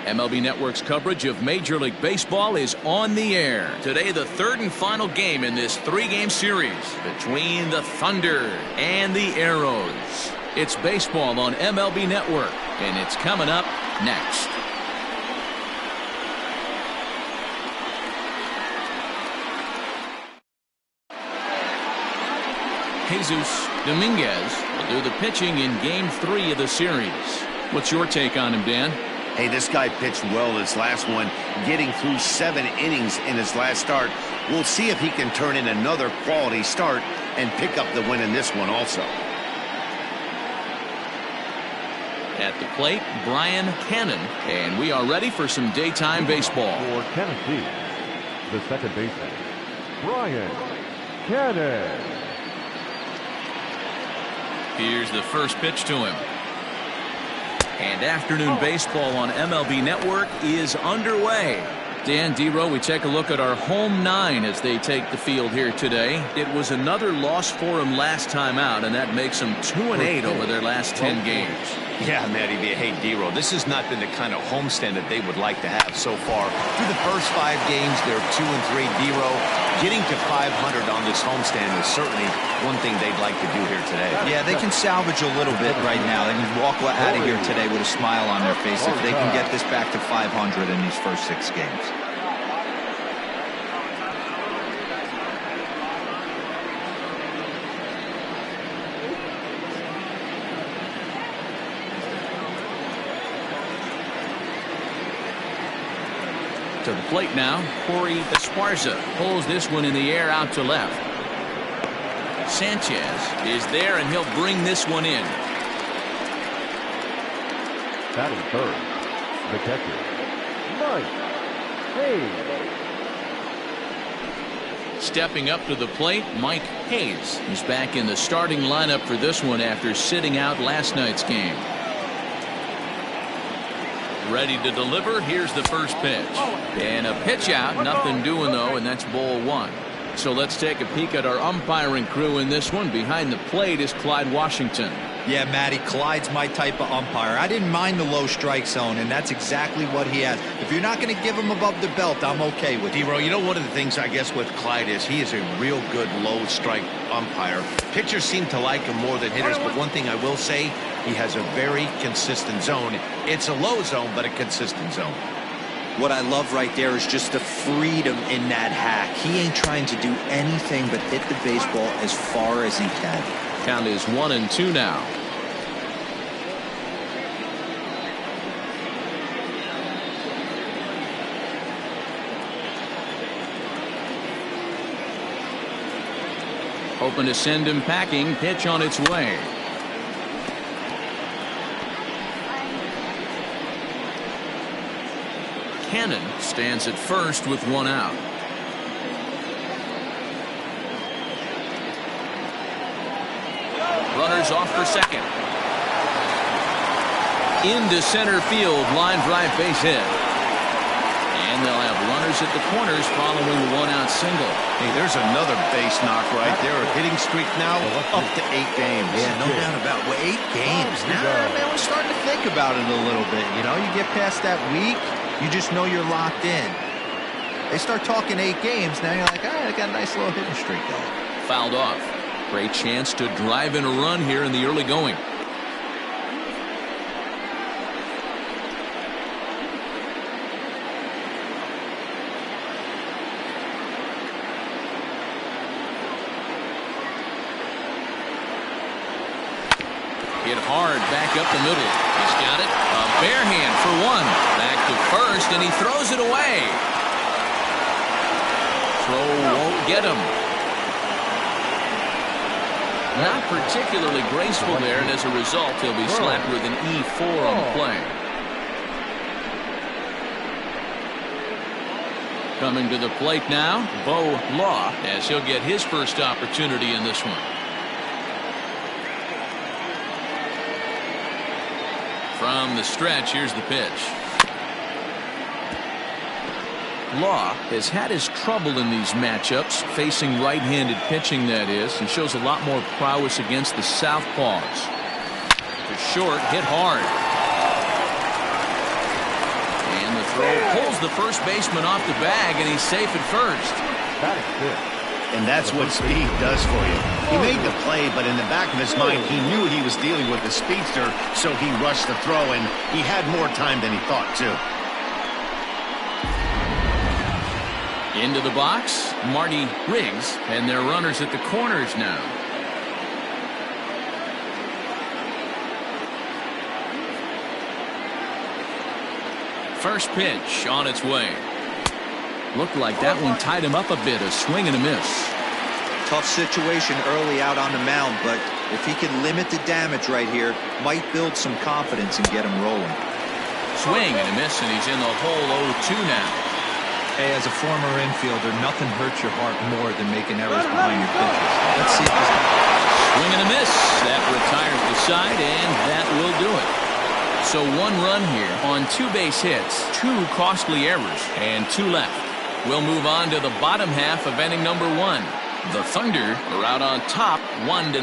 MLB Network's coverage of Major League Baseball is on the air. Today, the third and final game in this three-game series between the Thunder and the Arrows. It's baseball on MLB Network, and it's coming up next. Jesus Dominguez will do the pitching in Game 3 of the series. What's your take on him, Dan? Hey, this guy pitched well his last one, getting through 7 innings in his last start. We'll see if he can turn in another quality start and pick up the win in this one also. At the plate, Brian Cannon, and we are ready for some daytime baseball. For Tennessee, the second baseman, Brian Cannon. Here's the first pitch to him. And afternoon baseball on MLB Network is underway. Dan, D-Row, we take a look at our home 9 as they take the field here today. It was another loss for them last time out, and that makes them 2-8 over their last 10 games. Yeah, Matty V. Hey, D-Row, this has not been the kind of homestand that they would like to have so far. Through the first 5 games, they're 2-3. D-Row, getting to 500 on this homestand is certainly one thing they'd like to do here today. Yeah, they can salvage a little bit right now. They can walk out of here today with a smile on their face if they can get this back to 500 in these first 6 games. To the plate now, Corey Esparza pulls this one in the air out to left. Sanchez is there, and he'll bring this one in. Batting third, the catcher, Mike Hayes. Stepping up to the plate, Mike Hayes is back in the starting lineup for this one after sitting out last night's game. Ready to deliver. Here's the first pitch. And a pitch out. Nothing doing, though, and that's ball 1. So let's take a peek at our umpiring crew in this one. Behind the plate is Clyde Washington. Yeah, Matty, Clyde's my type of umpire. I didn't mind the low strike zone, and that's exactly what he has. If you're not going to give him above the belt, I'm okay with it. D-Row, you know, one of the things I guess with Clyde is he is a real good low strike umpire. Pitchers seem to like him more than hitters, but one thing I will say, he has a very consistent zone. It's a low zone, but a consistent zone. What I love right there is just the freedom in that hack. He ain't trying to do anything but hit the baseball as far as he can. Count is 1-2 now. Hoping to send him packing. Pitch on its way. Cannon stands at first with 1 out. Runners off for second. Into center field, line drive base hit. And they'll have runners at the corners following the 1-out single. Hey, there's another base knock right there. A hitting streak now up to 8 games. Yeah, no doubt about it. 8 games. Now, man, we're starting to think about it a little bit. You know, you get past that week, you just know you're locked in. They start talking 8 games, now you're like, all right, I got a nice little hitting streak going. Fouled off. Great chance to drive in a run here in the early going. Hit hard back up the middle. He's got it. A bare hand for 1. Back to first, and he throws it away. Throw won't get him. Not particularly graceful there, and as a result, he'll be slapped with an E4 on the play. Coming to the plate now, Bo Law, as he'll get his first opportunity in this one. From the stretch, here's the pitch. Law has had his trouble in these matchups, facing right-handed pitching, that is. He shows a lot more prowess against the southpaws. To short, hit hard. And throw pulls the first baseman off the bag, and he's safe at first. Batting fifth. And that's what speed does for you. He made the play, but in the back of his mind, he knew he was dealing with the speedster, so he rushed the throw, and he had more time than he thought, too. Into the box, Marty Riggs, and their runners at the corners now. First pitch on its way. Looked like that one tied him up a bit. A swing and a miss. Tough situation early out on the mound, but if he can limit the damage right here, might build some confidence and get him rolling. Swing and a miss, and he's in the hole 0-2 now. Hey, as a former infielder, nothing hurts your heart more than making errors behind your pitches. Let's see if this Swing and a miss. That retires the side, and that will do it. So 1 run here on 2 base hits, 2 costly errors, and 2 left. We'll move on to the bottom half of inning number 1. The Thunder are out on top 1-0.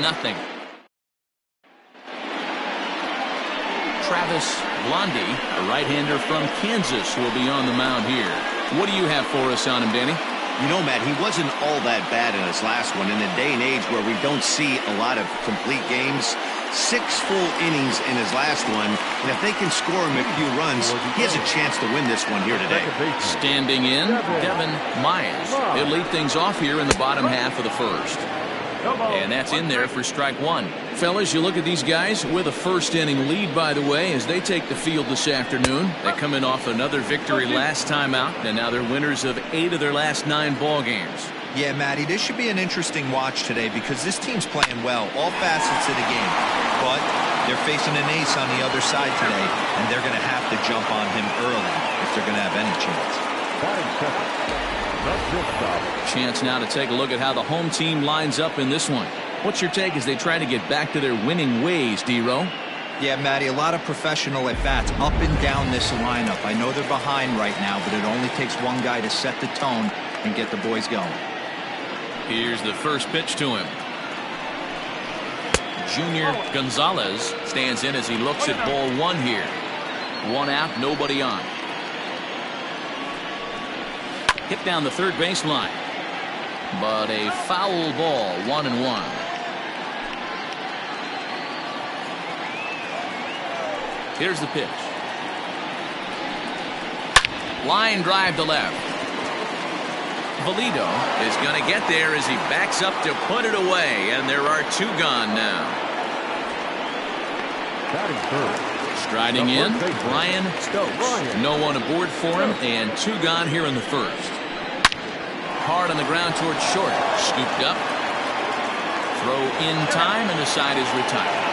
Travis Blondie, a right-hander from Kansas, will be on the mound here. What do you have for us on him, Danny? You know, Matt, he wasn't all that bad in his last one. In a day and age where we don't see a lot of complete games, 6 full innings in his last one, and if they can score him a few runs, he has a chance to win this one here today. Standing in, Devin Myers. He'll lead things off here in the bottom half of the first. And that's in there for strike 1. Fellas, you look at these guys with a first inning lead, by the way, as they take the field this afternoon. They come in off another victory last time out, and now they're winners of 8 of their last 9 ball games. Yeah, Matty, this should be an interesting watch today because this team's playing well, all facets of the game. But they're facing an ace on the other side today, and they're going to have to jump on him early if they're going to have any chance. Chance now to take a look at how the home team lines up in this one. What's your take as they try to get back to their winning ways, D-Row? Yeah, Matty, a lot of professional at-bats up and down this lineup. I know they're behind right now, but it only takes one guy to set the tone and get the boys going. Here's the first pitch to him. Junior Gonzalez stands in as he looks at ball 1 here. 1 out, nobody on. Hit down the third baseline, but a foul ball, 1-1. Here's the pitch. Line drive to left. Valido is going to get there as he backs up to put it away, and there are 2 gone now. Striding in, Brian Stokes. No one aboard for him, and 2 gone here in the first. Hard on the ground towards short. Scooped up. Throw in time, and the side is retired.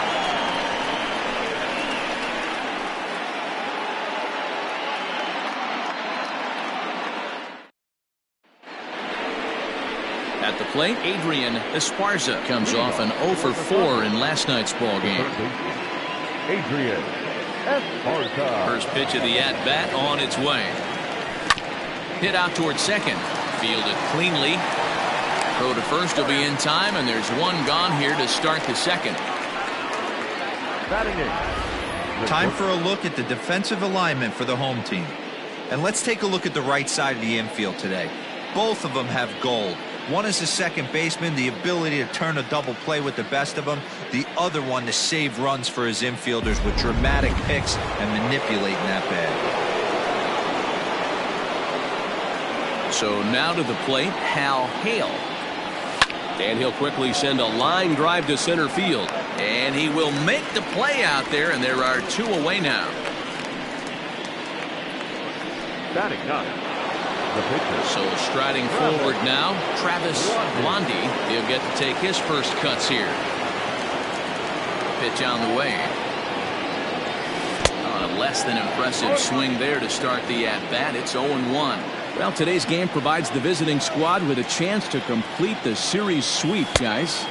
At the plate, Adrian Esparza comes off an 0 for 4 in last night's ball game. Adrian Esparza. First pitch of the at-bat on its way. Hit out towards second. Fielded cleanly. Throw to first will be in time, and there's 1 gone here to start the second. Time for a look at the defensive alignment for the home team. And let's take a look at the right side of the infield today. Both of them have gold. One is the second baseman, the ability to turn a double play with the best of them. The other one to save runs for his infielders with dramatic picks and manipulating that bag. So now to the plate, Hal Hale. And he'll quickly send a line drive to center field. And he will make the play out there, and there are 2 away now. Batting 9. So striding forward now, Travis Blondie. He'll get to take his first cuts here. Pitch on the way. On a less than impressive swing there to start the at-bat. It's 0-1. Well, today's game provides the visiting squad with a chance to complete the series sweep, guys.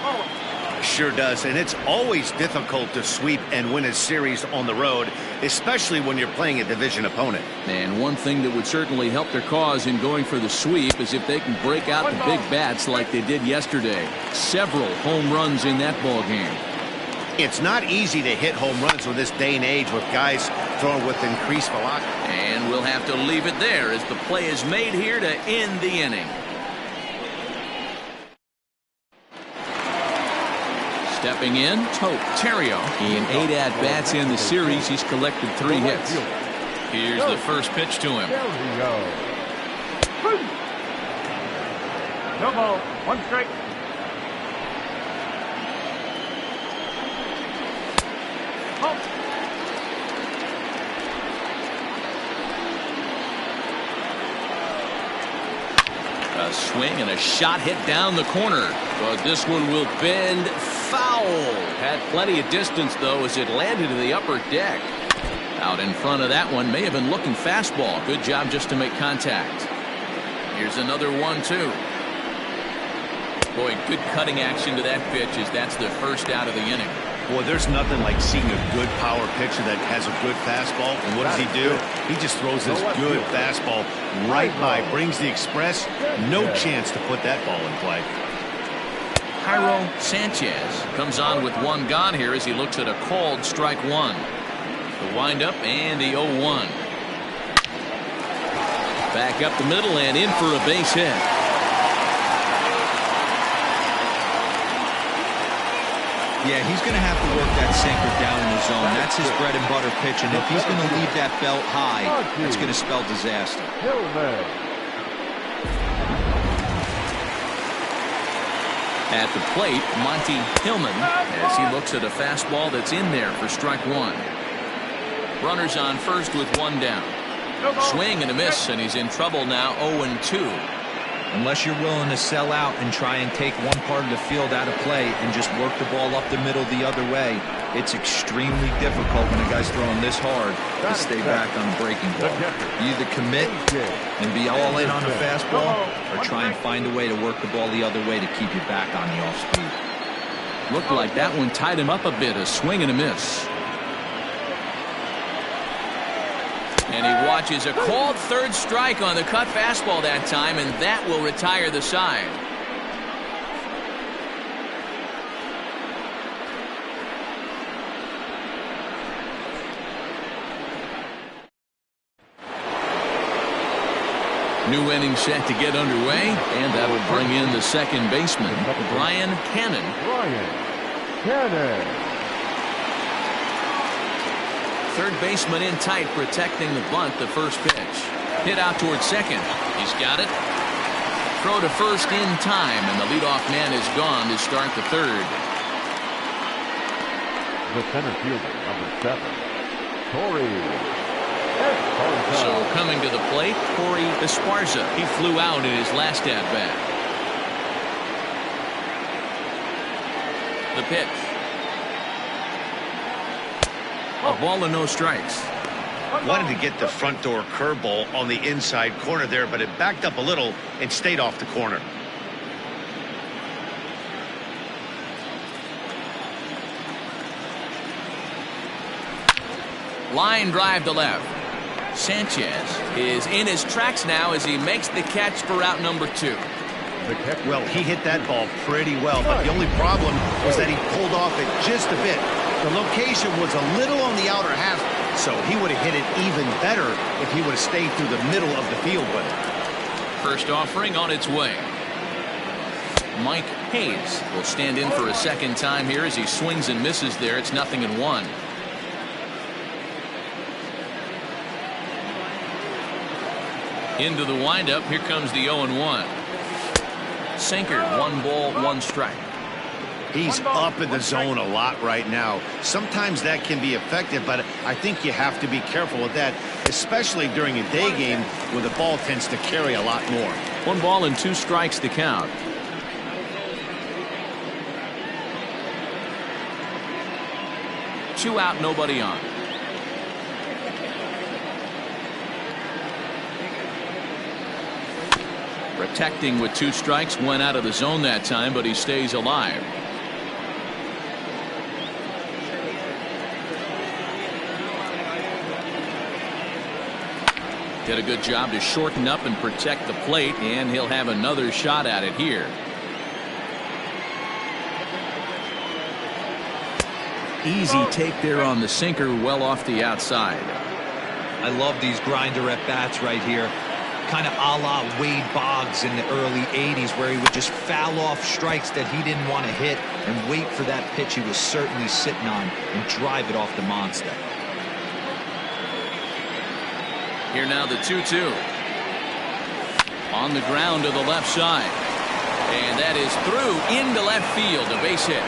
Sure does, and it's always difficult to sweep and win a series on the road, especially when you're playing a division opponent. And one thing that would certainly help their cause in going for the sweep is if they can break out the big bats like they did yesterday. Several home runs in that ball game. It's not easy to hit home runs in this day and age with guys throwing with increased velocity. And we'll have to leave it there as the play is made here to end the inning. Stepping in, Tote Terrio. In 8 at-bats in the series, he's collected 3 hits. Here's the first pitch to him. There we go. No ball. 1 strike. A swing and a shot hit down the corner. But this one will bend foul. Had plenty of distance, though, as it landed to the upper deck. Out in front of that one, may have been looking fastball. Good job just to make contact. Here's another 1-2. Boy, good cutting action to that pitch as that's the first out of the inning. Boy, there's nothing like seeing a good power pitcher that has a good fastball. And what does he do? He just throws this good fastball right by, brings the express. No chance to put that ball in play. Jairo Sanchez comes on with 1 gone here as he looks at a called strike 1. The windup and the 0-1. Back up the middle and in for a base hit. Yeah, he's going to have to work that sinker down in the zone. That's his bread and butter pitch, and if he's going to leave that belt high, it's going to spell disaster. At the plate, Monty Hillman as he looks at a fastball that's in there for strike 1. Runners on first with 1 down. Swing and a miss, and he's in trouble now. 0-2. Unless you're willing to sell out and try and take one part of the field out of play and just work the ball up the middle the other way, it's extremely difficult when a guy's throwing this hard to stay back on the breaking ball. You either commit and be all in on the fastball or try and find a way to work the ball the other way to keep you back on the off speed. Looked like that one tied him up a bit. A swing and a miss. And he watches a called 3rd strike on the cut fastball that time, and that will retire the side. New inning set to get underway, and that will bring in the second baseman, Brian Cannon. Third baseman in tight, protecting the bunt. The first pitch hit out towards second. He's got it. Throw to first in time, and the leadoff man is gone to start the third. The center fielder, number 7, Corey. So coming to the plate, Corey Esparza. He flew out in his last at bat. The pitch. A ball and no strikes. Wanted to get the front door curveball on the inside corner there, but it backed up a little and stayed off the corner. Line drive to left. Sanchez is in his tracks now as he makes the catch for out number 2. Well, he hit that ball pretty well, but the only problem was that he pulled off it just a bit. The location was a little on the outer half, so he would have hit it even better if he would have stayed through the middle of the field with it. First offering on its way. Mike Hayes will stand in for a second time here as he swings and misses there. It's 0-1. Into the windup. Here comes the 0-1. Sinker. 1 ball, 1 strike. He's up in the zone a lot right now. Sometimes that can be effective, but I think you have to be careful with that, especially during a day game where the ball tends to carry a lot more. 1 ball and 2 strikes to count. Two out, nobody on. Protecting with 2 strikes, went out of the zone that time, but he stays alive. Did a good job to shorten up and protect the plate, and he'll have another shot at it here. Easy take there on the sinker, well off the outside. I love these grinder at bats right here. Kind of a la Wade Boggs in the early 80s, where he would just foul off strikes that he didn't want to hit and wait for that pitch he was certainly sitting on and drive it off the monster. Here now the 2-2. On the ground to the left side. And that is through into left field, a base hit.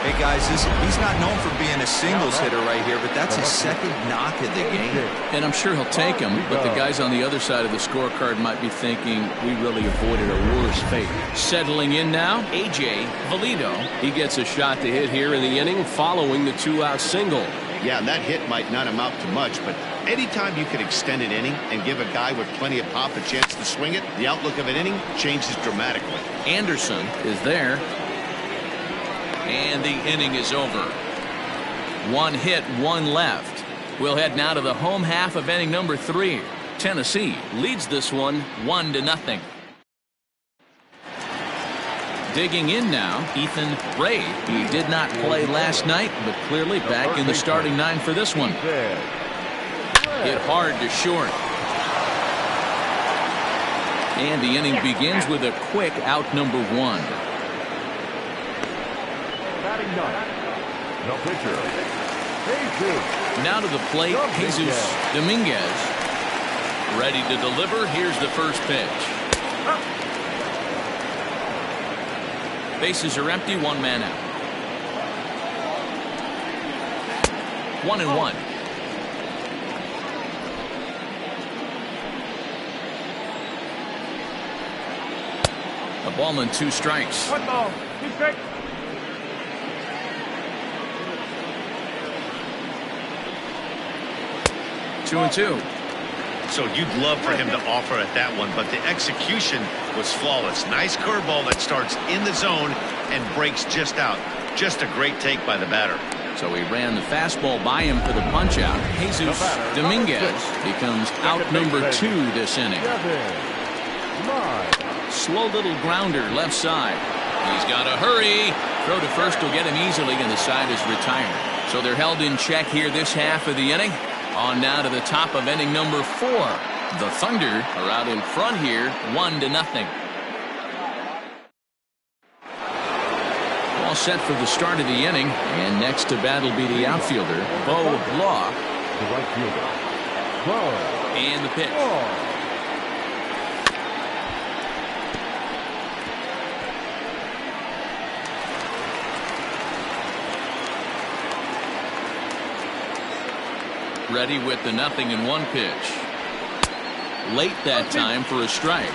Hey guys, he's not known for being a singles hitter right here, but that's his second knock of the game. And I'm sure he'll take him, but the guys on the other side of the scorecard might be thinking we really avoided a worse fate. Settling in now, A.J. Valido. He gets a shot to hit here in the inning following the 2-out single. Yeah, and that hit might not amount to much, but anytime you can extend an inning and give a guy with plenty of pop a chance to swing it, the outlook of an inning changes dramatically. Anderson is there. And the inning is over. One hit, one left. We'll head now to the home half of inning number 3. Tennessee leads this one 1-0. Digging in now, Ethan Ray. He did not play last night, but clearly back in the starting 9 for this one. Hit hard to short. And the inning begins with a quick out number 1. No pitcher. Now to the plate, Jesus Dominguez. Ready to deliver. Here's the first pitch. Bases are empty, one man out. 1-1. A ball and 2 strikes. 1 ball, 2 strikes. Two and 2. So you'd love for him to offer at that one, but the execution was flawless. Nice curveball that starts in the zone and breaks just out. Just a great take by the batter. So he ran the fastball by him for the punch out. Jesus Dominguez becomes out number 2 this inning. Slow little grounder left side. He's got to hurry. Throw to first will get him easily, and the side is retired. So they're held in check here this half of the inning. On now to the top of inning number 4. The Thunder are out in front here, 1-0. All set for the start of the inning, and next to bat will be the outfielder, Bo Law. The right fielder. Law. And the pitch. Ready with the 0-1 pitch. Late that time for a strike.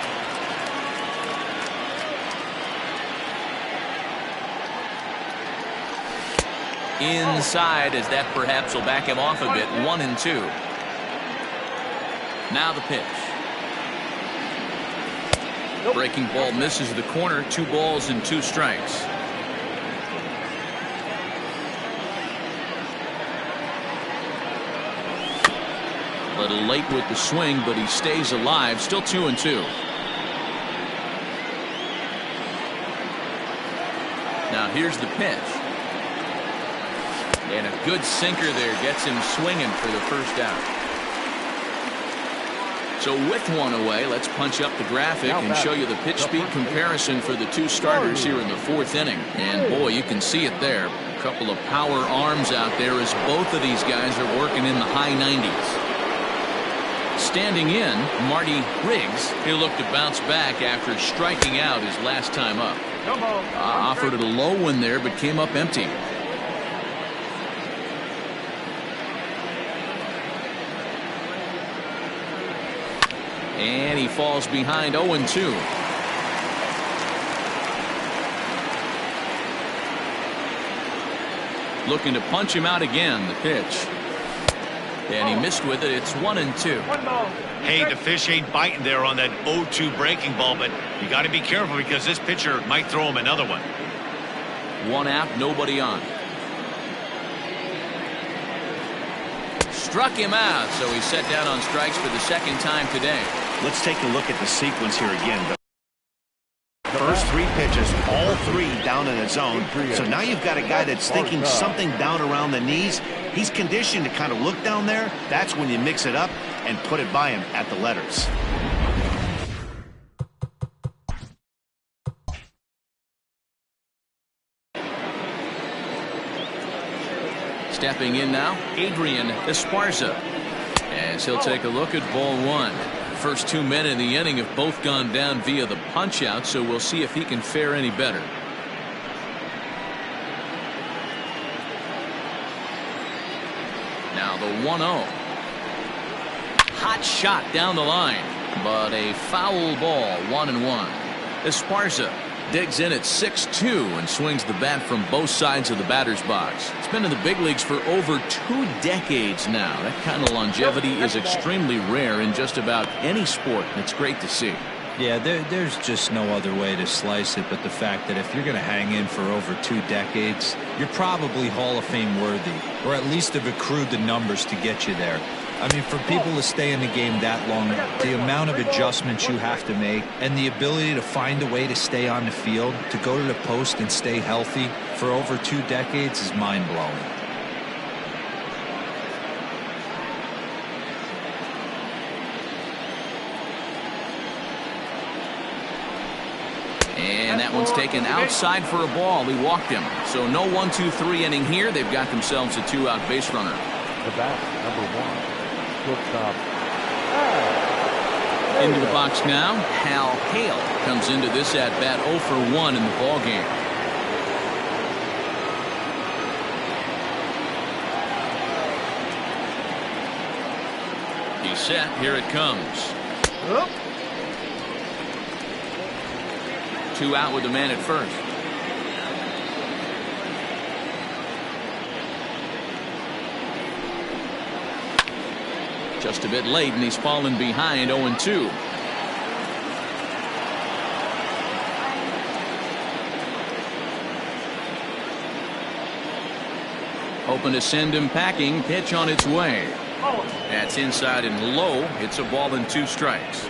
Inside, as that perhaps will back him off a bit. 1-2. Now the pitch. Breaking ball misses the corner. 2 balls and 2 strikes. A little late with the swing, but he stays alive. Still 2-2. Now here's the pitch. And a good sinker there gets him swinging for the first out. So with one away, let's punch up the graphic and show you the pitch speed comparison for the 2 starters here in the 4th inning. And boy, you can see it there. A couple of power arms out there as both of these guys are working in the high 90s. Standing in, Marty Riggs. He'll look to bounce back after striking out his last time up. Offered it a low one there, but came up empty. And he falls behind 0-2. Looking to punch him out again. The pitch. And he missed with it. It's 1-2. Hey, the fish ain't biting there on that 0-2 breaking ball, but you got to be careful because this pitcher might throw him another one. 1 out, nobody on. Struck him out, so he's set down on strikes for the 2nd time today. Let's take a look at the sequence here again. first 3 pitches, all 3 down in the zone. So now you've got a guy that's thinking something down around the knees. He's conditioned to kind of look down there. That's when you mix it up and put it by him at the letters. Stepping in now, Adrian Esparza, as he'll take a look at ball 1. First 2 men in the inning have both gone down via the punch out, so we'll see if he can fare any better. Now the 1-0. Hot shot down the line, but a foul ball. 1-1. Esparza digs in at 6-2 and swings the bat from both sides of the batter's box. It's been in the big leagues for over 2 decades now. That kind of longevity is extremely rare in just about any sport. It's great to see. Yeah, there's just no other way to slice it but the fact that if you're going to hang in for over 2 decades, you're probably Hall of Fame worthy, or at least have accrued the numbers to get you there. I mean, for people to stay in the game that long, the amount of adjustments you have to make and the ability to find a way to stay on the field, to go to the post and stay healthy for over 2 decades is mind-blowing. And that one's taken outside for a ball. He walked him. So no 1-2-3 inning here. They've got themselves a 2-out base runner. The bat, number 1. Shortstop. Into the box now, Hal Hale comes into this at bat 0 for 1 in the ball game. He's set. Here it comes. 2 out with the man at first. Just a bit late, and he's fallen behind 0-2. Hoping to send him packing. Pitch on its way. That's inside and low. It's a ball and 2 strikes.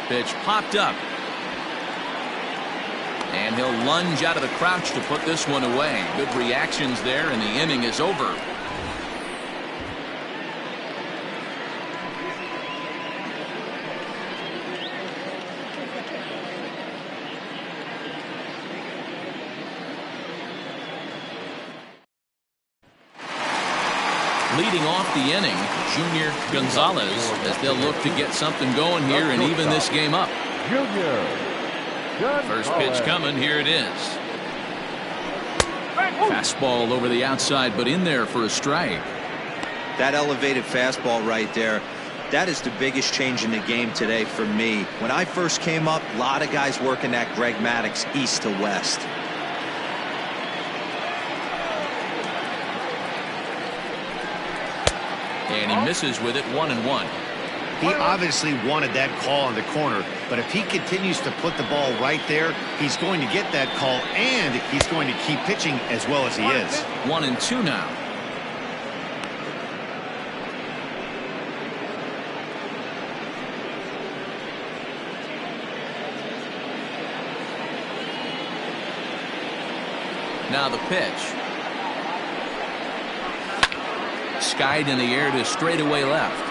Pitch popped up. And he'll lunge out of the crouch to put this one away. Good reactions there, and the inning is over. Leading off the inning, Junior Gonzalez, as they'll look to get something going here and even this game up. First pitch coming. Here it is. Fastball over the outside, but in there for a strike. That elevated fastball right there, that is the biggest change in the game today for me. When I first came up, a lot of guys working that Greg Maddux east to west. And he misses with it. 1-1. He obviously wanted that call in the corner, but if he continues to put the ball right there, he's going to get that call, and he's going to keep pitching as well as he is. 1-2 now. Now the pitch. Skied in the air to straightaway left.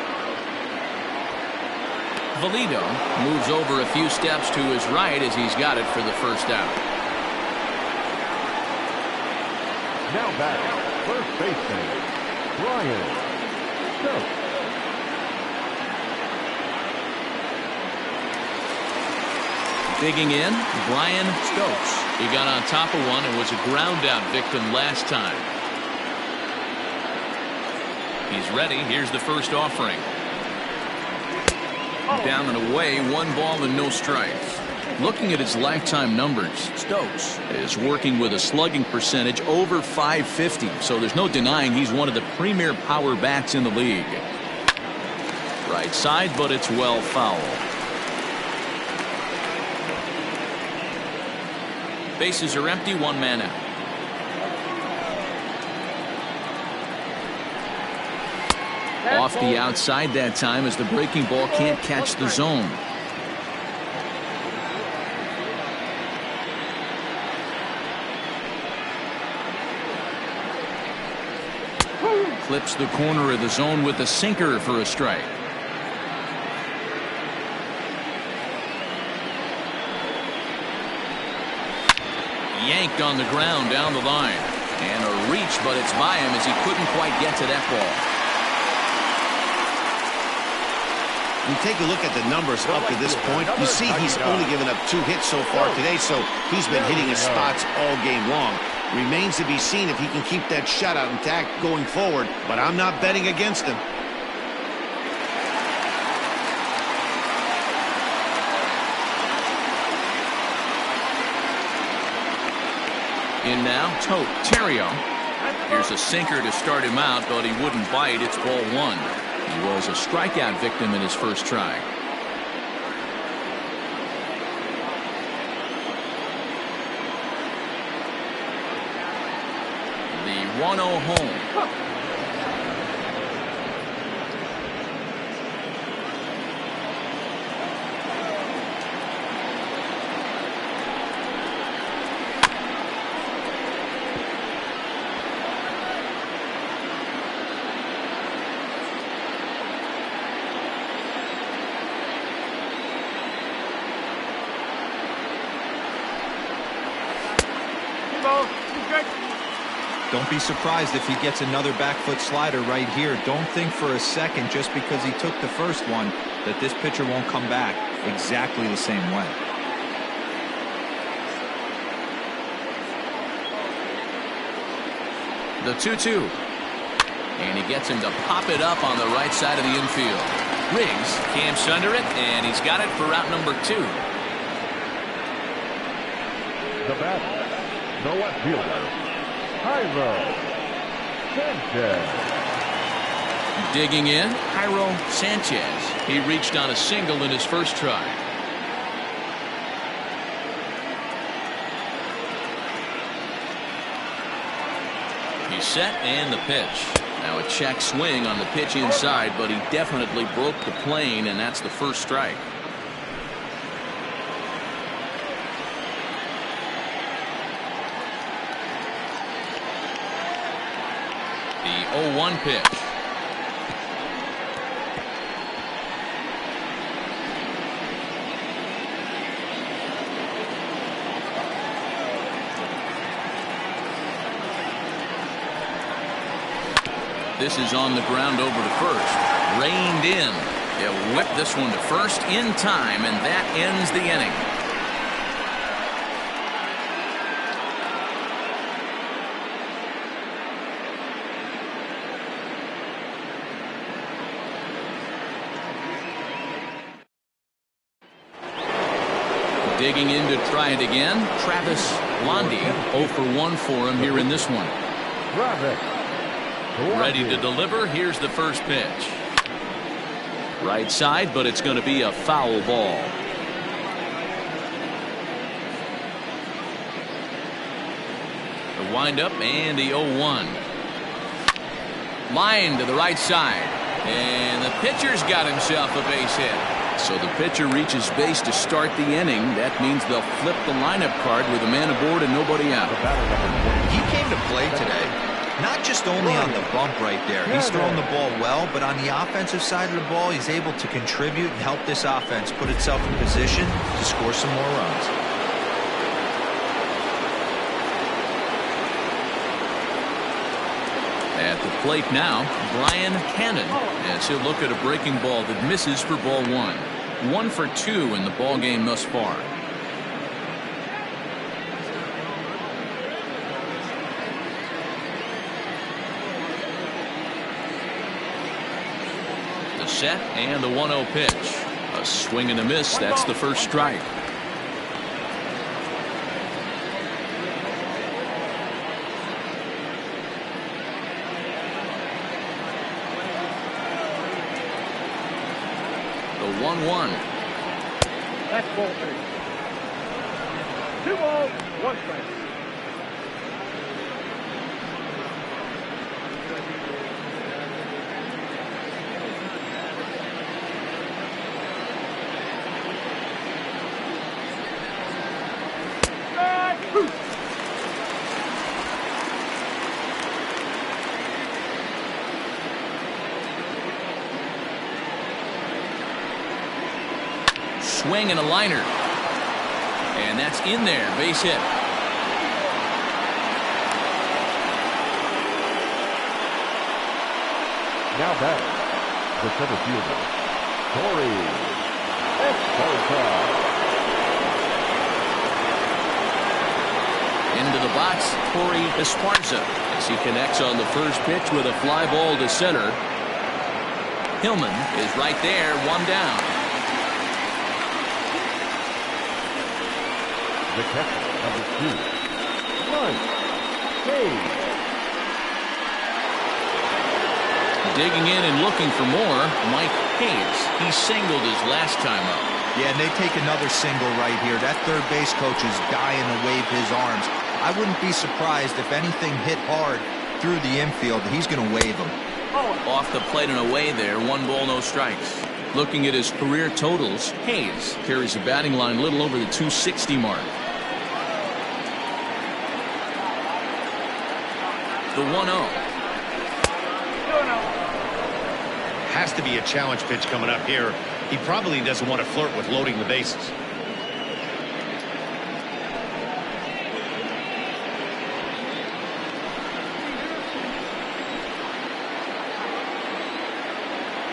Valido moves over a few steps to his right as he's got it for the first out. Now batting, first baseman, Brian Stokes. Digging in, Brian Stokes. He got on top of one and was a ground out victim last time. He's ready. Here's the first offering. Down and away, 1 ball and no strikes. Looking at his lifetime numbers, Stokes is working with a slugging percentage over .550, so there's no denying he's one of the premier power bats in the league. Right side, but it's well foul. Bases are empty, 1 man out. Off the outside that time as the breaking ball can't catch the zone. Clips the corner of the zone with a sinker for a strike. Yanked on the ground down the line. And a reach, but it's by him as he couldn't quite get to that ball. You take a look at the numbers up to this point. You see he's only given up 2 hits so far today, so he's been hitting his spots all game long. Remains to be seen if he can keep that shutout intact going forward, but I'm not betting against him. In now, Tote Terrio. Here's a sinker to start him out, but he wouldn't bite. It's ball 1. He was a strikeout victim in his first try. The 1-0 home. Don't be surprised if he gets another back foot slider right here. Don't think for a second, just because he took the first one, that this pitcher won't come back exactly the same way. The 2-2. And he gets him to pop it up on the right side of the infield. Riggs camps under it, and he's got it for route number 2. The batter, the left fielder, Jairo Sanchez. Digging in, Jairo Sanchez. He reached on a single in his first try. He's set and the pitch. Now a check swing on the pitch inside, but he definitely broke the plane, and that's the first strike. The 0-1 pitch. This is on the ground over to first. Reined in. He'll whip this one to first in time, and that ends the inning. Digging in to try it again, Travis Blondie. 0 for 1 for him here in this one. Ready to deliver. Here's the first pitch. Right side, but it's going to be a foul ball. The windup and the 0-1. Line to the right side. And the pitcher's got himself a base hit. So the pitcher reaches base to start the inning. That means they'll flip the lineup card with a man aboard and nobody out. He came to play today, not just only on the bump right there. He's throwing the ball well, but on the offensive side of the ball, he's able to contribute and help this offense put itself in position to score some more runs. At the plate now, Brian Cannon, as he'll look at a breaking ball that misses for ball 1. 1 for 2 in the ball game thus far. The set and the 1-0 pitch. A swing and a miss. That's the first strike. The 1-1. That's ball 3. 2 balls, 1 strike. swing and a liner. And that's in there. Base hit. Now back, the center fielder, Torey Esparza. Into the box, Torey Esparza, as he connects on the first pitch with a fly ball to center. Hillman is right there, one down. The catcher, number 2, Mike Hayes. Digging in and looking for more, Mike Hayes. He singled his last time up. Yeah, and they take another single right here. That third base coach is dying to wave his arms. I wouldn't be surprised if anything hit hard through the infield. He's going to wave them. Off the plate and away there, 1 ball, no strikes. Looking at his career totals, Hayes carries a batting line a little over the 260 mark. The 1-0. Has to be a challenge pitch coming up here. He probably doesn't want to flirt with loading the bases.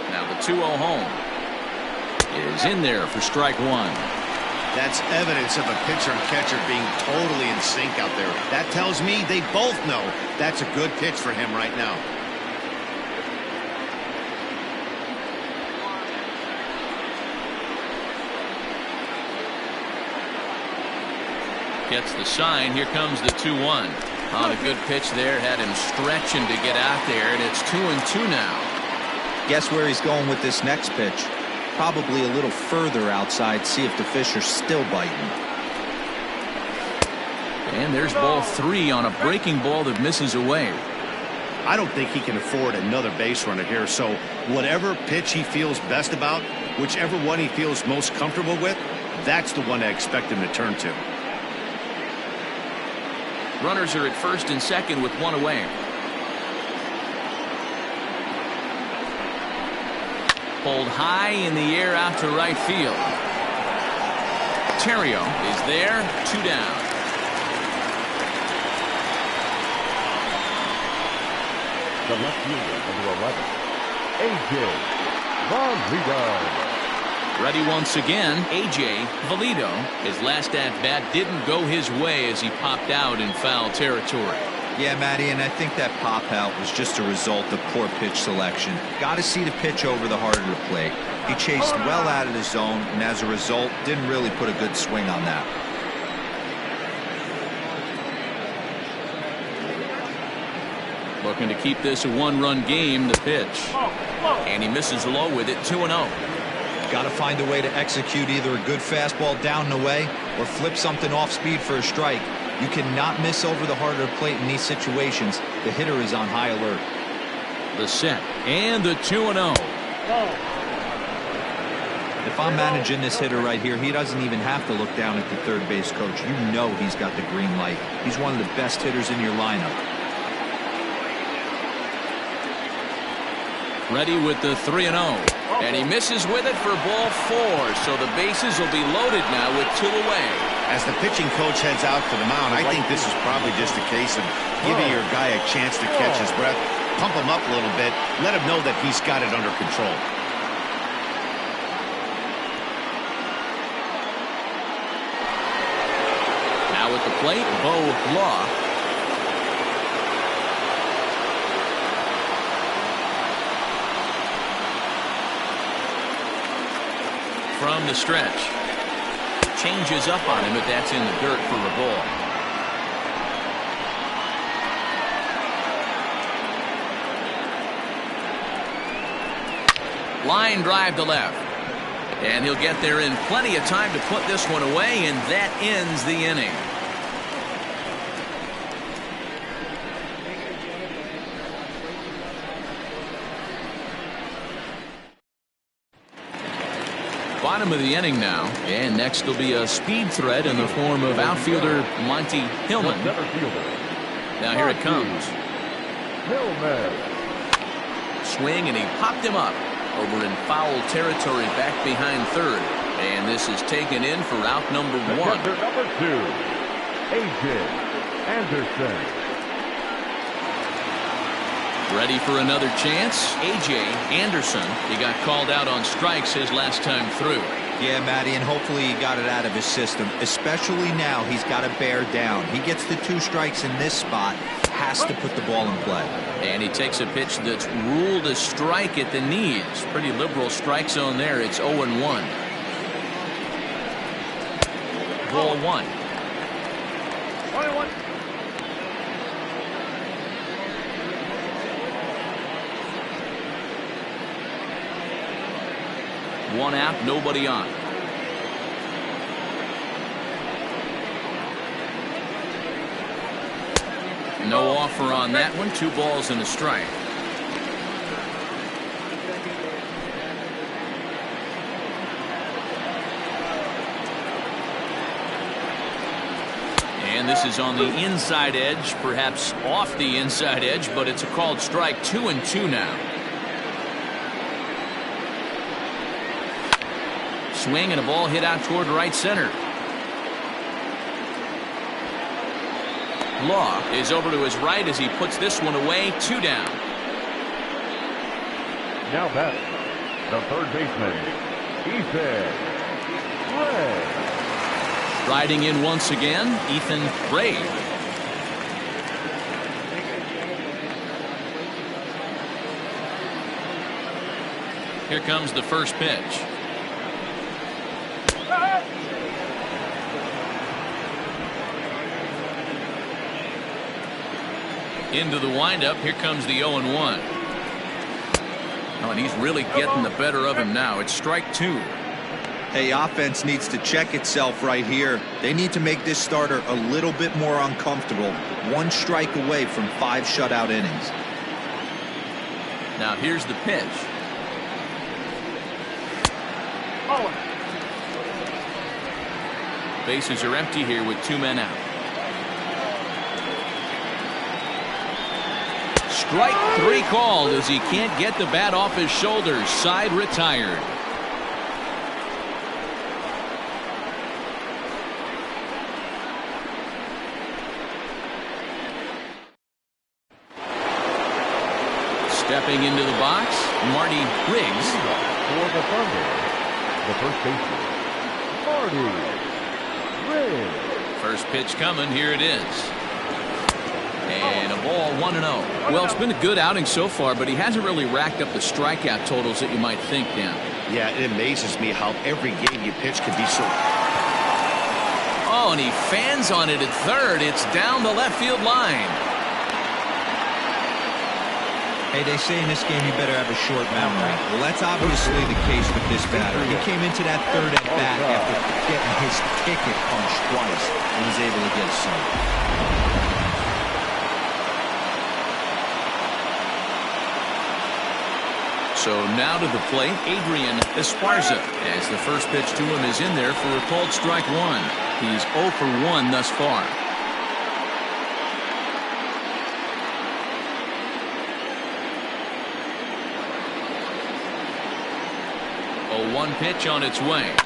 Now the 2-0 home is in there for strike 1. That's evidence of a pitcher and catcher being totally in sync out there. That tells me they both know that's a good pitch for him right now. Gets the sign. Here comes the 2-1. On a good pitch there. Had him stretching to get out there, and it's 2-2 now. Guess where he's going with this next pitch? Probably a little further outside, see if the fish are still biting. And there's ball 3 on a breaking ball that misses away. I don't think he can afford another base runner here, so whatever pitch he feels best about, whichever one he feels most comfortable with, that's the one I expect him to turn to. Runners are at first and second with 1 away. Pulled high in the air out to right field. Terrio is there, 2 down. The left fielder, number 11, A.J. Valido. Ready once again, A.J. Valido. His last at-bat didn't go his way as he popped out in foul territory. Yeah, Matty, and I think that pop out was just a result of poor pitch selection. Got to see the pitch over the heart of the plate. He chased well out of the zone, and as a result, didn't really put a good swing on that. Looking to keep this a 1-run game, the pitch. And he misses low with it, 2-0. Got to find a way to execute either a good fastball down and away or flip something off speed for a strike. You cannot miss over the heart of the plate in these situations. The hitter is on high alert. The set and the 2-0. If I'm managing this hitter right here, he doesn't even have to look down at the third base coach. You know he's got the green light. He's one of the best hitters in your lineup. Ready with the 3-0. And he misses with it for ball 4. So the bases will be loaded now with 2 away. As the pitching coach heads out to the mound, I think this is probably just a case of giving your guy a chance to catch his breath, pump him up a little bit, let him know that he's got it under control. Now at the plate, Bo Law. From the stretch. Changes up on him, but that's in the dirt for a ball. Line drive to left. And he'll get there in plenty of time to put this one away, and that ends the inning. Bottom of the inning now, and next will be a speed threat in the form of outfielder Monty Hillman. Now here it comes. Hillman. Swing, and he popped him up over in foul territory back behind third. And this is taken in for out number 1. Number 2, A.J. Anderson. Ready for another chance. A.J. Anderson. He got called out on strikes his last time through. Yeah, Matty, and hopefully he got it out of his system. Especially now, he's got to bear down. He gets the 2 strikes in this spot, has to put the ball in play. And he takes a pitch that's ruled a strike at the knees. Pretty liberal strike zone there. It's 0-1. Ball 1. 21. One out, nobody on. No offer on that one. 2 balls and a strike. And this is on the inside edge, perhaps off the inside edge, but it's a called strike. 2-2 now. Swing and a ball hit out toward right center. Law is over to his right as he puts this one away. 2 down. Now batting, the third baseman, Ethan Ray. Riding in once again, Ethan Ray. Here comes the first pitch. Into the windup. Here comes the 0-1. Oh, and he's really getting the better of him now. It's strike 2. Hey, offense needs to check itself right here. They need to make this starter a little bit more uncomfortable. 1 strike away from 5 shutout innings. Now here's the pitch. Bases are empty here with 2 men out. Strike 3 called as he can't get the bat off his shoulders. Side retired. Stepping into the box, Marty Riggs. For the Thunder, the first baseman, Marty Riggs. First pitch coming. Here it is. And a ball, 1-0. Well, it's been a good outing so far, but he hasn't really racked up the strikeout totals that you might think, Dan. Yeah, it amazes me how every game you pitch can be so... Oh, and he fans on it at third. It's down the left field line. Hey, they say in this game you better have a short memory. Well, that's obviously the case with this batter. He came into that third at bat after getting his ticket punched twice and was able to get a son. So now to the plate, Adrian Esparza, as the first pitch to him is in there for a called strike 1. He's 0 for 1 thus far. A 1 pitch on its way.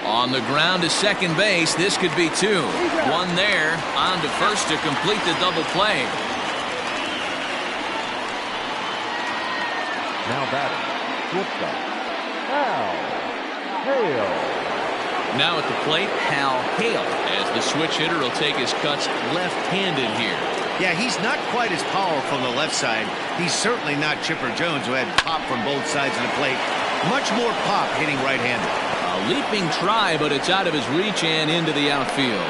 On the ground to second base. This could be 2. 1 there. On to first to complete the double play. Now batting, shortstop, Hal Hale. Now at the plate, Hal Hale, as the switch hitter will take his cuts left-handed here. Yeah, he's not quite as powerful on the left side. He's certainly not Chipper Jones, who had pop from both sides of the plate. Much more pop hitting right-handed. A leaping try, but it's out of his reach and into the outfield.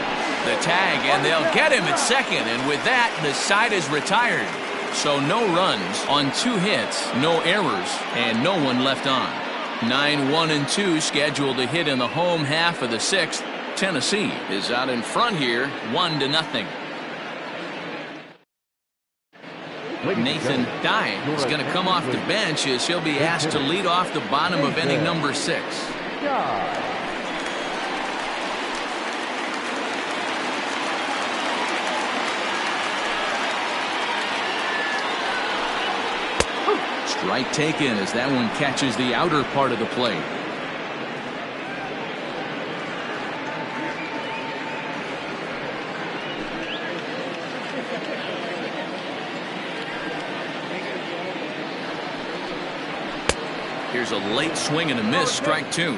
The tag, and they'll get him at second, and with that, the side is retired. So no runs on 2 hits, no errors, and no one left on. 9-1-2 scheduled to hit in the home half of the 6th. Tennessee is out in front here, 1-0. Nathan Dye is going to come off the bench as he'll be asked to lead off the bottom of inning number 6. Strike taken as that one catches the outer part of the plate. Here's a late swing and a miss, strike two.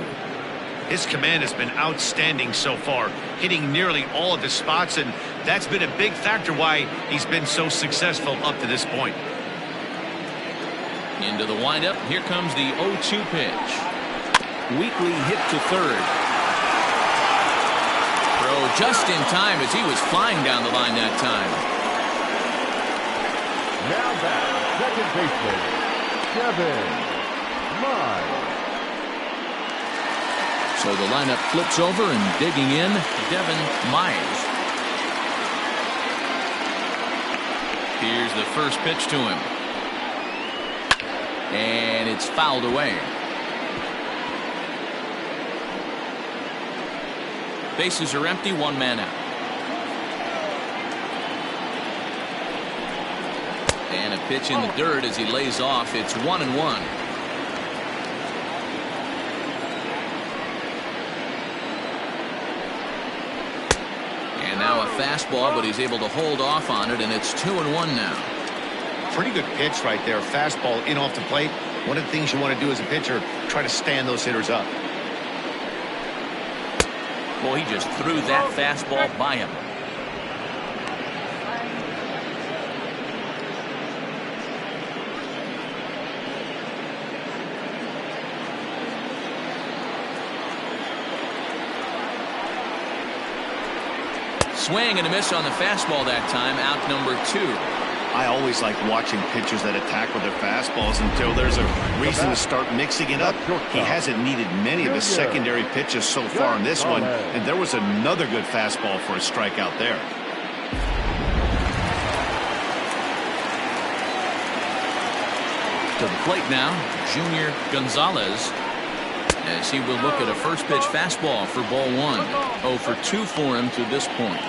His command has been outstanding so far, hitting nearly all of his spots, and that's been a big factor why he's been so successful up to this point. Into the windup. Here comes the 0-2 pitch. Weekly hit to third. Throw just in time as he was flying down the line that time. Now back, second baseman, Devin Mize. So the lineup flips over and digging in, Devin Mize. Here's the first pitch to him. And it's fouled away. Bases are empty, one man out. And a pitch in the dirt as he lays off. It's 1-1. And now a fastball, but he's able to hold off on it, and it's 2-1 now. Pretty good pitch right there. Fastball in off the plate. One of the things you want to do as a pitcher, try to stand those hitters up. Boy, he just threw that fastball by him. Swing and a miss on the fastball that time. Out number 2. I always like watching pitchers that attack with their fastballs until there's a reason to start mixing it up. He hasn't needed many of his secondary pitches so far in this one, and there was another good fastball for a strikeout there. To the plate now, Junior Gonzalez, as he will look at a first pitch fastball for ball 1. 0 for 2 for him to this point.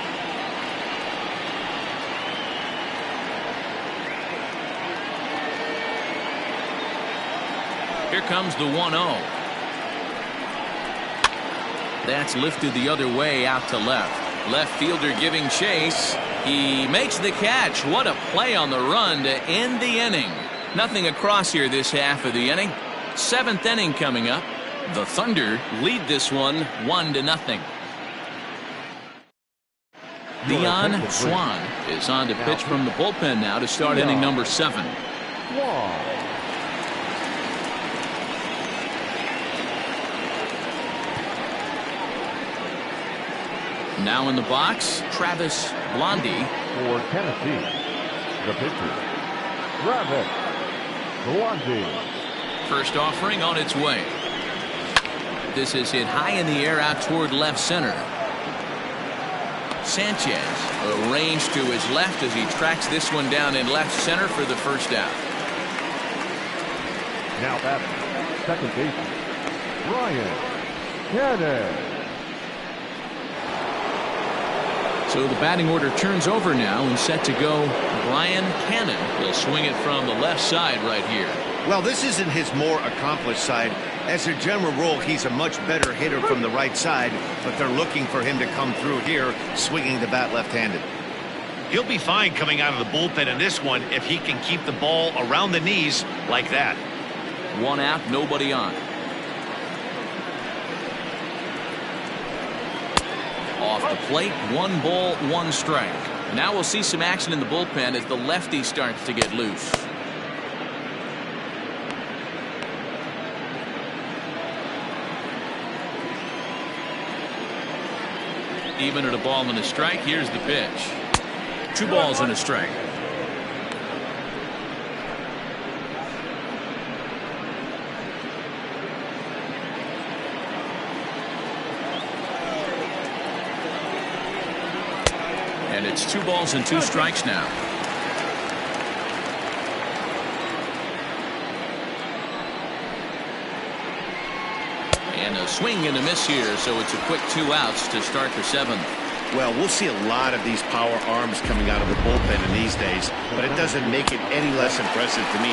Here comes the 1-0. That's lifted the other way out to left. Left fielder giving chase. He makes the catch. What a play on the run to end the inning. Nothing across here this half of the inning. 7th inning coming up. The Thunder lead this one 1-0. Dion Swan is on to pitch from the bullpen now to start inning number 7. Now in the box, Travis Blondie. For Tennessee, the pitcher, Travis Blondie. First offering on its way. This is hit high in the air out toward left center. Sanchez arranged to his left as he tracks this one down in left center for the first out. Now batting, second baseman, Ryan Cannon. So the batting order turns over now and set to go. Brian Cannon will swing it from the left side right here. Well, this isn't his more accomplished side. As a general rule, he's a much better hitter from the right side, but they're looking for him to come through here, swinging the bat left-handed. He'll be fine coming out of the bullpen in this one if he can keep the ball around the knees like that. 1 out, nobody on. Off the plate, 1 ball, 1 strike. Now we'll see some action in the bullpen as the lefty starts to get loose. Even at a ball and a strike, here's the pitch. 2 balls and a strike. And it's 2 balls and 2 strikes now. And a swing and a miss here, so it's a quick 2 outs to start the 7th. Well, we'll see a lot of these power arms coming out of the bullpen in these days, but it doesn't make it any less impressive to me.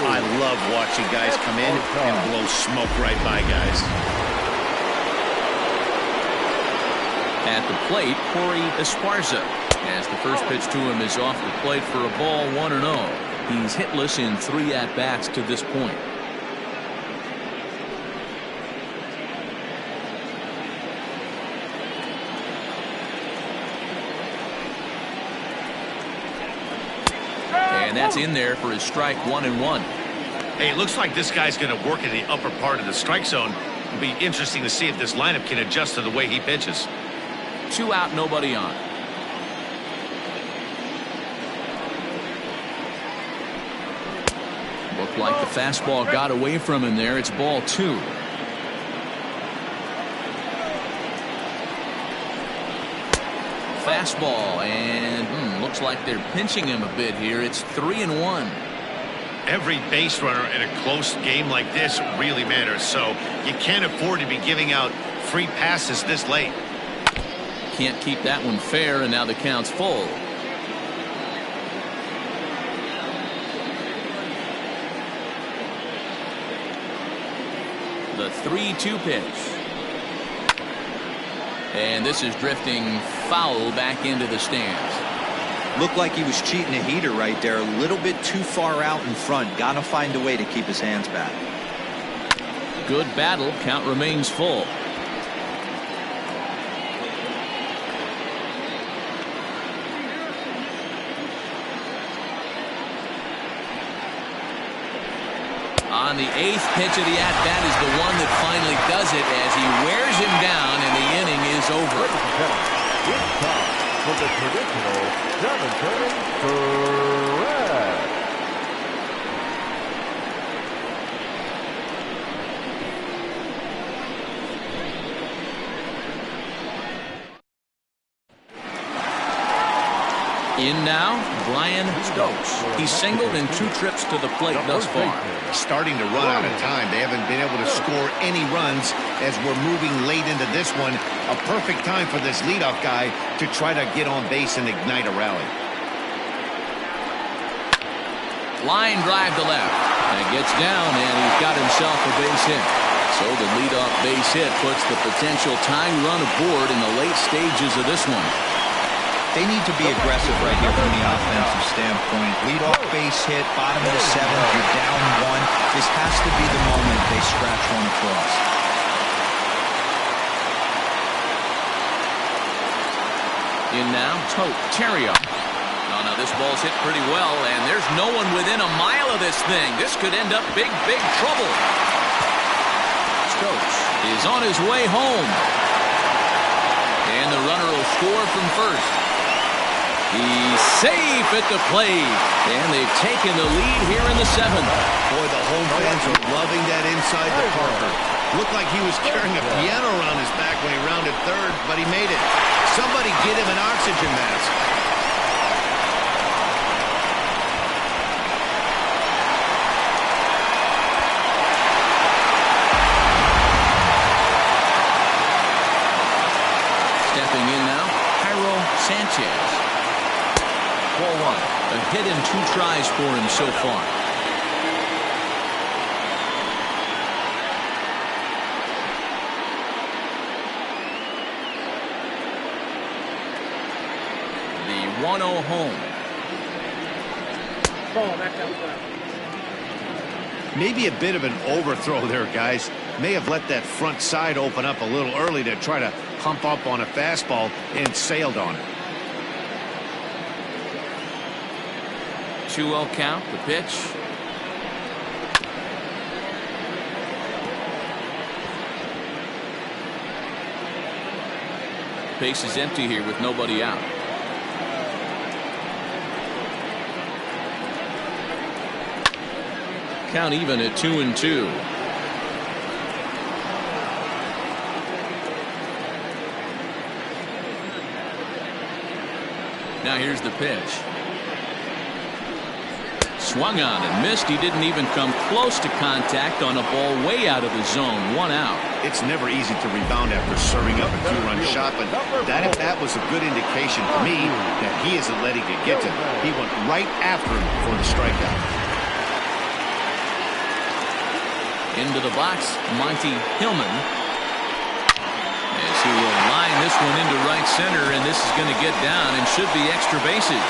I love watching guys come in and blow smoke right by guys. At the plate, Corey Esparza, as the first pitch to him is off the plate for a ball, 1-0. He's hitless in 3 at-bats to this point. And that's in there for his strike 1-1. Hey, it looks like this guy's going to work in the upper part of the strike zone. It'll be interesting to see if this lineup can adjust to the way he pitches. 2 out, nobody on. Looked like the fastball got away from him there. It's ball 2. Fastball, and looks like they're pinching him a bit here. It's 3-1. Every base runner in a close game like this really matters, so you can't afford to be giving out free passes this late. Can't keep that one fair, and now the count's full. The 3-2 pitch. And this is drifting foul back into the stands. Looked like he was cheating a heater right there. A little bit too far out in front. Got to find a way to keep his hands back. Good battle. Count remains full. On the 8th pitch of the at-bat is the one that finally does it as he wears him down and the inning is over. It's time for the traditional 7-turning threat. In now, Brian Stokes. He's singled in 2 trips to the plate thus far. Starting to run out of time. They haven't been able to score any runs as we're moving late into this one. A perfect time for this leadoff guy to try to get on base and ignite a rally. Line drive to left. And gets down, and he's got himself a base hit. So the leadoff base hit puts the potential tying run aboard in the late stages of this one. They need to be aggressive right here from the offensive standpoint. Lead-off base hit, bottom of the 7th, you're down 1. This has to be the moment they scratch one across. In now, Tote Terrio. Oh, now this ball's hit pretty well, and there's no one within a mile of this thing. This could end up big, big trouble. Stokes is on his way home. And the runner will score from first. He's safe at the plate, and they've taken the lead here in the 7th. Boy, the home fans are loving that inside the Parker. Looked like he was carrying a piano around his back when he rounded third, but he made it. Somebody get him an oxygen mask. Stepping in now, Jairo Sanchez. Ball 1. A hit and 2 tries for him so far. The 1-0 home. Maybe a bit of an overthrow there, guys. May have let that front side open up a little early to try to hump up on a fastball and sailed on it. 2-0 count, the pitch. Base is empty here with nobody out. Count even at 2-2. Now here's the pitch. Swung on and missed. He didn't even come close to contact on a ball way out of the zone. 1 out. It's never easy to rebound after serving up a 2-run shot, but that was a good indication to me that he isn't letting it get to him. He went right after him for the strikeout. Into the box, Monty Hillman. As he will line this one into right center, and this is going to get down and should be extra bases.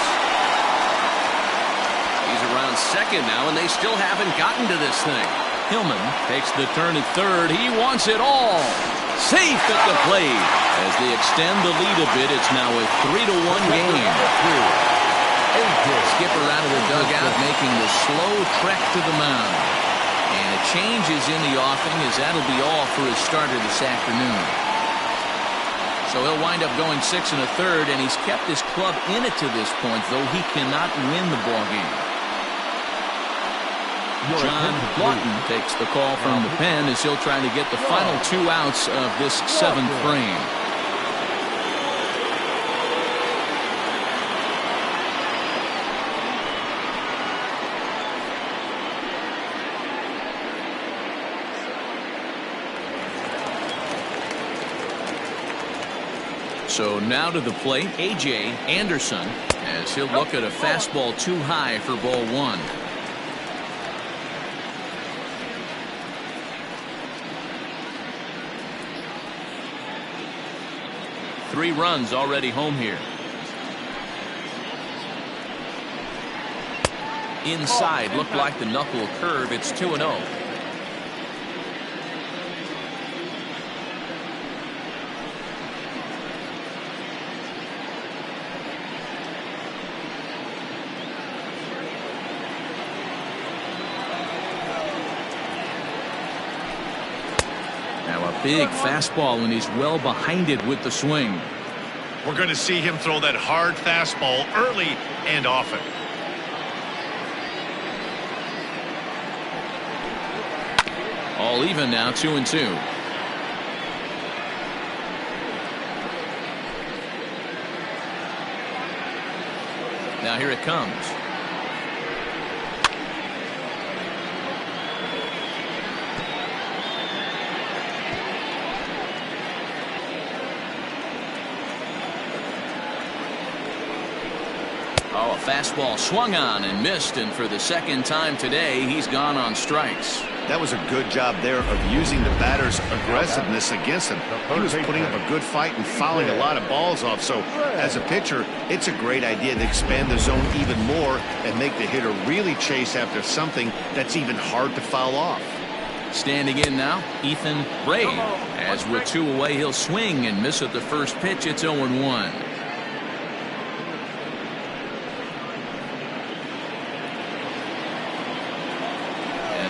He's around second now, and they still haven't gotten to this thing. Hillman takes the turn at third. He wants it all. Safe at the plate. As they extend the lead a bit, it's now a 3-1 game. Skipper out of the dugout making the slow trek to the mound. And a change is in the offing as that'll be all for his starter this afternoon. So he'll wind up going 6 1/3, and he's kept his club in it to this point, though he cannot win the ball game. John Lawton takes the call from the pen as he'll try to get the final 2 outs of this 7th frame. So now to the plate, A.J. Anderson, as he'll look at a fastball too high for ball 1. Three runs already home here. Inside, looked like the knuckle curve. It's 2-0. Big fastball, and he's well behind it with the swing. We're going to see him throw that hard fastball early and often. All even now, 2-2. Now here it comes. Oh, a fastball swung on and missed, and for the second time today, he's gone on strikes. That was a good job there of using the batter's aggressiveness against him. He was putting up a good fight and fouling a lot of balls off. So as a pitcher, it's a great idea to expand the zone even more and make the hitter really chase after something that's even hard to foul off. Standing in now, Ethan Ray. As with 2 away, he'll swing and miss at the first pitch. It's 0-1.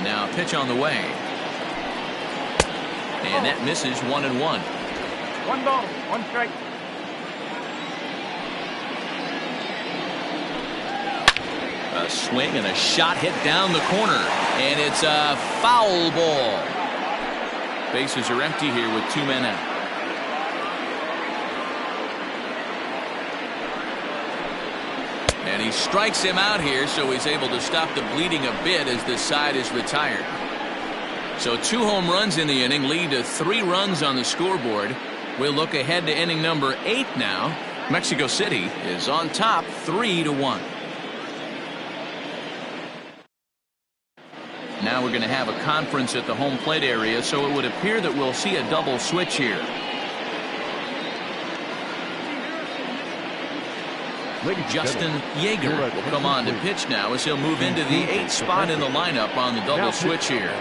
Now pitch on the way. And that misses 1-1. 1 ball, 1 strike. A swing and a shot hit down the corner. And it's a foul ball. Bases are empty here with 2 men out. And he strikes him out here, so he's able to stop the bleeding a bit as this side is retired. So 2 home runs in the inning lead to 3 runs on the scoreboard. We'll look ahead to inning number 8 now. Mexico City is on top 3-1. Now we're going to have a conference at the home plate area, so it would appear that we'll see a double switch here. Justin Yeager will come on to pitch now as he'll move into the 8th spot in the lineup on the double switch here.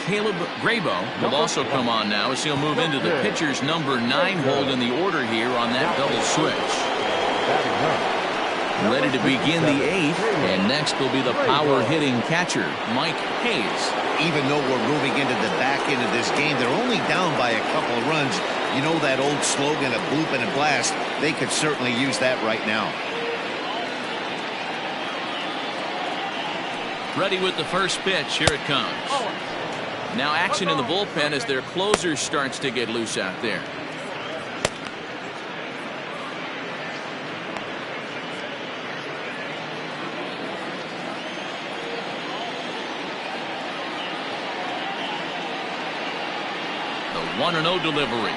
Caleb Grabo will also come on now as he'll move into the pitcher's number 9 hold in the order here on that double switch. Ready to begin the 8th, and next will be the power hitting catcher, Mike Hayes. Even though we're moving into the back end of this game, they're only down by a couple of runs. You know that old slogan of bloop and a blast. They could certainly use that right now. Ready with the first pitch. Here it comes. Now action in the bullpen as their closer starts to get loose out there. The 1-0 delivery.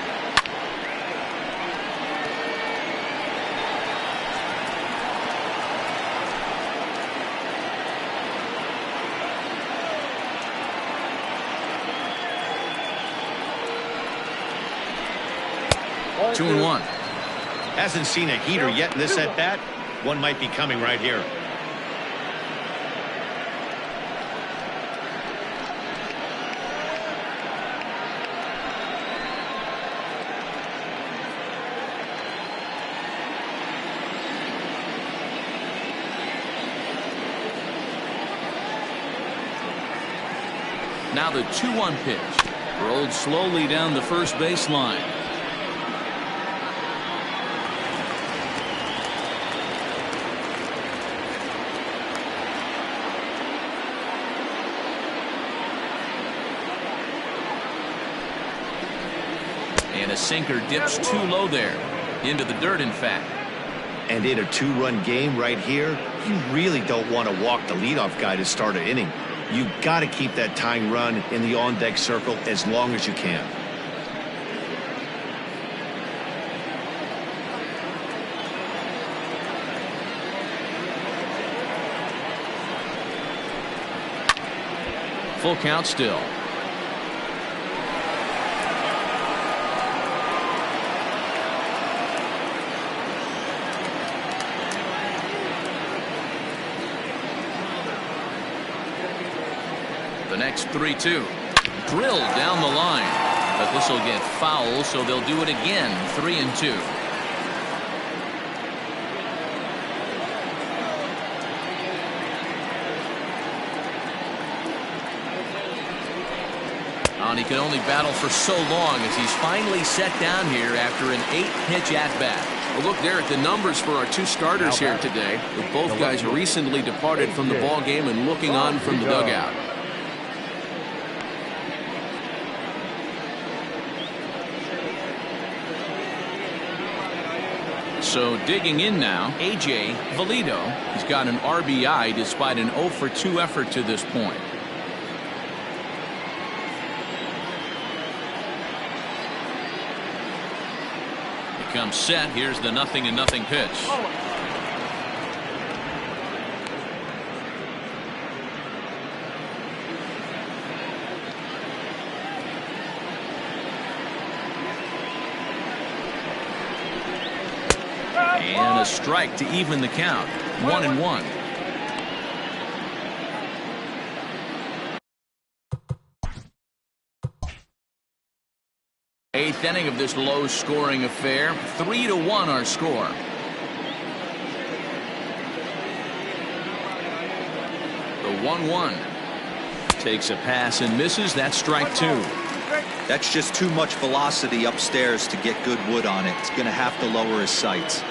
Two and 1. Hasn't seen a heater yet in this at bat. One might be coming right here. Now the 2-1 pitch. Rolled slowly down the first baseline. And a sinker dips too low there. Into the dirt, in fact. And in a 2-run game right here, you really don't want to walk the leadoff guy to start an inning. You've got to keep that tying run in the on-deck circle as long as you can. Full count still. The next 3-2. Drilled down the line. But this will get foul, so they'll do it again. 3-2. And he could only battle for so long as he's finally set down here after an 8-pitch at-bat. Well, look there at the numbers for our two starters here today, with both guys recently departed from the ball game and looking on from the dugout. So digging in now, A.J. Valido. He's got an RBI despite an 0-for-2 effort to this point. He comes set. Here's the 0-0 pitch. And a strike to even the count. 1-1. Eighth inning of this low-scoring affair. 3-1 our score. The 1-1 takes a pass and misses. That's strike 2. That's just too much velocity upstairs to get good wood on it. It's going to have to lower his sights.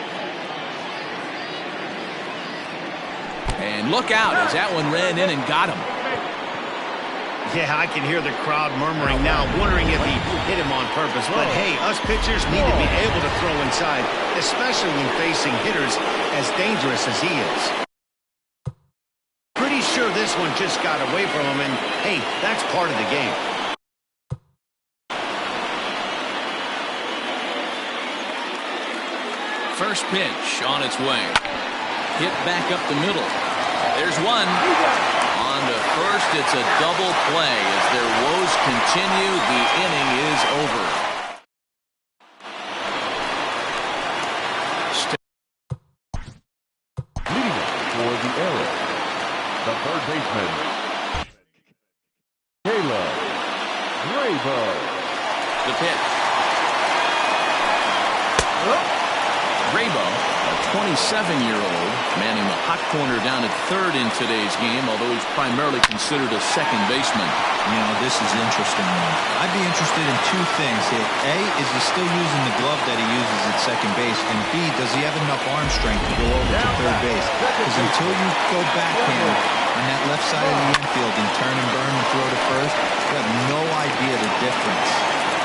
And look out as that one ran in and got him. Yeah, I can hear the crowd murmuring now, wondering if he hit him on purpose. But hey, us pitchers need to be able to throw inside, especially when facing hitters as dangerous as he is. Pretty sure this one just got away from him, and hey, that's part of the game. First pitch on its way. Hit back up the middle. There's one. On to first, it's a double play. As their woes continue, the inning is over. Leading up for the error, the third baseman, Caleb Bravo. The pitch. Bravo, a 27-year-old, manning the hot corner down at third in today's game, although he's primarily considered a second baseman. You know, this is interesting. I'd be interested in two things. A, is he still using the glove that he uses at second base? And B, does he have enough arm strength to go over to third base? Because until you go backhand on that left side of the infield and turn and burn and throw to first, you have no idea the difference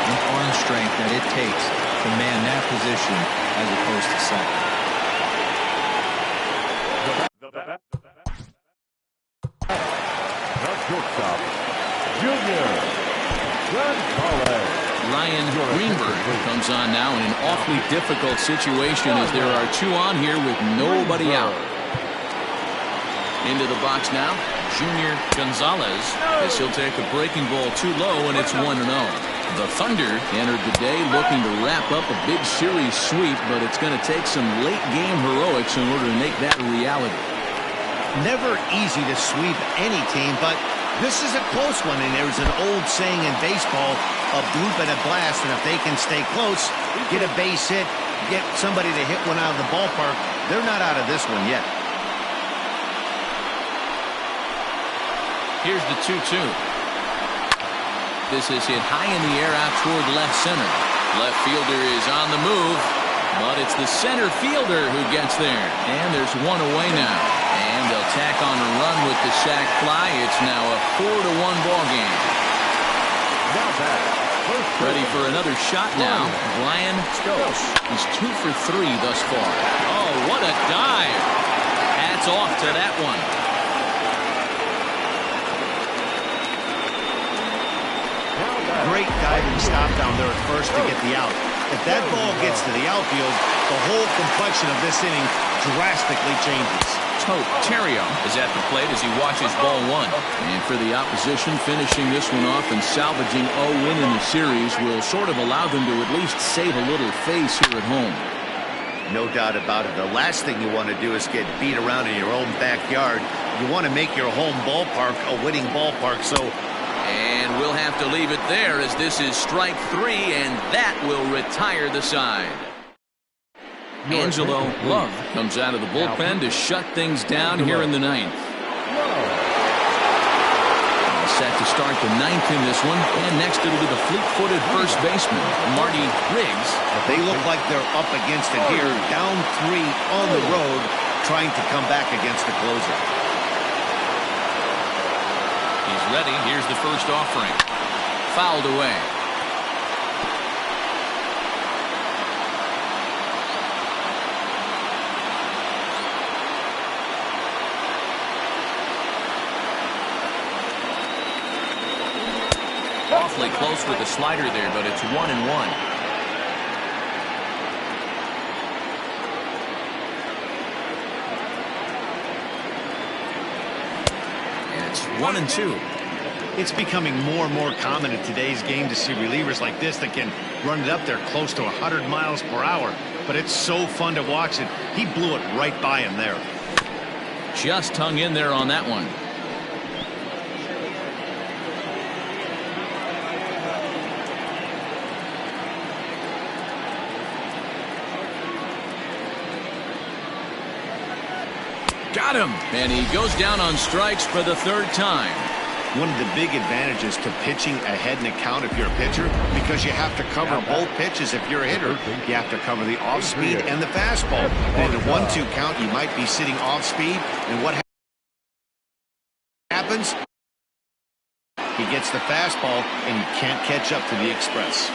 in arm strength that it takes to man that position as opposed to second. The shortstop, Junior Gonzalez. Ryan Greenberg comes on now in an awfully difficult situation as there are two on here with nobody out. Into the box now, Junior Gonzalez, as he'll take a breaking ball too low, and it's 1-0. The Thunder entered the day looking to wrap up a big series sweep, but it's going to take some late-game heroics in order to make that a reality. Never easy to sweep any team, but this is a close one, and there's an old saying in baseball, a bloop and a blast, and if they can stay close, get a base hit, get somebody to hit one out of the ballpark, they're not out of this one yet. Here's the 2-2. This is hit high in the air out toward left center. Left fielder is on the move, but it's the center fielder who gets there. And there's one away now. And they'll tack on a run with the sac fly. It's now a 4-1 ball game. Ready for another shot now. Brian Stokes. He's 2 for 3 thus far. Oh, what a dive. Hats off to that one. Great diving stop down there at first to get the out. If that ball gets to the outfield, the whole complexion of this inning drastically changes. Tote Terrio is at the plate as he watches ball 1. And for the opposition, finishing this one off and salvaging a win in the series will sort of allow them to at least save a little face here at home. No doubt about it. The last thing you want to do is get beat around in your own backyard. You want to make your home ballpark a winning ballpark. And we'll have to leave it there as this is strike 3, and that will retire the side. Angelo Love comes out of the bullpen to shut things down here in the 9th. Set to start the 9th in this one, and next it'll be the fleet-footed first baseman, Marty Riggs. They look like they're up against it here, down 3 on the road, trying to come back against the closer. He's ready. Here's the first offering. Fouled away. Awfully close with the slider there, but it's 1-1. And it's 1-2. It's becoming more and more common in today's game to see relievers like this that can run it up there close to 100 miles per hour. But it's so fun to watch it. He blew it right by him there. Just hung in there on that one. Got him. And he goes down on strikes for the 3rd time. One of the big advantages to pitching ahead in the count if you're a pitcher, because you have to cover both pitches if you're a hitter. You have to cover the off-speed and the fastball. And in a 1-2 count, you might be sitting off-speed, and what happens? He gets the fastball, and you can't catch up to the express.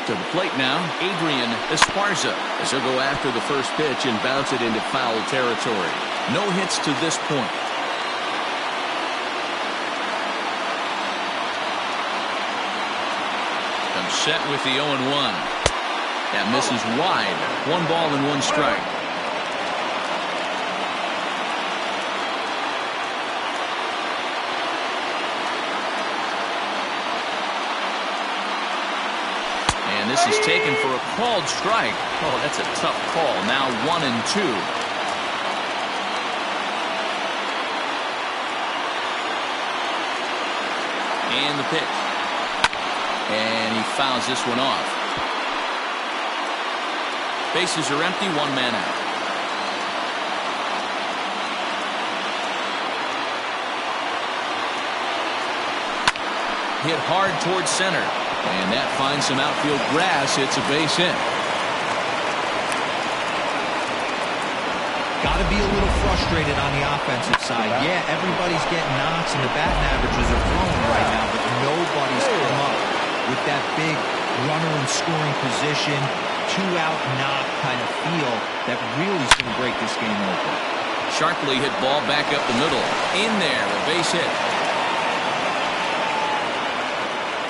To the plate now, Adrian Esparza, as he'll go after the first pitch and bounce it into foul territory. No hits to this point. Comes set with the 0-1. That misses wide. 1 ball and 1 strike. And this is taken for a called strike. Oh, that's a tough call. Now 1-2. And the pitch. And he fouls this one off. Bases are empty, 1 man out. Hit hard towards center. And that finds some outfield grass. It's a base hit. Got to be a little frustrated on the offensive side. Yeah, everybody's getting knocks and the batting averages are flowing right now, but nobody's come up with that big runner in scoring position, 2-out knock kind of feel that really is going to break this game open. Sharply hit ball back up the middle. In there, a base hit.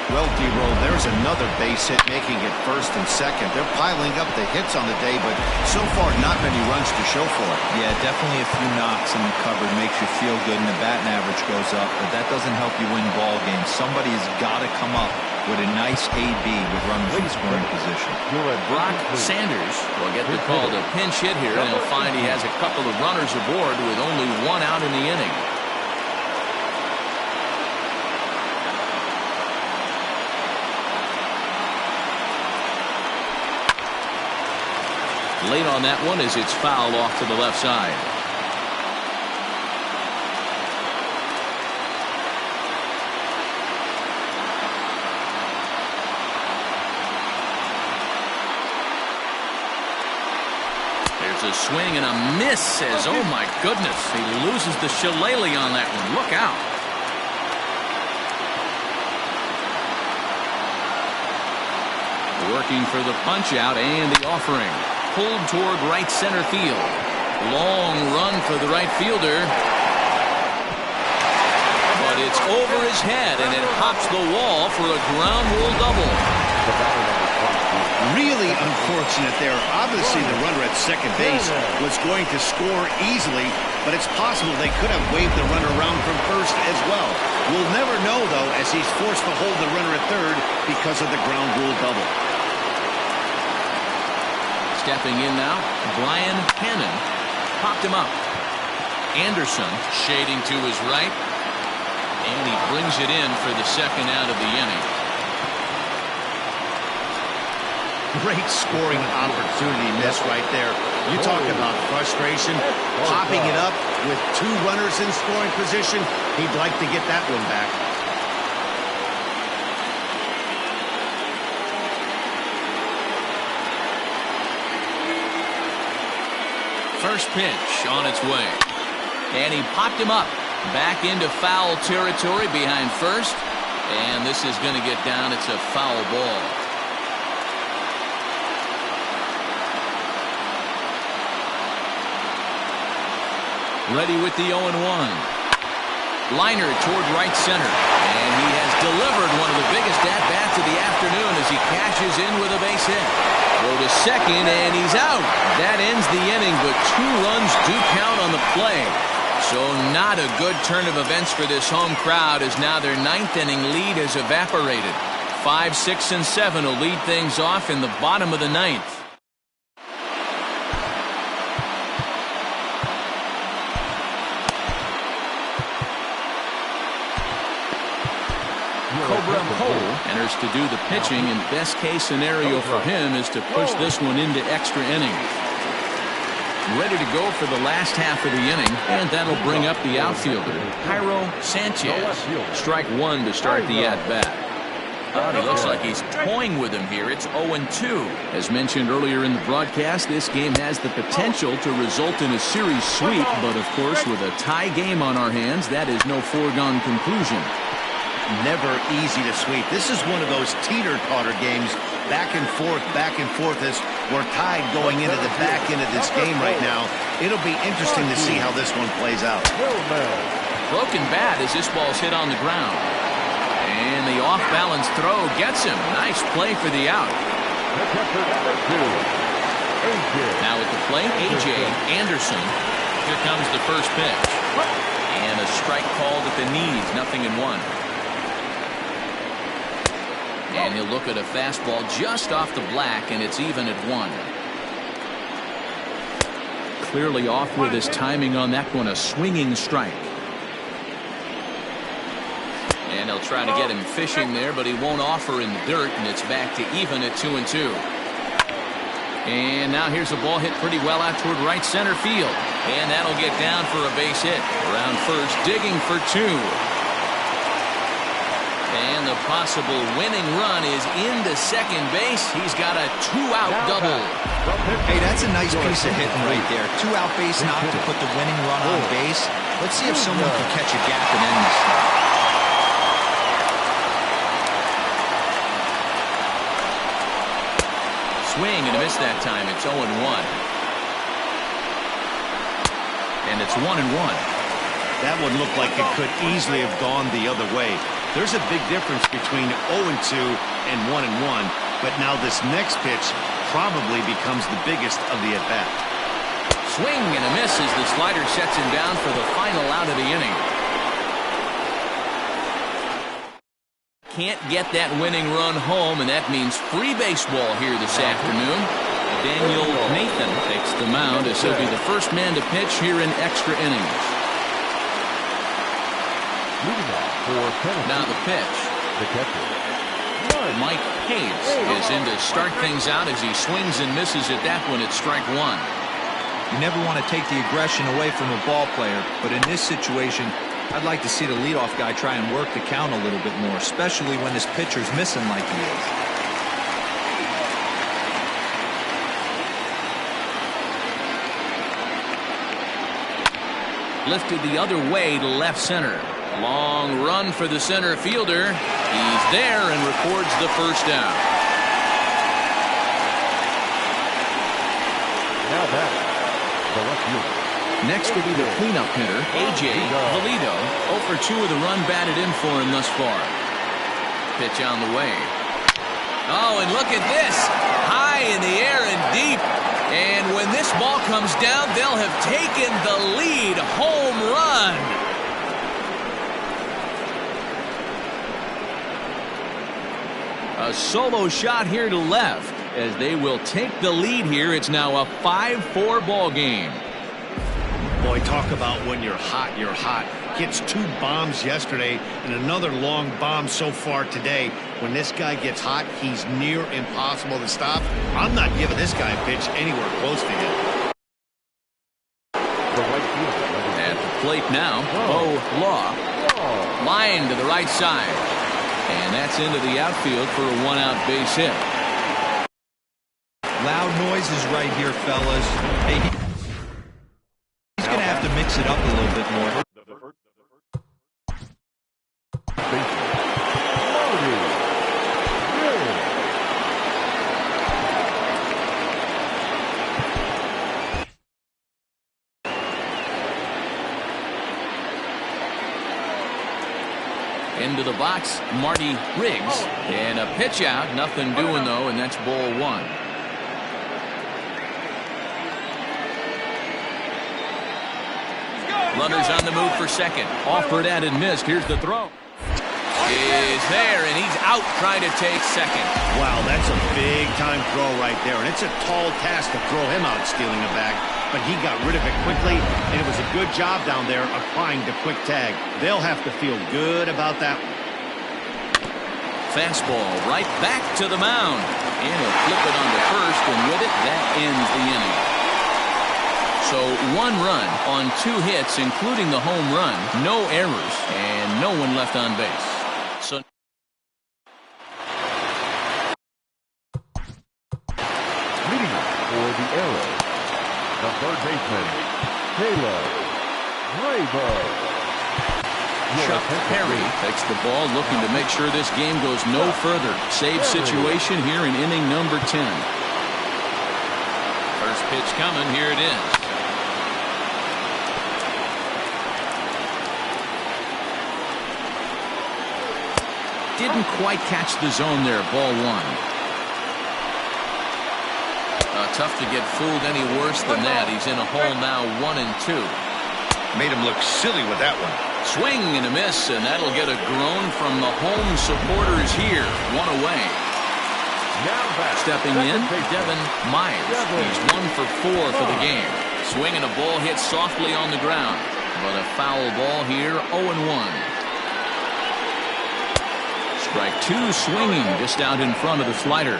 Well, D-Roll, there's another base hit making it first and second. They're piling up the hits on the day, but so far not many runs to show for it. Yeah, definitely a few knocks in the cupboard makes you feel good and the batting average goes up, but that doesn't help you win ball games. Somebody's got to come up with a nice AB with runners in scoring position. Brock Sanders will get the call to pinch hit here, and he'll find he has a couple of runners aboard with only 1 out in the inning. Late on that one as it's fouled off to the left side. It's a swing and a miss as, oh my goodness, he loses the shillelagh on that one. Look out. Working for the punch out and the offering. Pulled toward right center field. Long run for the right fielder. But it's over his head and it hops the wall for a ground rule double. Really unfortunate there. Obviously the runner at second base was going to score easily, but it's possible they could have waved the runner around from first as well. We'll never know, though, as he's forced to hold the runner at third because of the ground rule double. Stepping in now, Brian Hannon popped him up. Anderson shading to his right, and he brings it in for the second out of the inning. Great scoring opportunity missed right there. You talk about frustration, popping it up with two runners in scoring position. He'd like to get that one back. First pitch on its way. And he popped him up. Back into foul territory behind first. And this is going to get down. It's a foul ball. Ready with the 0-1. Liner toward right center. And he has delivered one of the biggest at-bats of the afternoon as he cashes in with a base hit. Go to second, and he's out. That ends the inning, but 2 runs do count on the play. So not a good turn of events for this home crowd as now their 9th inning lead has evaporated. 5, 6, and 7 will lead things off in the bottom of the 9th. Cobra Cole enters to do the pitching, and best case scenario for him is to push this one into extra innings. Ready to go for the last half of the inning, and that'll bring up the outfielder, Jairo Sanchez. Strike 1 to start the at-bat. He looks like he's toying with him here. It's 0-2. As mentioned earlier in the broadcast, this game has the potential to result in a series sweep, but of course with a tie game on our hands, that is no foregone conclusion. Never easy to sweep. This is one of those teeter-totter games, back and forth as we're tied going into the back end of this game right now. It'll be interesting to see how this one plays out. Broken bat as this ball's hit on the ground. And the off-balance throw gets him. Nice play for the out. Now at the plate, A.J. Anderson. Here comes the first pitch. And a strike called at the knees, 0-1. And he'll look at a fastball just off the black, and it's even at 1. Clearly off with his timing on that one, a swinging strike. And he'll try to get him fishing there, but he won't offer in the dirt, and it's back to even at 2-2. And now here's a ball hit pretty well out toward right center field. And that'll get down for a base hit. Around first, digging for 2. And the possible winning run is into second base. He's got a 2-out double. Hey, that's a nice piece of hitting right there. 2-out base knock to put the winning run on base. Let's see if someone can catch a gap and end this thing. Swing and a miss that time. It's 0-1. And it's 1-1. That one looked like it could easily have gone the other way. There's a big difference between 0-2 and 1-1, but now this next pitch probably becomes the biggest of the at-bat. Swing and a miss as the slider sets him down for the final out of the inning. Can't get that winning run home, and that means free baseball here this afternoon. Daniel Nathan takes the mound as he'll be the first man to pitch here in extra innings. Now the pitch. Mike Hayes is in to start things out as he swings and misses at that one at strike 1. You never want to take the aggression away from a ball player, but in this situation, I'd like to see the leadoff guy try and work the count a little bit more, especially when this pitcher's missing like he is. lifted the other way to left center. Long run for the center fielder. He's there and records the first down. Now back, the left fielder. Next will be the cleanup hitter, A.J. Valido. 0 for 2 with a run batted in for him thus far. Pitch on the way. Oh, and look at this. High in the air and deep. And when this ball comes down, they'll have taken the lead. Home run. A solo shot here to left as they will take the lead here. It's now a 5-4 ball game. Boy, talk about when you're hot, you're hot. Hits 2 bombs yesterday and another long bomb so far today. When this guy gets hot, he's near impossible to stop. I'm not giving this guy a pitch anywhere close to him. The right fielder. At the plate now, Bo Law. Line to the right side. And that's into the outfield for a 1-out base hit. Loud noises right here, fellas. Hey, he's going to have to mix it up a little bit more. Into the box, Marty Riggs. And a pitch out. Nothing doing, though, and that's ball 1. Runners on the move for second. Offered at and missed. Here's the throw. Is there, and he's out trying to take second. Wow, that's a big-time throw right there, and it's a tall task to throw him out stealing a bag, but he got rid of it quickly, and it was a good job down there applying the quick tag. They'll have to feel good about that one. Fastball right back to the mound. And he'll flip it on to first, and with it, that ends the inning. So 1 run on 2 hits, including the home run, no errors, and no one left on base. So Leading up for the arrow, the third baseman, Taylor Bravo. Chuck Perry takes the ball, looking to make sure this game goes no further. Save situation here in inning number 10. First pitch coming. Here it is. Didn't quite catch the zone there. Ball 1. Tough to get fooled any worse than that. He's in a hole now, 1-2. Made him look silly with that one. Swing and a miss, and that'll get a groan from the home supporters here. 1 away. Stepping in, Devin Myers. He's 1 for 4 for the game. Swinging a ball hit softly on the ground, but a foul ball here. 0-1. Strike 2 swinging just out in front of the slider.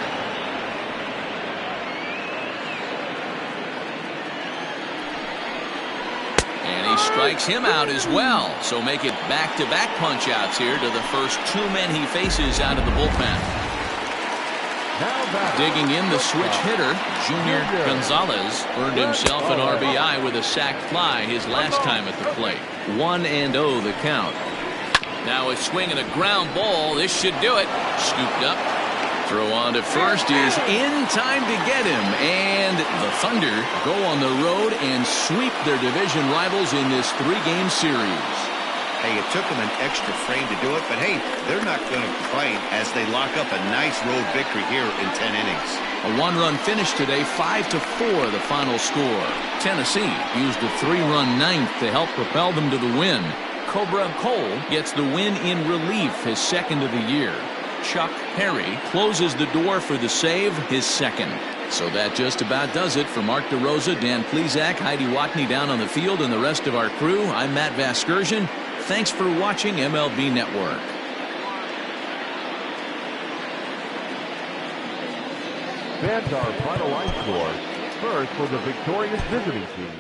And he strikes him out as well. So make it back-to-back punch-outs here to the first 2 men he faces out of the bullpen. Digging in, the switch hitter, Junior Gonzalez, earned himself an RBI with a sac fly his last time at the plate. 1-0 the count. Now a swing and a ground ball. This should do it. Scooped up. Throw on to first is in time to get him. And the Thunder go on the road and sweep their division rivals in this 3-game series. Hey, it took them an extra frame to do it, but hey, they're not going to complain as they lock up a nice road victory here in 10 innings. A 1-run finish today, 5-4 the final score. Tennessee used a 3-run ninth to help propel them to the win. Cobra Cole gets the win in relief, his second of the year. Chuck Perry closes the door for the save, his second. So that just about does it. For Mark DeRosa, Dan Plesac, Heidi Watney down on the field, and the rest of our crew, I'm Matt Vasgersian. Thanks for watching MLB Network. Fans our final line score. First for the victorious visiting team.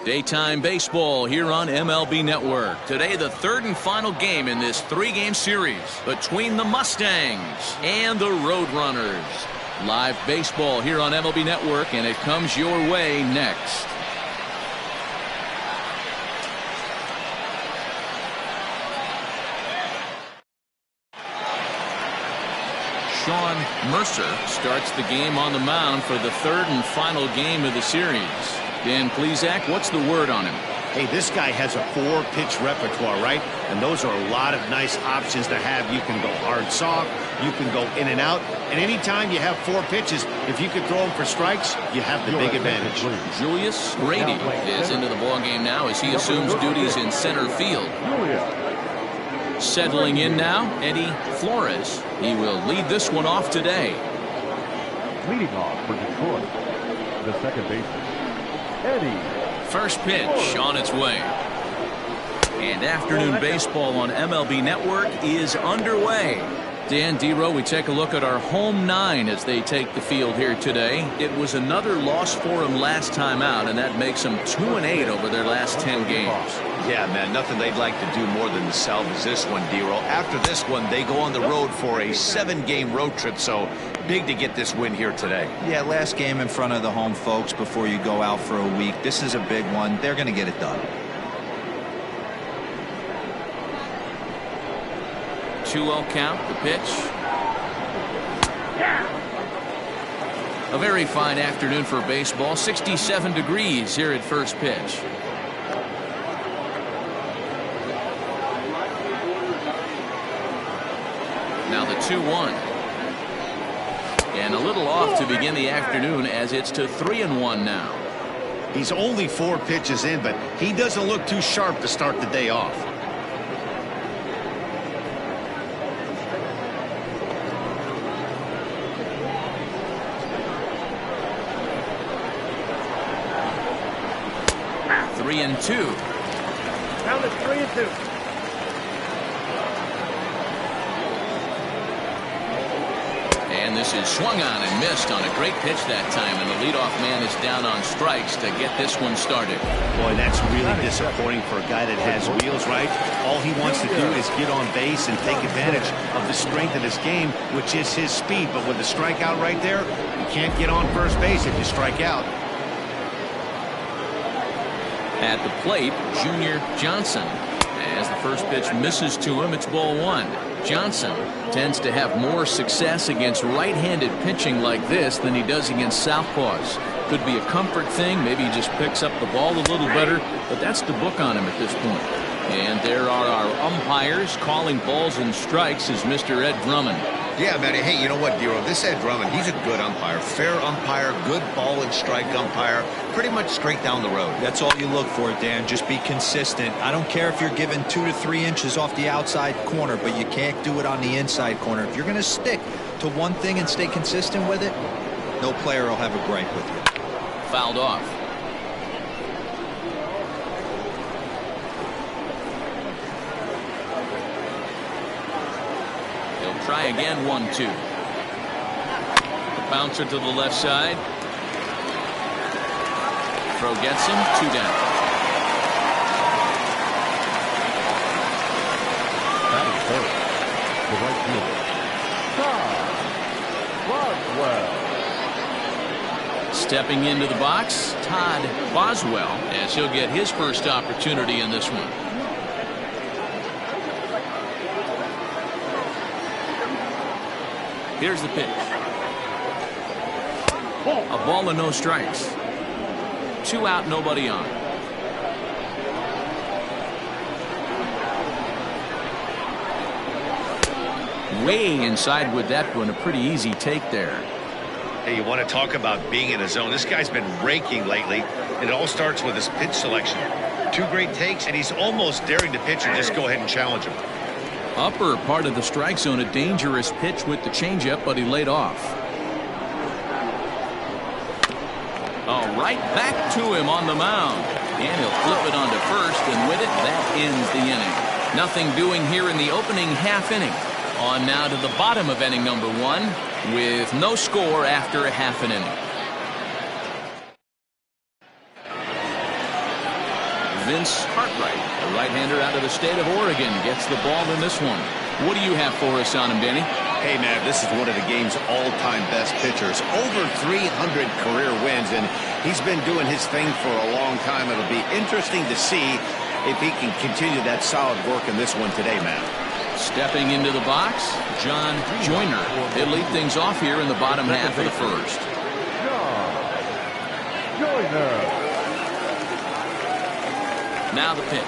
Daytime baseball here on MLB Network. Today, the third and final game in this three-game series between the Mustangs and the Roadrunners. Live baseball here on MLB Network, and it comes your way next. Sean Mercer starts the game on the mound for the third and final game of the series. Dan Plesac, what's the word on him? Hey, this guy has a 4-pitch repertoire, right? And those are a lot of nice options to have. You can go hard soft, you can go in and out, and anytime you have 4 pitches, if you could throw them for strikes, you have the big advantage. Julius Grady is into the ballgame now as he assumes duties in center field. Settling in now, Eddie Flores. He will lead this one off today. Leading off for Detroit, the second baseman, Eddie. First pitch on its way. And afternoon baseball on MLB Network is underway. Dan Dero, we take a look at our home 9 as they take the field here today. It was another loss for them last time out, and that makes them 2-8 over their last 10 games. Yeah, man, nothing they'd like to do more than to salvage this one, Dero. After this one, they go on the road for a 7-game road trip, so big to get this win here today. Yeah, last game in front of the home folks before you go out for a week. This is a big one. They're going to get it done. 2-0 count, the pitch. A very fine afternoon for baseball. 67 degrees here at first pitch. Now the 2-1. And a little off to begin the afternoon as it's to 3-1 now. He's only 4 pitches in, but he doesn't look too sharp to start the day off. And 2. Down to 3-2. And this is swung on and missed on a great pitch that time, and the leadoff man is down on strikes to get this one started. Boy, that's really disappointing for a guy that has wheels, right? All he wants to do is get on base and take advantage of the strength of his game, which is his speed. But with the strikeout right there, you can't get on first base if you strike out. At the plate, Junior Johnson. As the first pitch misses to him, it's ball 1. Johnson tends to have more success against right-handed pitching like this than he does against southpaws. Could be a comfort thing. Maybe he just picks up the ball a little better, but that's the book on him at this point. And there are our umpires calling balls and strikes is Mr. Ed Drummond. Yeah, man. Hey, you know what, Dero? This Ed Drummond, he's a good umpire. Fair umpire, good ball and strike umpire. Pretty much straight down the road. That's all you look for, Dan. Just be consistent. I don't care if you're given 2 to 3 inches off the outside corner, but you can't do it on the inside corner. If you're going to stick to one thing and stay consistent with it, no player will have a gripe with you. Fouled off. Try again, 1-2. The bouncer to the left side. Throw gets him, 2 down. That is third. The right fielder, Todd Boswell. Stepping into the box, Todd Boswell, as he'll get his first opportunity in this one. Here's the pitch. A ball and no strikes. 2 out, nobody on. Way inside with that one. A pretty easy take there. Hey, you want to talk about being in a zone. This guy's been raking lately. It all starts with his pitch selection. 2 great takes, and he's almost daring the pitcher just go ahead and challenge him. Upper part of the strike zone, a dangerous pitch with the changeup, but he laid off. Oh, right back to him on the mound. And he'll flip it onto first, and with it, that ends the inning. Nothing doing here in the opening half inning. On now to the bottom of inning number 1 with no score after a half an inning. Vince Cartwright, a right-hander out of the state of Oregon, gets the ball in this one. What do you have for us on him, Danny? Hey, man, this is one of the game's all-time best pitchers. Over 300 career wins, and he's been doing his thing for a long time. It'll be interesting to see if he can continue that solid work in this one today, man. Stepping into the box, John Joyner. He'll lead things off here in the bottom half of the first. John Joyner. Now the pitch.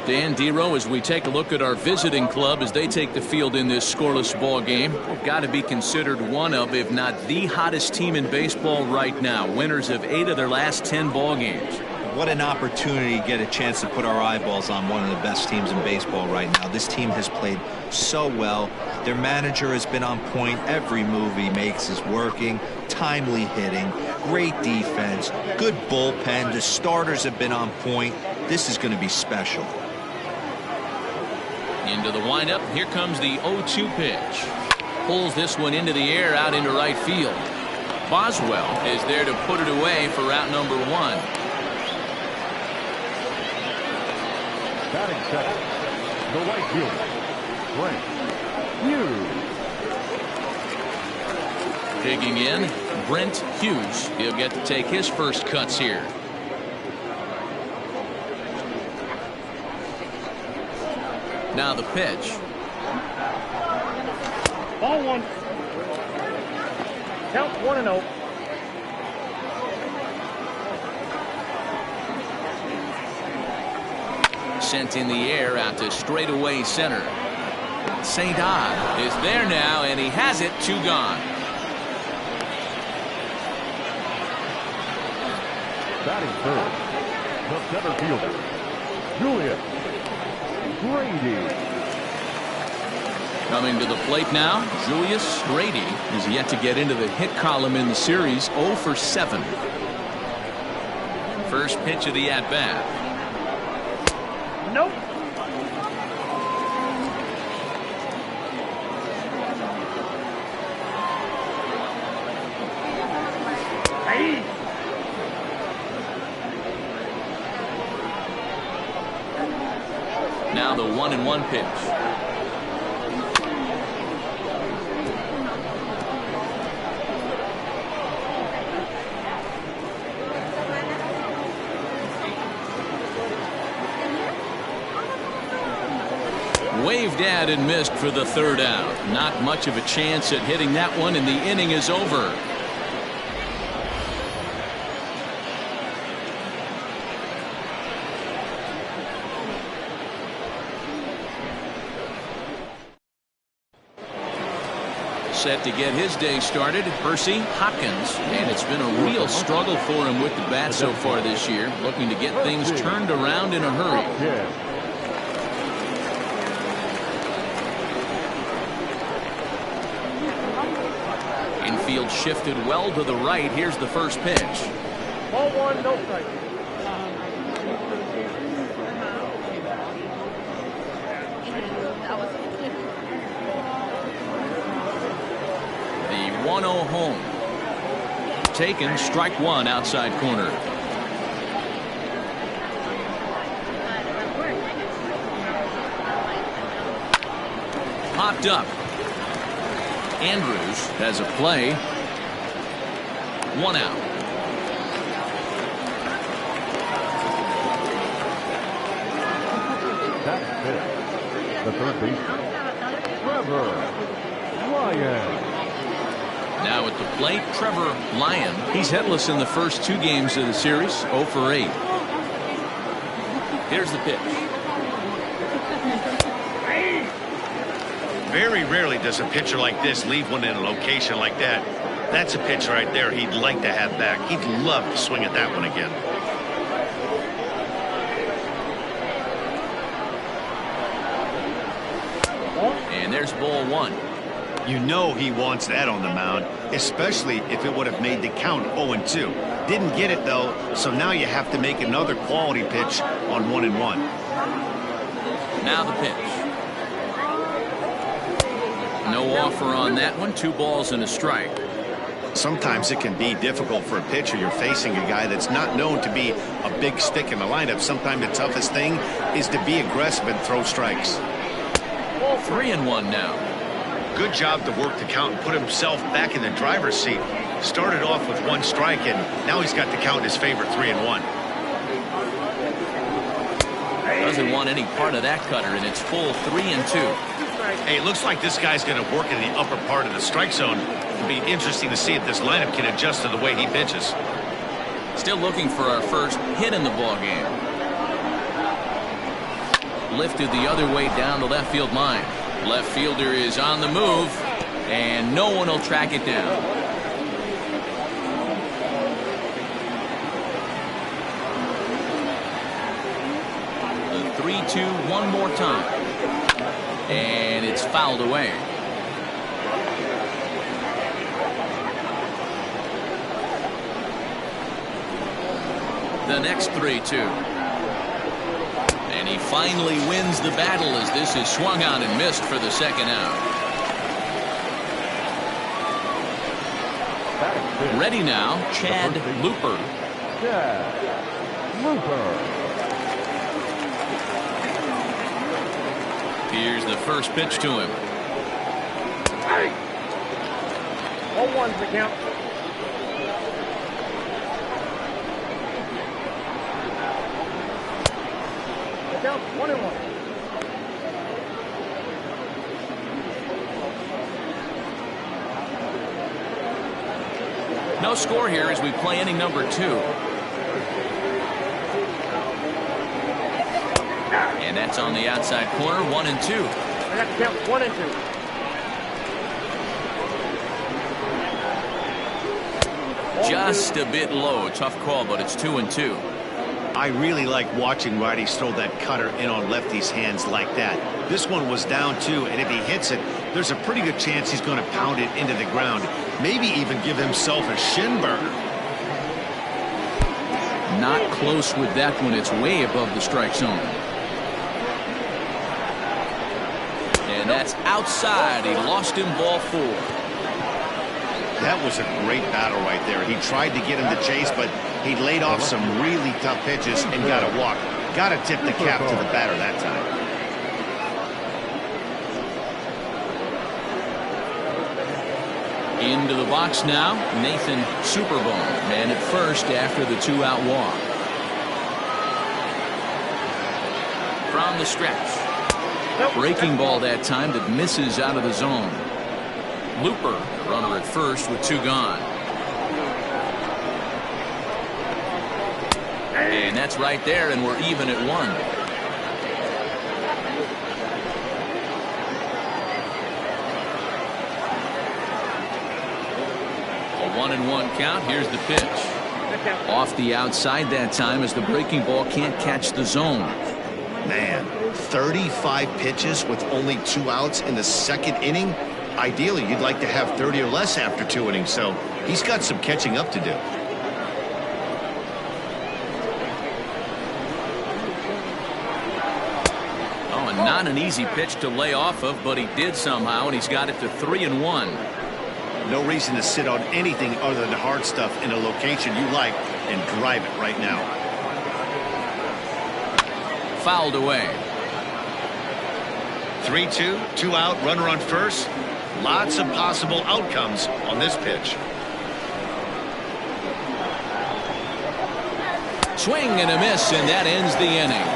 Dan Dero, as we take a look at our visiting club as they take the field in this scoreless ball game, got to be considered one of, if not the hottest team in baseball right now. Winners of 8 of their last 10 ball games. What an opportunity to get a chance to put our eyeballs on one of the best teams in baseball right now. This team has played so well. Their manager has been on point. Every move he makes is working. Timely hitting, great defense, good bullpen. The starters have been on point. This is going to be special. Into the windup. Here comes the 0-2 pitch. Pulls this one into the air out into right field. Boswell is there to put it away for route number 1. Batting second, the right fielder, Brent Hughes. Digging in, Brent Hughes. He'll get to take his first cuts here. Now the pitch. Ball 1. Count 1-0. Sent in the air out to straightaway center. St. Odd is there now, and he has it. 2 gone. Batting third, the center fielder, Julius Grady. Coming to the plate now, Julius Grady is yet to get into the hit column in the series. 0 for 7. First pitch of the at-bat. Nope. Hey. Now the 1-1 pitch. Waved at and missed for the 3rd out. Not much of a chance at hitting that one, and the inning is over. Set to get his day started, Percy Hopkins, and it's been a real struggle for him with the bat so far this year, looking to get things turned around in a hurry. Infield shifted well to the right. Here's the first pitch. Ball 1, no strike. The 1-0 home. Taken, strike 1 outside corner. Popped up. Andrews has a play. 1 out. That's it. The third baseman, Trevor Lyon. Now at the plate, Trevor Lyon. He's hitless in the first 2 games of the series. 0 for 8. Here's the pitch. Very rarely does a pitcher like this leave one in a location like that. That's a pitch right there he'd like to have back. He'd love to swing at that one again. And there's ball 1. You know he wants that on the mound, especially if it would have made the count 0-2. Didn't get it, though, so now you have to make another quality pitch on 1-1. Now the pitch. No offer on that one. 2 balls and a strike. Sometimes it can be difficult for a pitcher. You're facing a guy that's not known to be a big stick in the lineup. Sometimes the toughest thing is to be aggressive and throw strikes. 3-1 now. Good job to work the count and put himself back in the driver's seat. Started off with 1 strike, and now he's got the count in his favor, 3-1. Doesn't want any part of that cutter, and it's full 3-2. Hey, it looks like this guy's going to work in the upper part of the strike zone. It'll be interesting to see if this lineup can adjust to the way he pitches. Still looking for our first hit in the ball game. Lifted the other way down the left field line. Left fielder is on the move, and no one will track it down. The 3-2 one more time. And it's fouled away. The next 3-2. And he finally wins the battle as this is swung on and missed for the second out. Ready now, Chad Looper. Chad Looper. Here's the first pitch to him. 0-1's the count. The count's 1-1. No score here as we play inning number 2. And that's on the outside corner, 1-2. I got the count 1-2. Just a bit low. Tough call, but it's 2-2. I really like watching righties throw that cutter in on lefties' hands like that. This one was down 2, and if he hits it, there's a pretty good chance he's going to pound it into the ground. Maybe even give himself a shin burner. Not close with that one. It's way above the strike zone. And that's outside. He lost him, ball 4. That was a great battle right there. He tried to get him to chase, but he laid off some really tough pitches and got a walk. Got to tip the cap to the batter that time. Into the box now, Nathan Superbone. Man at first after the 2-out walk. From the stretch. Breaking ball that time that misses out of the zone. Looper, the runner at first with 2 gone. And that's right there, and we're even at 1. A 1-1 count. Here's the pitch. Off the outside that time as the breaking ball can't catch the zone. Man, 35 pitches with only 2 outs in the second inning. Ideally, you'd like to have 30 or less after 2 innings, so he's got some catching up to do. Oh, and not an easy pitch to lay off of, but he did somehow, and he's got it to 3-1. No reason to sit on anything other than the hard stuff in a location you like and drive it right now. Fouled away. 3-2, 2 out, runner on first. Lots of possible outcomes on this pitch. Swing and a miss, and that ends the inning.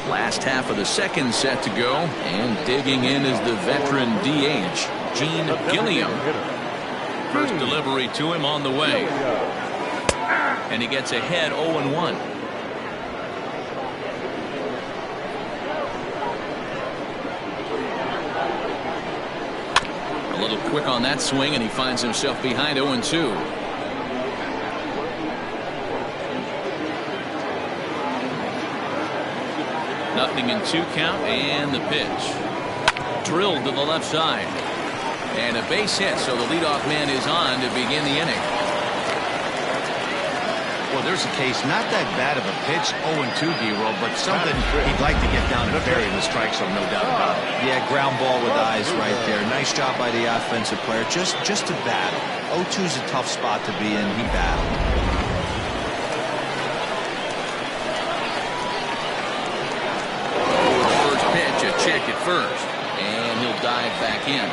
Last half of the second set to go, and digging in is the veteran DH, Gene Gilliam. First delivery to him on the way. And he gets ahead 0-1. A little quick on that swing, and he finds himself behind 0-2. 1-2 count, and the pitch. Drilled to the left side. And a base hit, so the leadoff man is on to begin the inning. Well, there's a case, not that bad of a pitch, 0-2, D-Roll, but something he'd like to get down and bury the strike zone, no doubt about it. Yeah, ground ball with eyes right there. Nice job by the offensive player. Just to battle. 0-2 is a tough spot to be in. He battled. First pitch, a check at first, and he'll dive back in.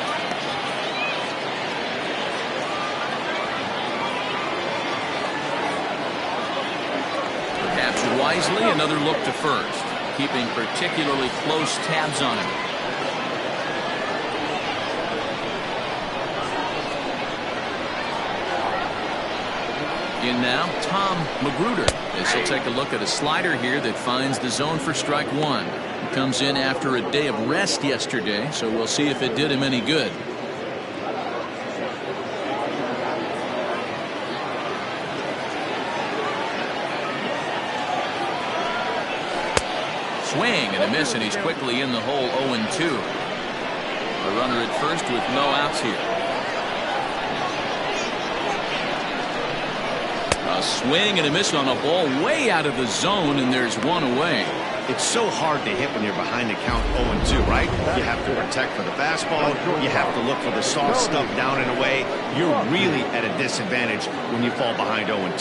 Perhaps wisely, another look to first, keeping particularly close tabs on him. In now, Tom Magruder, as he'll take a look at a slider here that finds the zone for strike one. He comes in after a day of rest yesterday, so we'll see if it did him any good. Swing and a miss, and he's quickly in the hole. 0-2. A runner at first with no outs here. A swing and a miss on a ball way out of the zone, and there's one away. It's so hard to hit when you're behind the count 0-2, right? You have to protect for the fastball. You have to look for the soft stuff down and away. You're really at a disadvantage when you fall behind 0-2.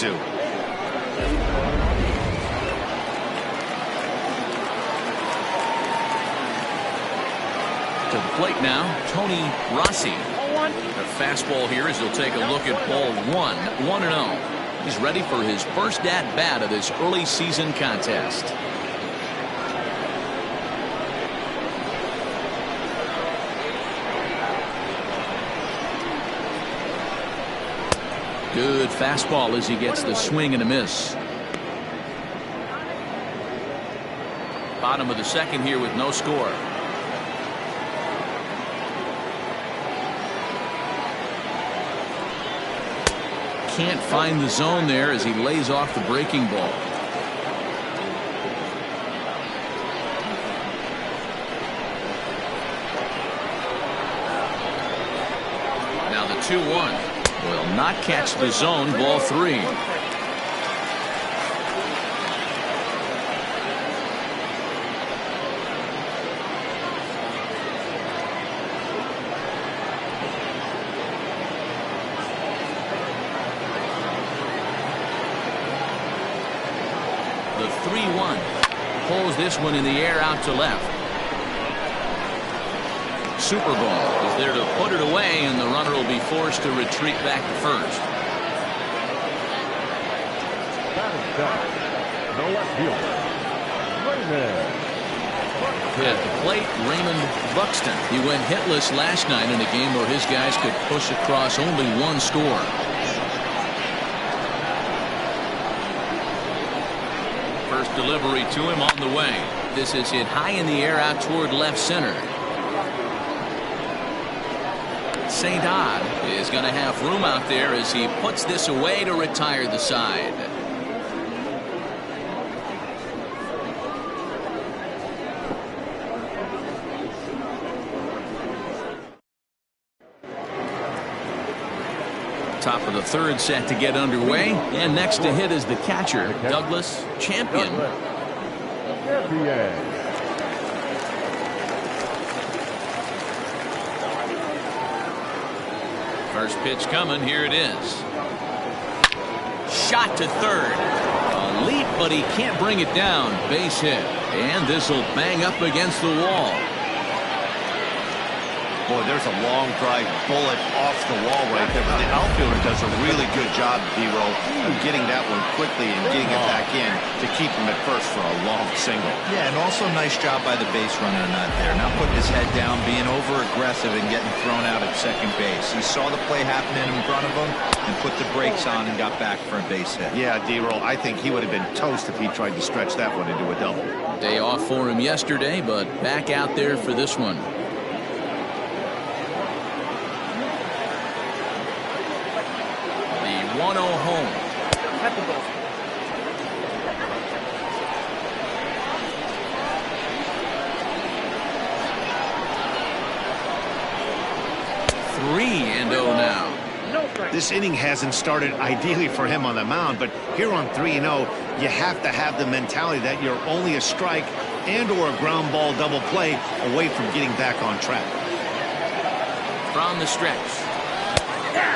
To the plate now, Tony Rossi. A fastball here as he'll take a look at ball one. 1-0. He's ready for his first at-bat of this early season contest. Good fastball as he gets the swing and a miss. Bottom of the second here with no score. Can't find the zone there as he lays off the breaking ball. Now the 2-1 will not catch the zone. Ball 3. The 3-1 pulls this one in the air out to left. Superball is there to put it away, and the runner will be forced to retreat back to first. The left fielder, Raymond. At the plate, Raymond Buxton. He went hitless last night in a game where his guys could push across only one score. First delivery to him on the way. This is hit high in the air out toward left center. St. Odd is going to have room out there as he puts this away to retire the side. Top of the third set to get underway, and next to hit is the catcher, Douglas Champion. First pitch coming. Here it is. Shot to third. A leap, but he can't bring it down. Base hit, and this will bang up against the wall. Boy, there's a long drive bullet off the wall right there, but the outfielder does a really good job, D-Roll, of getting that one quickly and getting it back in to keep him at first for a long single. Yeah, and also nice job by the base runner not there. Not putting his head down, being over-aggressive and getting thrown out at second base. He saw the play happening in front of him and put the brakes on and got back for a base hit. Yeah, D-Roll, I think he would have been toast if he tried to stretch that one into a double. Day off for him yesterday, but back out there for this one. The 1-0 home. 3-0 now. No strike. This inning hasn't started ideally for him on the mound, but here on 3-0, you have to have the mentality that you're only a strike and or a ground ball double play away from getting back on track. From the stretch.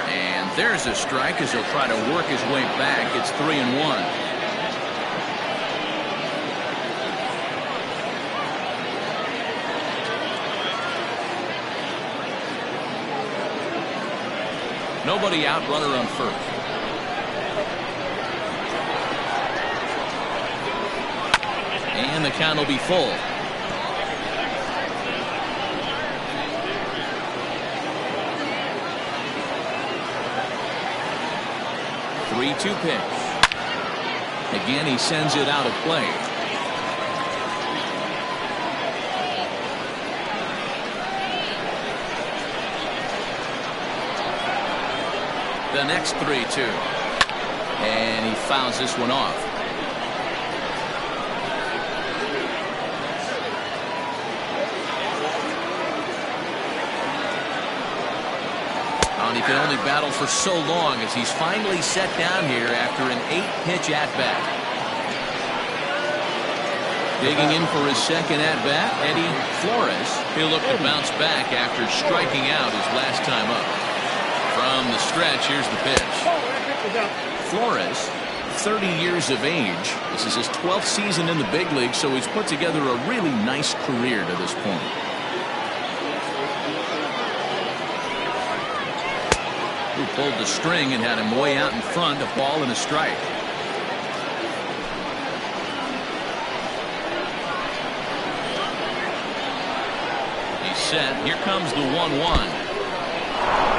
And there's a strike as he'll try to work his way back. It's 3-1. Nobody out, runner on first. And the count will be full. Three-two pitch. Again, he sends it out of play. The next 3-2. And he fouls this one off. And he can only battle for so long as he's finally set down here after an 8-pitch at-bat. Digging in for his second at-bat, Eddie Flores. He'll look to bounce back after striking out his last time up. From the stretch, here's the pitch. Flores, 30 years of age. This is his 12th season in the big league, so he's put together a really nice career to this point. Who pulled the string and had him way out in front, a ball and a strike. He's set. Here comes the 1-1.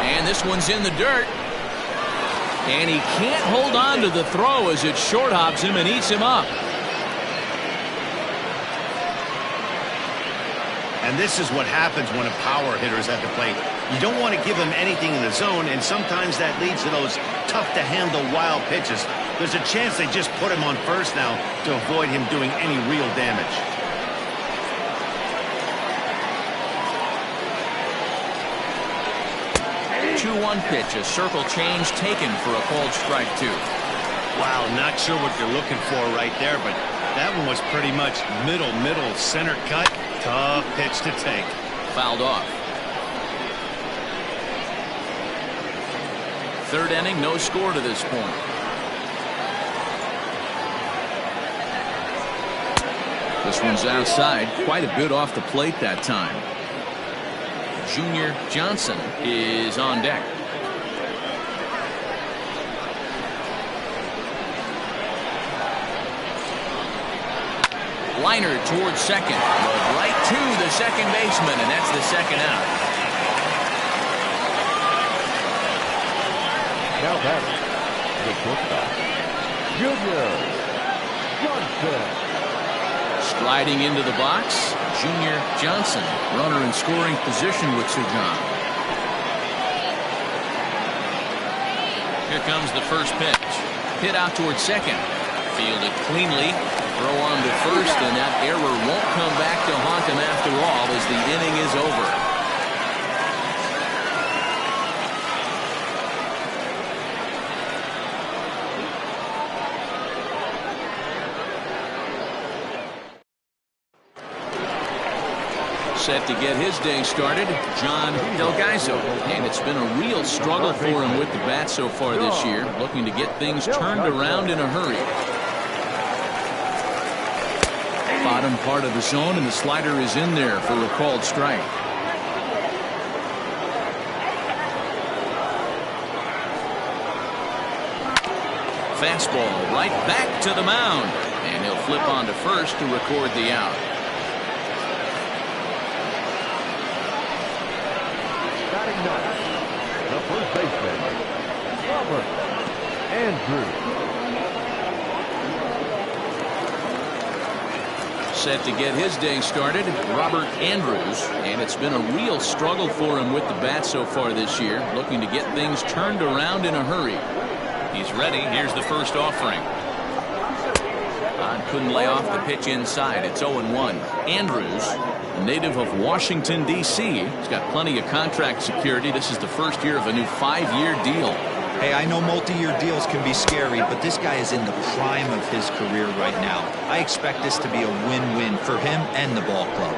And this one's in the dirt. And he can't hold on to the throw as it short hops him and eats him up. And this is what happens when a power hitter is at the plate. You don't want to give him anything in the zone, and sometimes that leads to those tough-to-handle wild pitches. There's a chance they just put him on first now to avoid him doing any real damage. 2-1 pitch, a circle change taken for a called strike 2. Wow, not sure what you're looking for right there, but that one was pretty much middle, center cut. Tough pitch to take. Fouled off. Third inning, no score to this point. This one's outside, quite a bit off the plate that time. Junior Johnson is on deck. Liner towards second, right to the second baseman, and that's the second out. Now batting, the shortstop, Junior Johnson. Sliding into the box, Junior Johnson, runner in scoring position with Sir John. Here comes the first pitch. Hit out towards second. Fielded cleanly. Throw on to first, and that error won't come back to haunt him after all as the inning is over. Set to get his day started, John Delgaizo. And it's been a real struggle for him with the bat so far this year, looking to get things turned around in a hurry. Bottom part of the zone, and the slider is in there for a called strike. Fastball right back to the mound, and he'll flip on to first to record the out. The first baseman, Robert Andrews. Set to get his day started, Robert Andrews, and it's been a real struggle for him with the bat so far this year, looking to get things turned around in a hurry. He's ready. Here's the first offering. Couldn't lay off the pitch inside. It's 0-1. Andrews a native of Washington, D.C. He's got plenty of contract security. This is the first year of a new 5-year deal. Hey, I know multi-year deals can be scary, but this guy is in the prime of his career right now. I expect this to be a win-win for him and the ball club.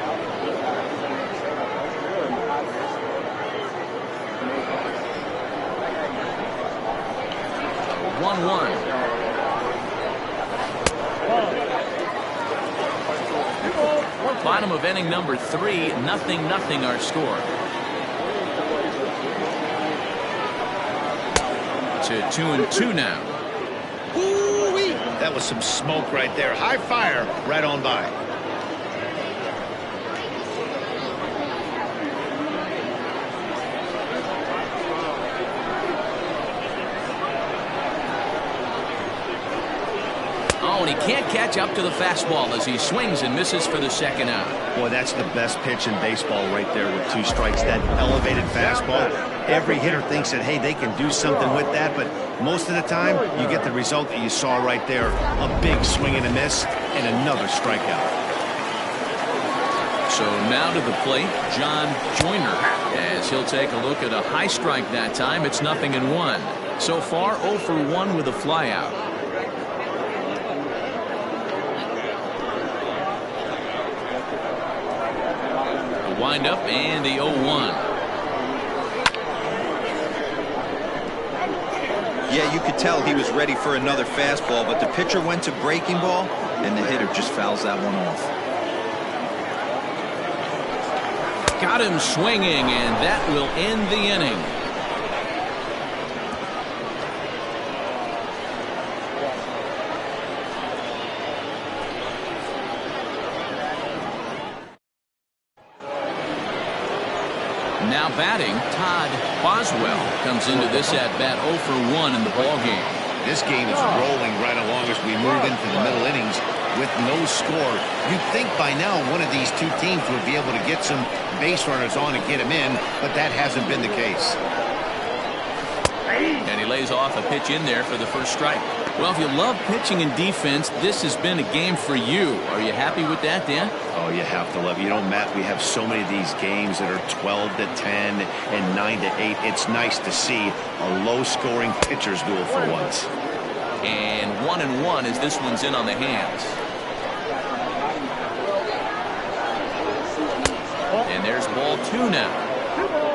1-1. Bottom of inning number 3, 0-0 our score. To 2-2 now. Ooh-wee. That was some smoke right there. High fire right on by. Oh, and he can't catch up to the fastball as he swings and misses for the second out. Boy, that's the best pitch in baseball right there with 2 strikes. That elevated fastball. Every hitter thinks that, hey, they can do something with that, but most of the time, you get the result that you saw right there. A big swing and a miss, and another strikeout. So now to the plate, John Joyner, as he'll take a look at a high strike that time. It's 0-1. So far, 0 for 1 with a flyout. Wind up and the 0-1. Yeah, you could tell he was ready for another fastball, but the pitcher went to breaking ball, and the hitter just fouls that one off. Got him swinging, and that will end the inning. Now batting, Todd Boswell comes into this at-bat 0 for 1 in the ballgame. This game is rolling right along as we move into the middle innings with no score. You'd think by now one of these 2 teams would be able to get some base runners on and get them in, but that hasn't been the case. And he lays off a pitch in there for the first strike. Well, if you love pitching and defense, this has been a game for you. Are you happy with that, Dan? Oh, you have to love it. You know, Matt, we have so many of these games that are 12-10 and 9-8. It's nice to see a low-scoring pitcher's duel for once. And 1-1 as this one's in on the hands. And there's ball 2 now.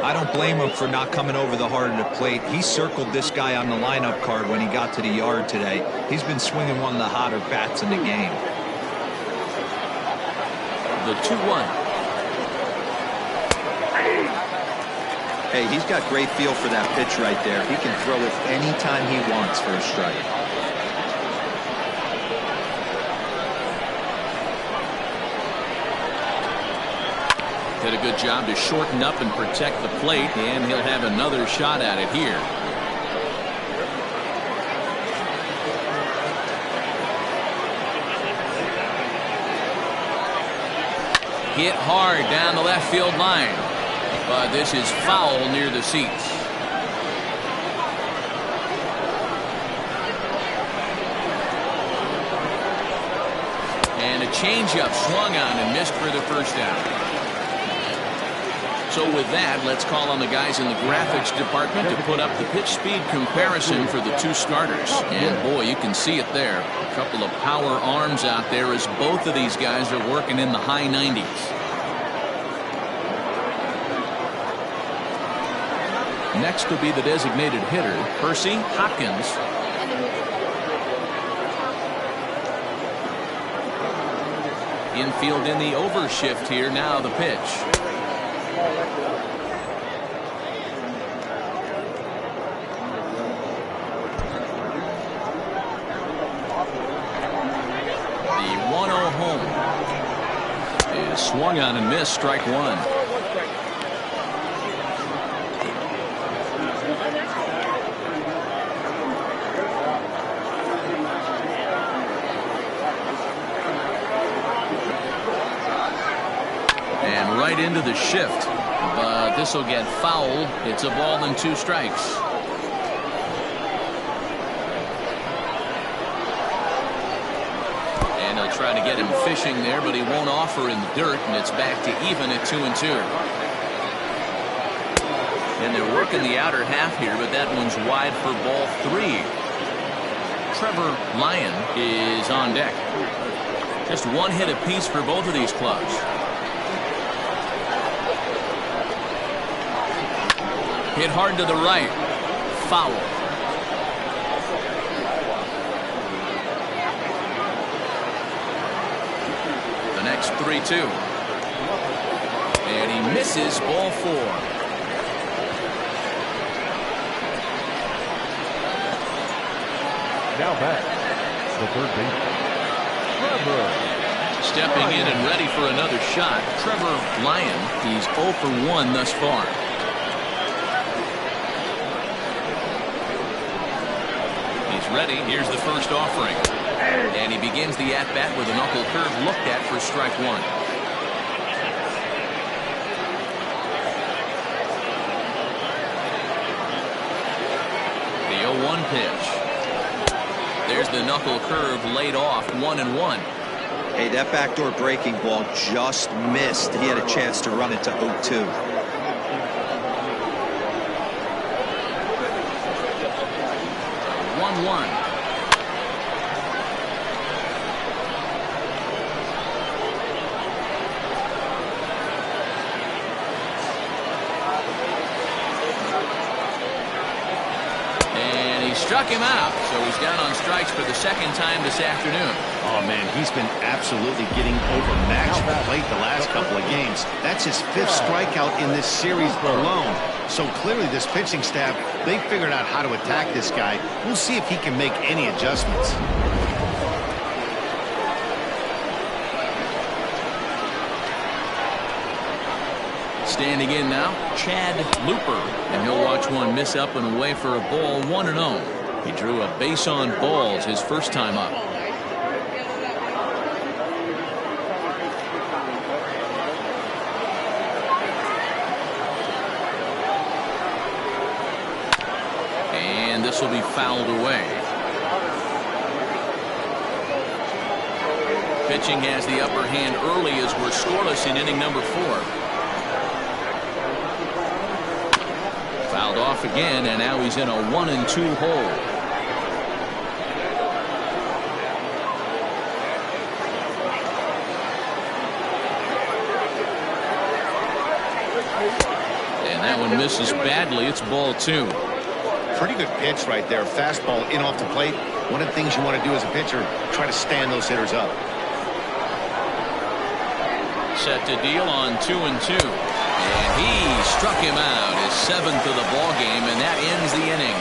I don't blame him for not coming over the heart of the plate. He circled this guy on the lineup card when he got to the yard today. He's been swinging one of the hotter bats in the game. The 2-1. Hey, he's got great feel for that pitch right there. He can throw it anytime he wants for a strike. Did a good job to shorten up and protect the plate, and he'll have another shot at it here. Hit hard down the left field line, but this is foul near the seats. And a changeup swung on and missed for the first out. So with that, let's call on the guys in the graphics department to put up the pitch speed comparison for the 2 starters. And boy, you can see it there. A couple of power arms out there as both of these guys are working in the high 90s. Next will be the designated hitter, Percy Hopkins. Infield in the overshift here. Now the pitch. The 1-0 home is swung on and missed, strike 1. And right into the shift, but this will get fouled. It's a ball and 2 strikes. trying to get him fishing there, but he won't offer in the dirt, and it's back to even at 2-2. And they're working the outer half here, but that one's wide for ball 3. Trevor Lyon is on deck. Just one hit apiece for both of these clubs. Hit hard to the right. Foul. The next 3-2. And he misses ball 4. Now back, the third baseman, Trevor. Stepping in and ready for another shot, Trevor Lyon. He's 0 for 1 thus far. He's ready. Here's the first offering. And he begins the at-bat with a knuckle curve looked at for strike 1. The 0-1 pitch. There's the knuckle curve laid off, 1-1. Hey, that backdoor breaking ball just missed. He had a chance to run it to 0-2. Struck him out, so he's down on strikes for the second time this afternoon. Oh, man, he's been absolutely getting overmatched at the plate the last couple of games. That's his 5th strikeout in this series alone. So clearly this pitching staff, they figured out how to attack this guy. We'll see if he can make any adjustments. Standing in now, Chad Looper, and he'll watch one miss up and away for a ball, 1-0. He drew a base on balls his first time up. And this will be fouled away. Pitching has the upper hand early as we're scoreless in inning number 4. Fouled off again, and now he's in a 1-2 hole. And that one misses badly. It's ball 2. Pretty good pitch right there. Fastball in off the plate. One of the things you want to do as a pitcher, try to stand those hitters up. Set to deal on 2-2. And he struck him out, his 7th of the ball game, and that ends the inning.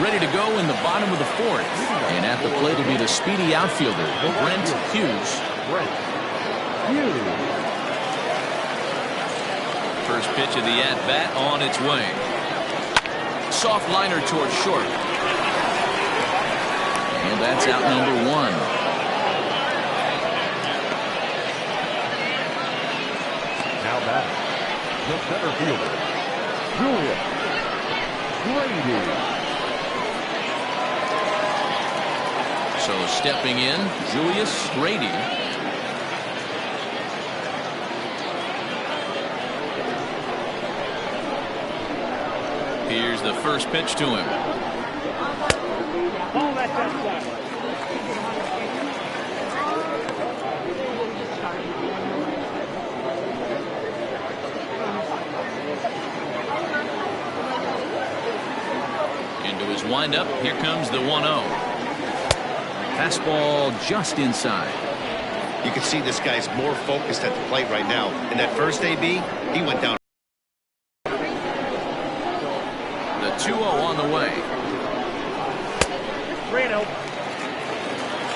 Ready to go in the bottom of the 4th. And at the plate will be the speedy outfielder, Brent Hughes. First pitch of the at-bat on its way. Soft liner towards short. And that's out number 1. Now back, the center fielder, Julius Grady. So stepping in, Julius Grady. Here's the first pitch to him. Into his windup. Here comes the 1-0. Fastball just inside. You can see this guy's more focused at the plate right now. In that first AB, he went down. The 2-0 on the way. 3-0.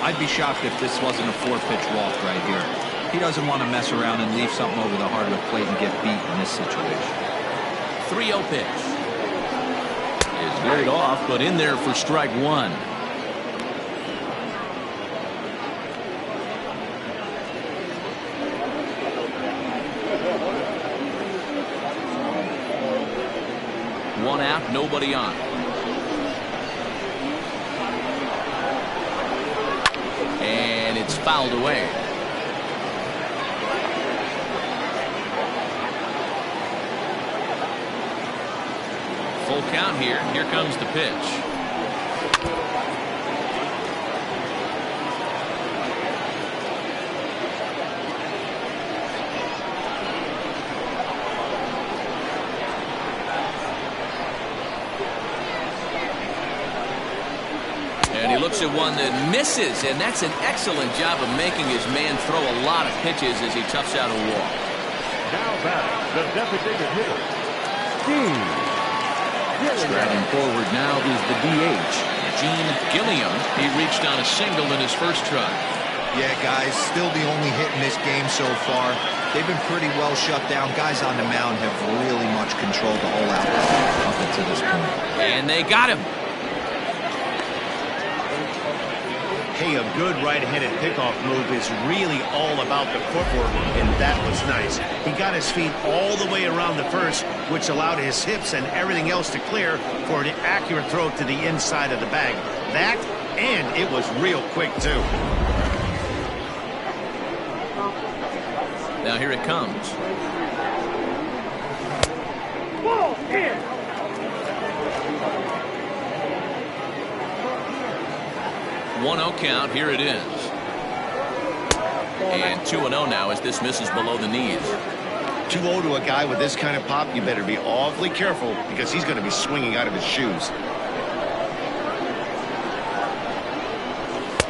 I'd be shocked if this wasn't a 4-pitch walk right here. He doesn't want to mess around and leave something over the heart of the plate and get beat in this situation. 3-0 pitch. Is laid off, but in there for strike 1. out, nobody on. And it's fouled away. Full count here. Here comes the pitch. And he looks at one that misses, and that's an excellent job of making his man throw a lot of pitches as he toughs out a walk. Now back, the designated hitter, Gene Striding forward now is the DH, Gene Gilliam. He reached on a single in his first try. Yeah, guys, still the only hit in this game so far. They've been pretty well shut down. Guys on the mound have really much controlled the whole outlet up until this point. And they got him. Hey, a good right-handed pickoff move is really all about the footwork, and that was nice. He got his feet all the way around the first, which allowed his hips and everything else to clear for an accurate throw to the inside of the bag. That, and it was real quick, too. Now here it comes. Ball in. 1-0 count. Here it is. And 2-0 now as this misses below the knees. 2-0 to a guy with this kind of pop, you better be awfully careful because he's going to be swinging out of his shoes.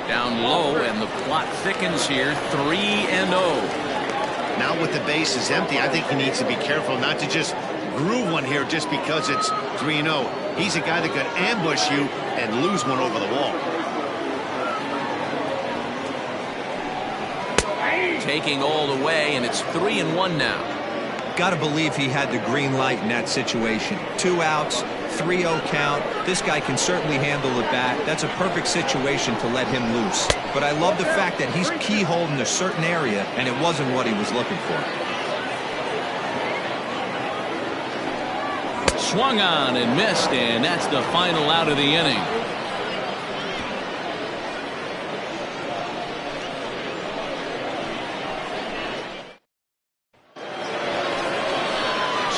Down low, and the plot thickens here. 3-0. Now with the bases empty, I think he needs to be careful not to just groove one here just because it's 3-0. He's a guy that could ambush you and lose one over the wall. Taking all the way, and it's 3-1 now. Got to believe he had the green light in that situation. 2 outs, 3-0 count. This guy can certainly handle the bat. That's a perfect situation to let him loose. But I love the fact that he's keyholed in a certain area, and it wasn't what he was looking for. Swung on and missed, and that's the final out of the inning.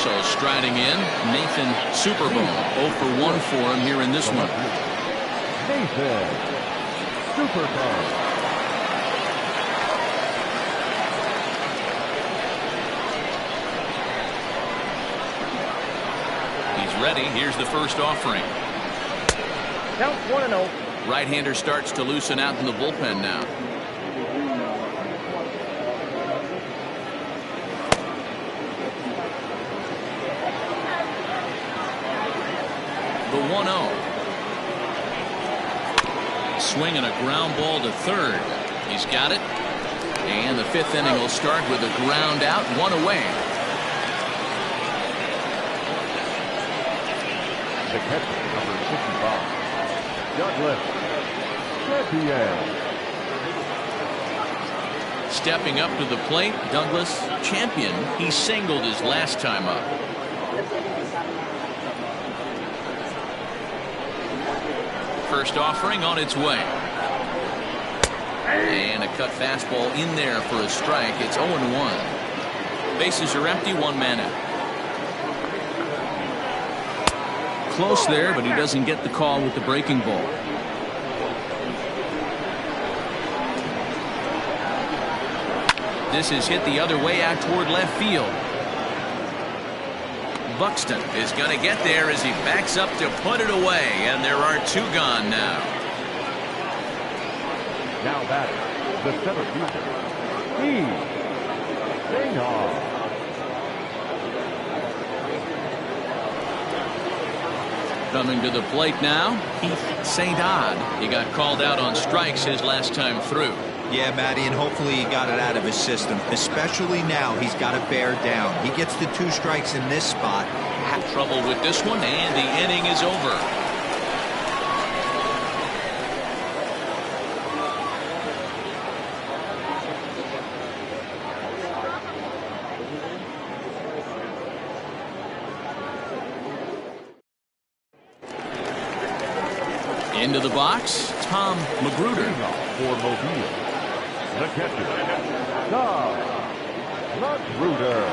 So striding in, Nathan Superbone. 0 for 1 for him here in this one. Nathan Superbone. He's ready. Here's the first offering. Count 1-0. Right-hander starts to loosen out in the bullpen now. The 1-0. Swing and a ground ball to third. He's got it. And the 5th inning will start with a ground out, 1 away. The catcher, number 65, Douglas Champion. Stepping up to the plate, Douglas Champion. He singled his last time up. First offering on its way. And a cut fastball in there for a strike. It's 0-1. Bases are empty, 1 man out. Close there, but he doesn't get the call with the breaking ball. This is hit the other way out toward left field. Buxton is going to get there as he backs up to put it away, and there are 2 gone now. Now batting, the 7th user, Steve Singhal. Coming to the plate now, Keith St. Odd. He got called out on strikes his last time through. Yeah, Matty, and hopefully he got it out of his system. Especially now, he's got to bear down. He gets the 2 strikes in this spot. Trouble with this one, and the inning is over. Into the box, Tom Magruder. For Mobile. The catcher, Tom Magruder.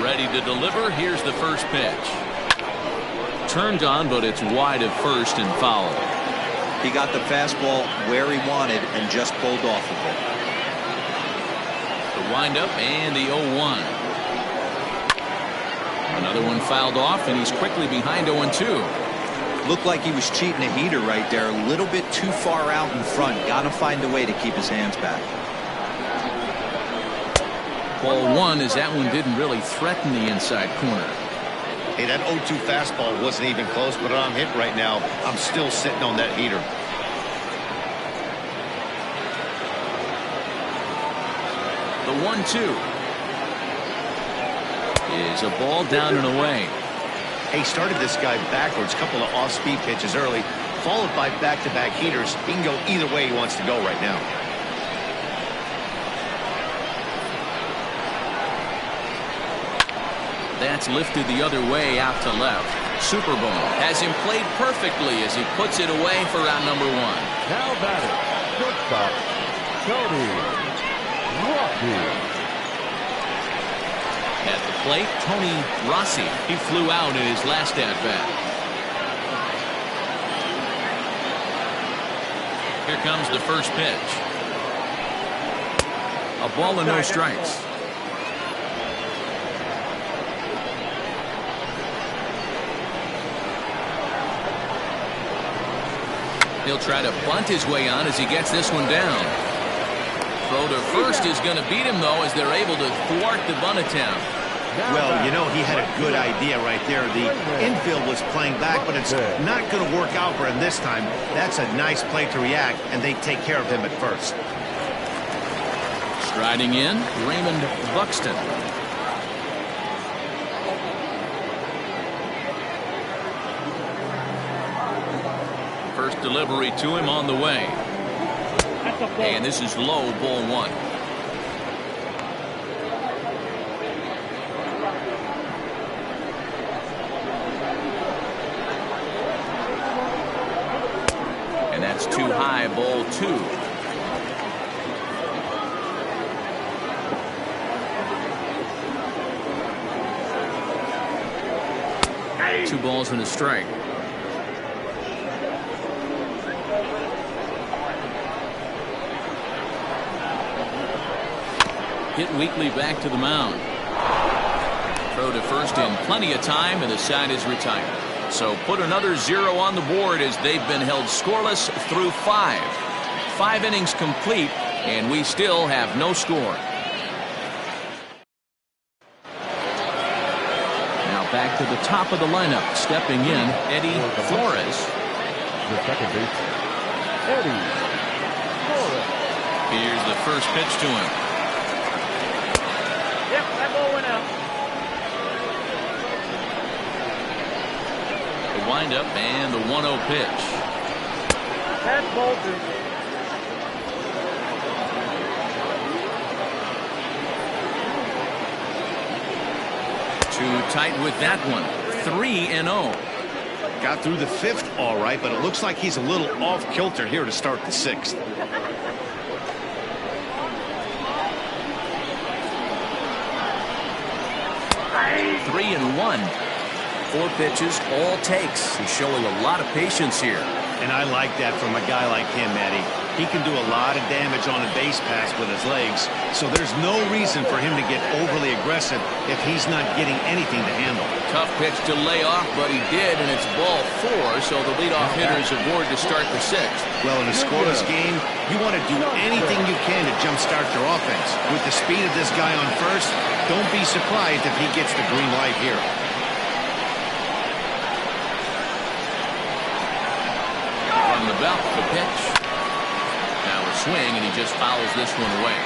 Ready to deliver. Here's the first pitch. Turned on, but it's wide of first and foul. He got the fastball where he wanted and just pulled off of it. The windup and the 0-1. Another one fouled off, and he's quickly behind 0-2. Looked like he was cheating a heater right there. A little bit too far out in front. Got to find a way to keep his hands back. Ball one, as that one didn't really threaten the inside corner. Hey, that 0-2 fastball wasn't even close, but I'm hit right now. I'm still sitting on that heater. The 1-2 is a ball down and away. Hey, started this guy backwards, couple of off-speed pitches early, followed by back-to-back heaters. He can go either way he wants to go right now. That's lifted the other way out to left. Superbone has him played perfectly as he puts it away for out number one. Now batting, shortstop, Tony Rossi. At the plate, Tony Rossi. He flew out in his last at-bat. Here comes the first pitch. A ball and no strikes. He'll try to bunt his way on as he gets this one down. Throw to first is going to beat him, though, as they're able to thwart the bunt attempt. Well, you know, he had a good idea right there. The infield was playing back, but it's not going to work out for him this time. That's a nice play to react, and they take care of him at first. Striding in, Raymond Buxton. First delivery to him on the way. And this is low, ball one. And that's too high, ball two. Two balls and a strike. Hit weakly back to the mound. Throw to first in plenty of time, and the side is retired. So put another 0 on the board as they've been held scoreless through 5. 5 innings complete, and we still have no score. Now back to the top of the lineup. Stepping in, Eddie Flores. The second baseman, Eddie Flores. Here's the first pitch to him. Yep, that ball went out. The windup and the 1-0 pitch. That's ball two. Too tight with that one. 3-0. Got through the 5th all right, but it looks like he's a little off kilter here to start the 6th. Three and 1. 4 pitches, all takes. He's showing a lot of patience here. And I like that from a guy like him, Eddie. He can do a lot of damage on a base pass with his legs, so there's no reason for him to get overly aggressive if he's not getting anything to handle. Tough pitch to lay off, but he did, and it's ball 4, so the leadoff hitter is aboard to start the 6th. Well, in a scoreless game, you want to do anything you can to jumpstart your offense. With the speed of this guy on first, don't be surprised if he gets the green light here. From the belt, the pitch. Now a swing, and he just fouls this one away.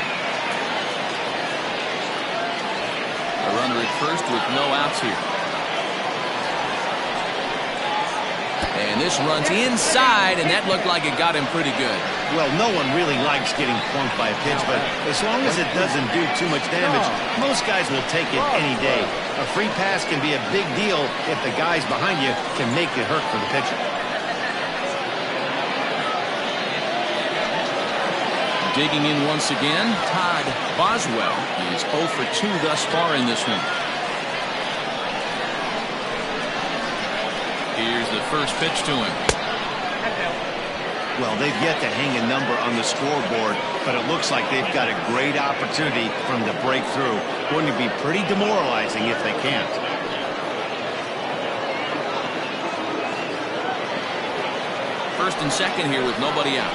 A runner at first with no outs here. And And this runs inside, and that looked like it got him pretty good. Well, no one really likes getting plunked by a pitch, but as long as it doesn't do too much damage, most guys will take it any day. A free pass can be a big deal if the guys behind you can make it hurt for the pitcher. Digging in once again, Todd Boswell. He's 0 for 2 thus far in this one. Here's the first pitch to him. Well, they've yet to hang a number on the scoreboard, but it looks like they've got a great opportunity for them to break through. Going to be pretty demoralizing if they can't. First and second here with nobody out.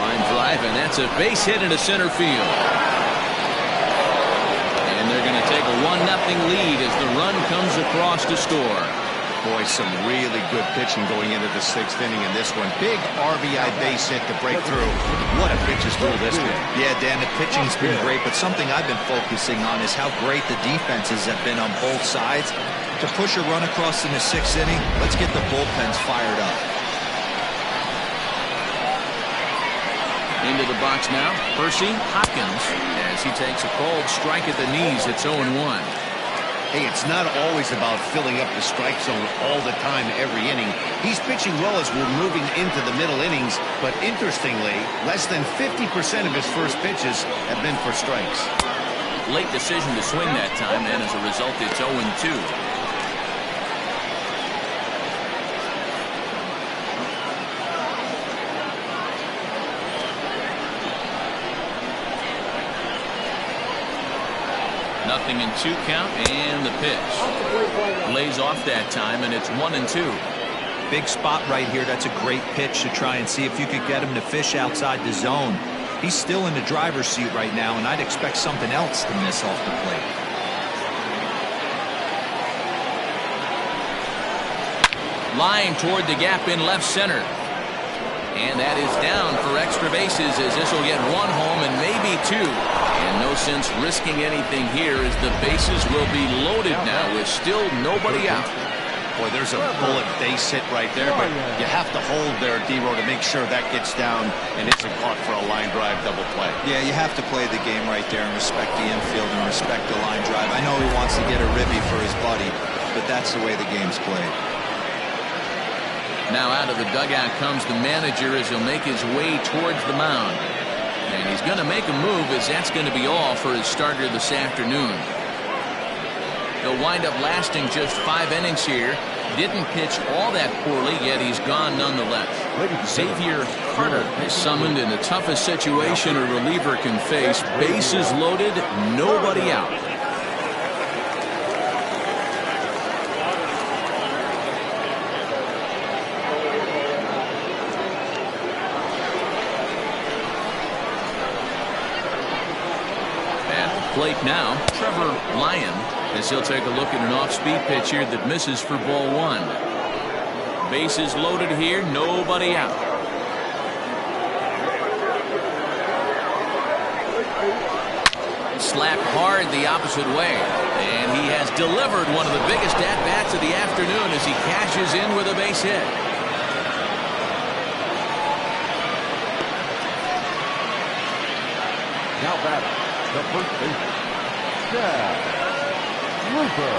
Line drive, and that's a base hit into center field. And they're going to take a 1-0 lead as the run comes across to score. Boy, some really good pitching going into the 6th inning in this one. Big RBI base hit to break through. What a pitch is through this one. Yeah, Dan, the pitching's been great, but something I've been focusing on is how great the defenses have been on both sides. To push a run across in the 6th inning, let's get the bullpens fired up. Into the box now, Percy Hopkins, as he takes a cold strike at the knees. It's 0-1. Hey, it's not always about filling up the strike zone all the time every inning. He's pitching well as we're moving into the middle innings, but interestingly, less than 50% of his first pitches have been for strikes. Late decision to swing that time, and as a result, it's 0-2. Nothing in 2 count, and the pitch lays off that time, and it's 1-2. Big spot right here. That's a great pitch to try and see if you could get him to fish outside the zone. He's still in the driver's seat right now, and I'd expect something else to miss off the plate. Line toward the gap in left center. And that is down for extra bases, as this will get 1 home and maybe 2. And no sense risking anything here, as the bases will be loaded now with still nobody out. Boy, there's a bullet base hit right there, but you have to hold there, D-Row, to make sure that gets down and isn't caught for a line drive double play. Yeah, you have to play the game right there and respect the infield and respect the line drive. I know he wants to get a ribby for his buddy, but that's the way the game's played. Now out of the dugout comes the manager as he'll make his way towards the mound. And he's going to make a move, as that's going to be all for his starter this afternoon. He'll wind up lasting just 5 innings here. Didn't pitch all that poorly, yet he's gone nonetheless. Xavier Carter is summoned in the toughest situation a reliever can face. Bases loaded, nobody out. Plate now, Trevor Lyon, as he'll take a look at an off-speed pitch here that misses for ball 1. Bases loaded here, nobody out. Slapped hard the opposite way, and he has delivered one of the biggest at-bats of the afternoon as he cashes in with a base hit. Now batting, the first baseman, Chad Looper.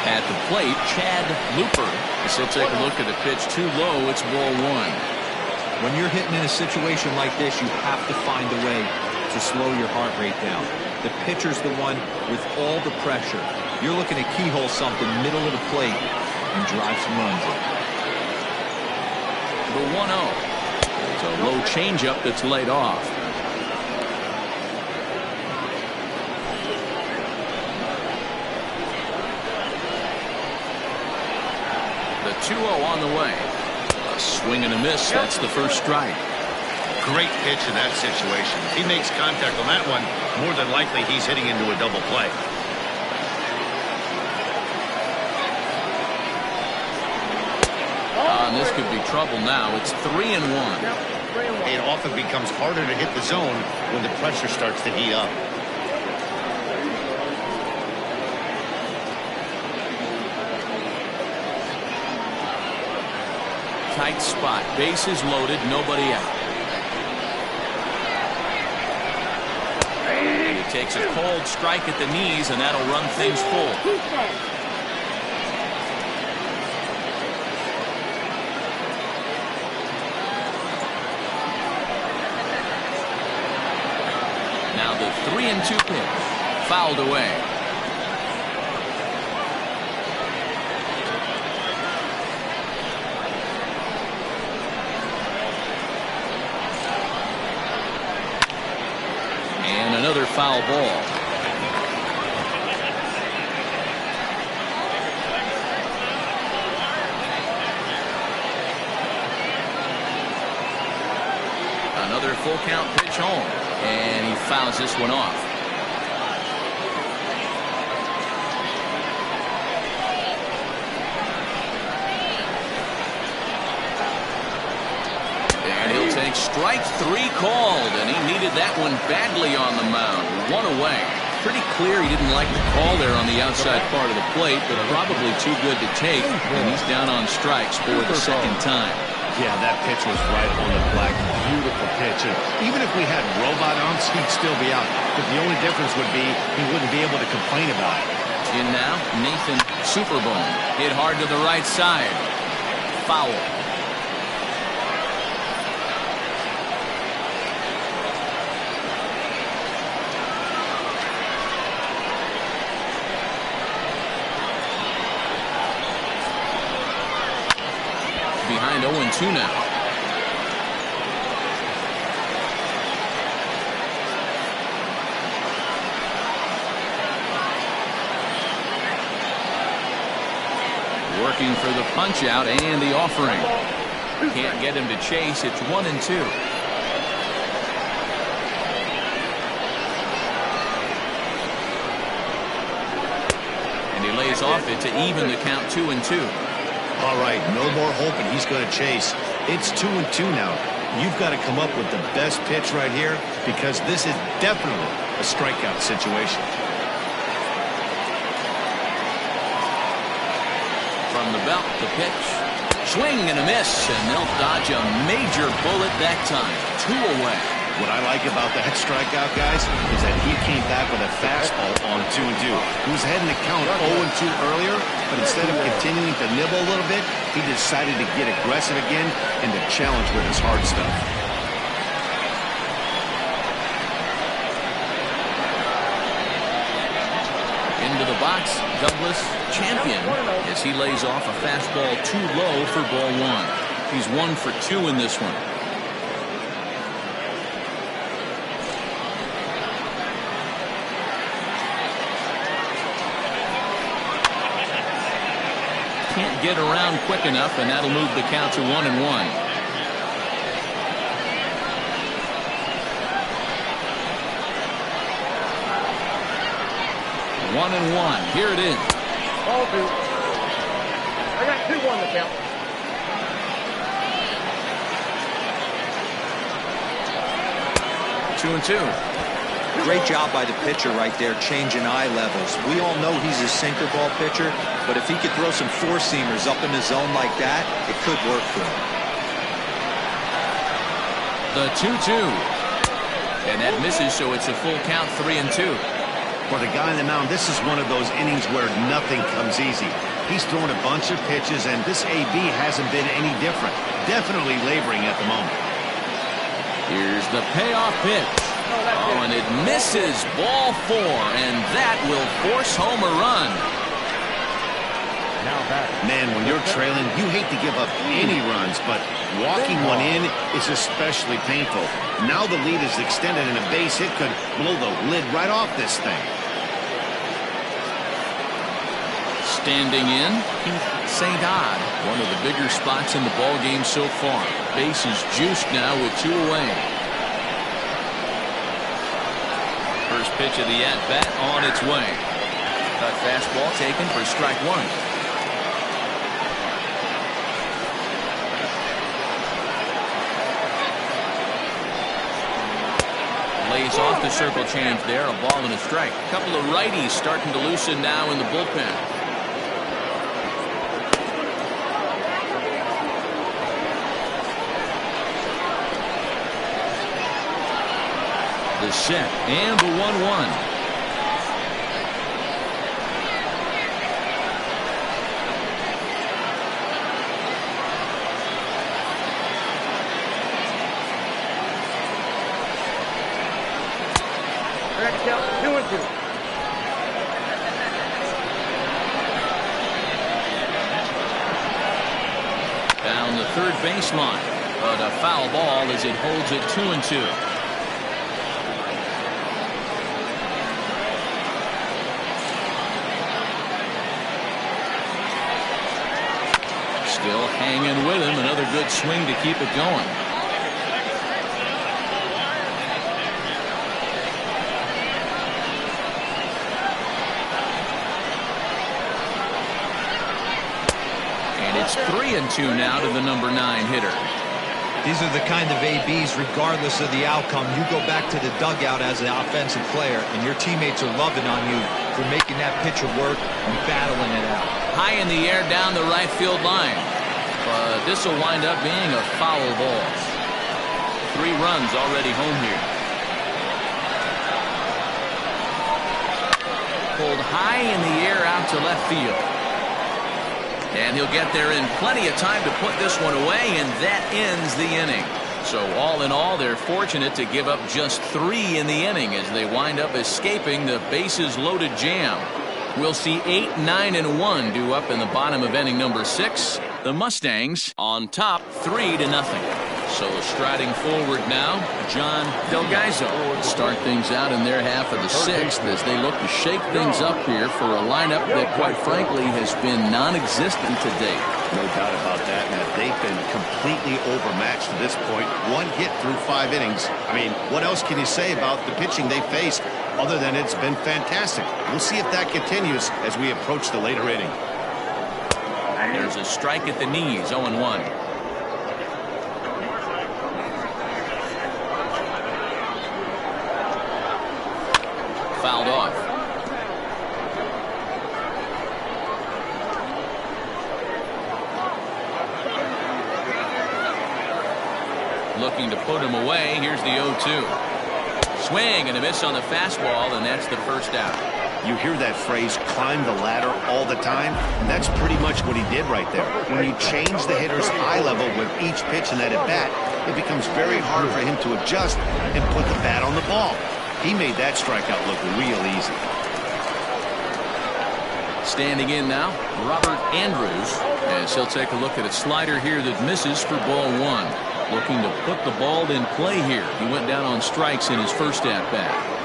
At the plate, Chad Looper. As he'll take a look at a pitch too low, it's ball 1. When you're hitting in a situation like this, you have to find a way to slow your heart rate down. The pitcher's the one with all the pressure. You're looking to keyhole something middle of the plate and drive some runs in. The 1-0. It's a low changeup that's laid off. The 2-0 on the way. A swing and a miss. That's the first strike. Great pitch in that situation. If he makes contact on that one, more than likely he's hitting into a double play. And this could be trouble now. It's 3-1. It often becomes harder to hit the zone when the pressure starts to heat up. Tight spot. Bases loaded. Nobody out. He takes a cold strike at the knees, and that'll run things full. Now the 3-2 pitch. Fouled away. And another foul ball. Another full count pitch home. And he fouls this one off. And he'll take strike 3 called, and he needed that one badly on the mound. 1 away. Pretty clear he didn't like the call there on the outside part of the plate, but probably too good to take, and he's down on strikes for the second time. Yeah, that pitch was right on the black. Beautiful pitch. And even if we had robot umps, he'd still be out. But the only difference would be he wouldn't be able to complain about it. In now, Nathan Superbone. Hit hard to the right side. Foul. Behind 0-2 now. Working for the punch out and the offering. Can't get him to chase. It's 1-2. And he lays off it to even the count 2-2. All right, no more hoping he's going to chase. It's 2-2 now. You've got to come up with the best pitch right here because this is definitely a strikeout situation. From the belt, the pitch. Swing and a miss, and they'll dodge a major bullet that time. 2 away. What I like about that strikeout, guys, is that he came back with a fastball on 2-2. He was heading to count 0-2 earlier, but instead of continuing to nibble a little bit, he decided to get aggressive again and to challenge with his hard stuff. Into the box, Douglas Champion as he lays off a fastball too low for ball 1. He's 1 for 2 in this one. Can't get around quick enough, and that'll move the count to 1-1. 1-1. Here it is. Ball 2. I got 2-1 to count. Two and 2. Great job by the pitcher right there, changing eye levels. We all know he's a sinker ball pitcher, but if he could throw some four-seamers up in the zone like that, it could work for him. The 2-2. And that misses, so it's a full count, 3-2. For the guy on the mound, this is one of those innings where nothing comes easy. He's thrown a bunch of pitches, and this AB hasn't been any different. Definitely laboring at the moment. Here's the payoff pitch. Oh, and it misses. Ball 4, and that will force home a run. Man, when you're trailing, you hate to give up any runs, but walking one in is especially painful. Now the lead is extended, and a base hit could blow the lid right off this thing. Standing in, Keith St. Odd, one of the bigger spots in the ball game so far. Base is juiced now with 2 away. First pitch of the at-bat on its way. Cut fastball taken for strike 1. Just a circle change there, a ball and a strike. A couple of righties starting to loosen now in the bullpen. The set and the 1-1. Count 2-2. Down the third baseline, but a foul ball as it holds it 2-2. Still hanging with him. Another good swing to keep it going. It's 3-2 now to the number 9 hitter. These are the kind of ABs, regardless of the outcome. You go back to the dugout as an offensive player, and your teammates are loving on you for making that pitcher work and battling it out. High in the air down the right field line. But this will wind up being a foul ball. 3 runs already home here. Pulled high in the air out to left field. And he'll get there in plenty of time to put this one away, and that ends the inning. So all in all, they're fortunate to give up just 3 in the inning as they wind up escaping the bases-loaded jam. We'll see 8, 9, and 1 due up in the bottom of inning number 6. The Mustangs on top 3-0. So striding forward now, John Delgaizo will start things out in their half of the 6th as they look to shake things up here for a lineup that, quite frankly, has been non-existent to date. No doubt about that, Matt. They've been completely overmatched to this point. 1 hit through 5 innings. I mean, what else can you say about the pitching they faced other than it's been fantastic? We'll see if that continues as we approach the later inning. There's a strike at the knees, 0-1. Fouled off. Looking to put him away. Here's the 0-2. Swing and a miss on the fastball, and that's the first out. You hear that phrase, climb the ladder, all the time, and that's pretty much what he did right there. When you change the hitter's eye level with each pitch in that at-bat, it becomes very hard for him to adjust and put the bat on the ball. He made that strikeout look real easy. Standing in now, Robert Andrews, as he'll take a look at a slider here that misses for ball 1. Looking to put the ball in play here. He went down on strikes in his first at-bat.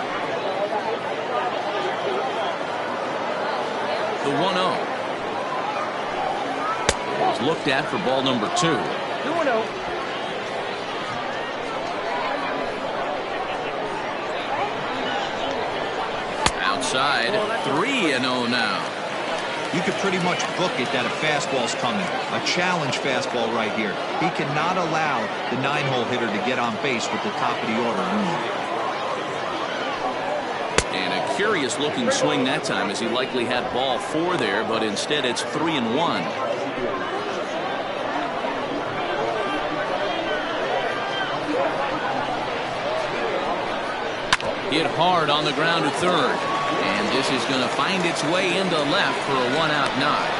The 1-0 is looked at for ball number 2. 2-0. Outside, 3-0 now. You could pretty much book it that a fastball's coming. A challenge fastball right here. He cannot allow the 9-hole hitter to get on base with the top of the order looming. And a curious looking swing that time, as he likely had ball 4 there, but instead it's 3-1. Hit hard on the ground to third, and this is going to find its way into left for a 1-out knock.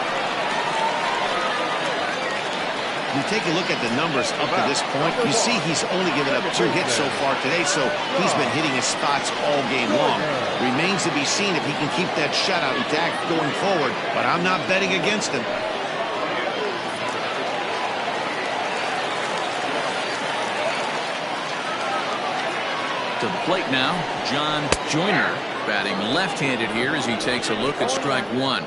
You take a look at the numbers up to this point, you see he's only given up 2 hits so far today, so he's been hitting his spots all game long. Remains to be seen if he can keep that shutout intact going forward, but I'm not betting against him. To the plate now, John Joyner, batting left-handed here as he takes a look at strike 1.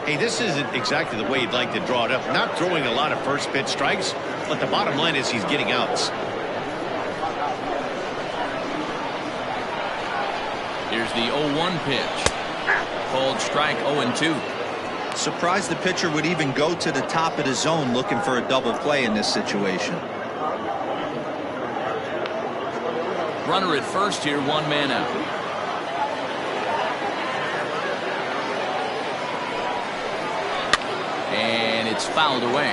Hey, this isn't exactly the way you'd like to draw it up. Not throwing a lot of first pitch strikes, but the bottom line is he's getting outs. Here's the 0-1 pitch. Called strike 0-2. Surprised the pitcher would even go to the top of the zone looking for a double play in this situation. Runner at first here, one man out. And it's fouled away.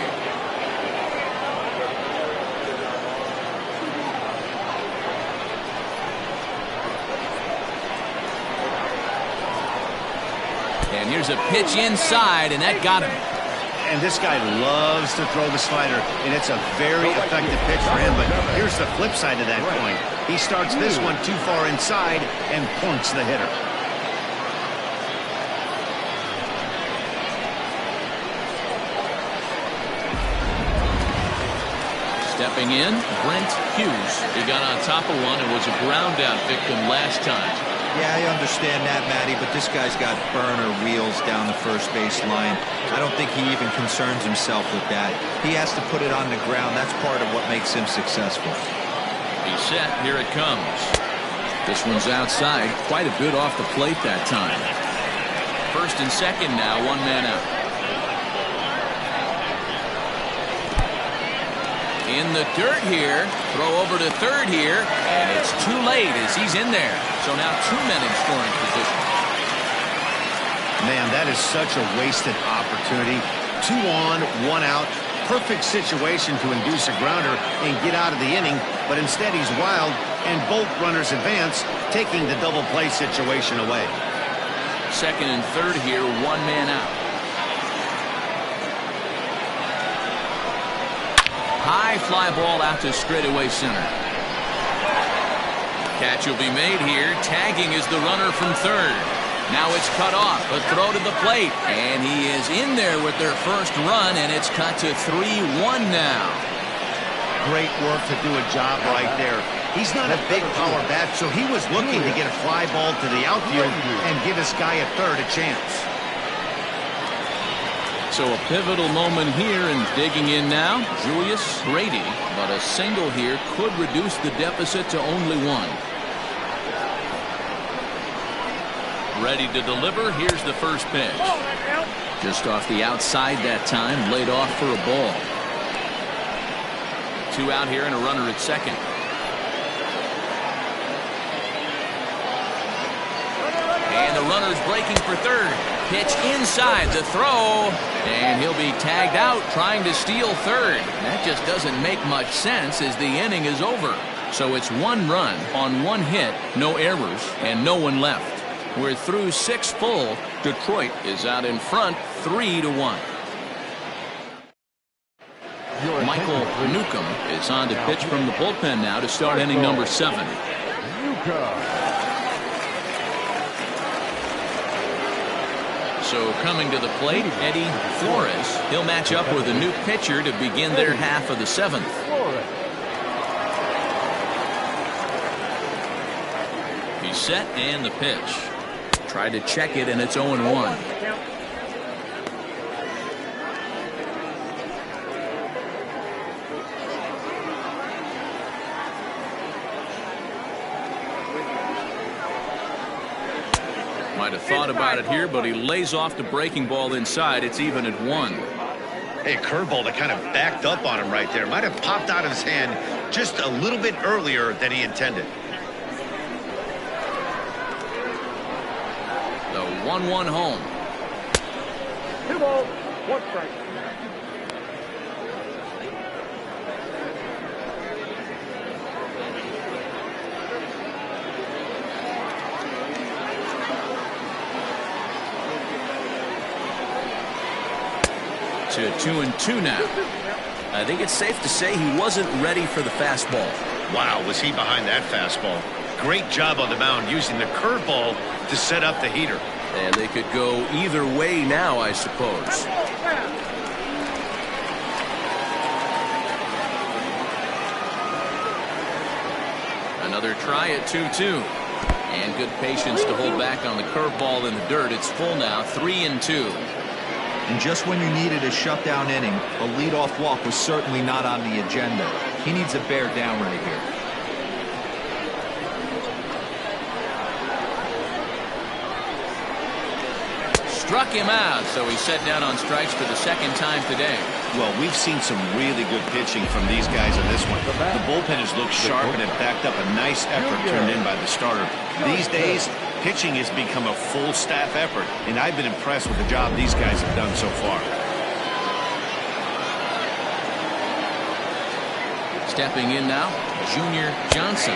And here's a pitch inside, and that got him. And this guy loves to throw the slider, and it's a very effective pitch for him. But here's the flip side of that coin. He starts this one too far inside and points the hitter. Stepping in, Brent Hughes. He got on top of one and was a ground out victim last time. Yeah, I understand that, Matty, but this guy's got burner wheels down the first base line. I don't think he even concerns himself with that. He has to put it on the ground. That's part of what makes him successful. He's set. Here it comes. This one's outside. Quite a bit off the plate that time. First and second now, one man out. In the dirt here. Throw over to third here. And it's too late as he's in there. So now two men in scoring position. Man, that is such a wasted opportunity. 2 on, 1 out. Perfect situation to induce a grounder and get out of the inning. But instead he's wild and both runners advance, taking the double play situation away. Second and third here, one man out. High fly ball out to straightaway center. Catch will be made here. Tagging is the runner from third. Now it's cut off. A throw to the plate. And he is in there with their first run, and it's cut to 3-1 now. Great work to do a job right there. He's not a big power bat, so he was looking to get a fly ball to the outfield and give his guy at third a chance. So a pivotal moment here, and digging in now, Julius Brady. But a single here could reduce the deficit to only 1. Ready to deliver. Here's the first pitch. Just off the outside that time, laid off for a ball. 2 out here and a runner at second. And the runner's breaking for third. Pitch inside, the throw, and he'll be tagged out trying to steal third. That just doesn't make much sense as the inning is over. So it's 1 run on 1 hit, no errors, and no one left. We're through 6 full. Detroit is out in front 3-1. Michael Newcomb is on to pitch from the bullpen now to start inning number 7. So coming to the plate, Eddie Flores. He'll match up with a new pitcher to begin their half of the 7th. He's set and the pitch. Tried to check it, and it's 0-1. Might have thought about it here, but he lays off the breaking ball inside. It's even at 1. Hey, curveball that kind of backed up on him right there. Might have popped out of his hand just a little bit earlier than he intended. The 1-1 home. 2 balls, 1 strike. To 2-2 now. I think it's safe to say he wasn't ready for the fastball. Wow, was he behind that fastball. Great job on the mound using the curveball to set up the heater. And they could go either way now, I suppose. Another try at 2-2. And good patience to hold back on the curveball in the dirt. It's full now, 3-2. And just when you needed a shutdown inning, a leadoff walk was certainly not on the agenda. He needs to bear down right here. Struck him out, so he's set down on strikes for the second time today. Well, we've seen some really good pitching from these guys in this one. The bullpen has looked sharp and it backed up a nice effort turned in by the starter. These days, pitching has become a full staff effort, and I've been impressed with the job these guys have done so far. Stepping in now, Junior Johnson,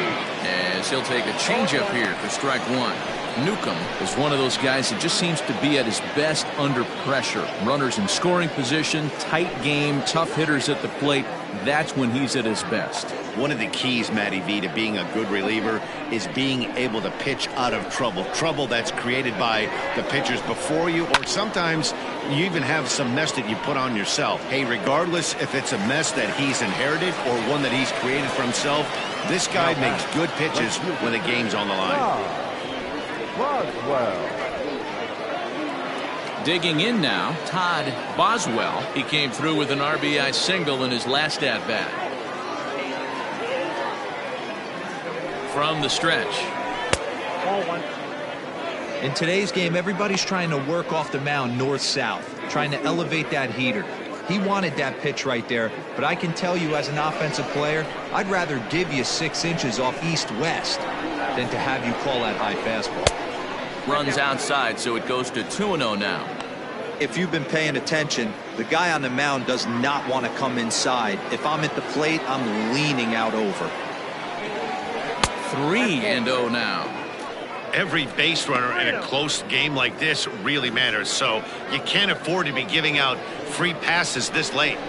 as he'll take a changeup here for strike one. Newcomb is one of those guys that just seems to be at his best under pressure. Runners in scoring position, tight game, tough hitters at the plate. That's when he's at his best. One of the keys, Matty V, to being a good reliever is being able to pitch out of trouble. Trouble that's created by the pitchers before you, or sometimes you even have some mess that you put on yourself. Hey, regardless if it's a mess that he's inherited or one that he's created for himself, this guy makes good pitches when the game's on the line. Boswell. Digging in now, Todd Boswell. He came through with an RBI single in his last at-bat. From the stretch. In today's game, everybody's trying to work off the mound north-south, trying to elevate that heater. He wanted that pitch right there, but I can tell you as an offensive player, I'd rather give you 6 inches off east-west than to have you call that high fastball. Runs outside, so it goes to 2-0 now. If you've been paying attention, the guy on the mound does not want to come inside. If I'm at the plate, I'm leaning out over. 3-0 now. Every base runner in a close game like this really matters, so you can't afford to be giving out free passes this late.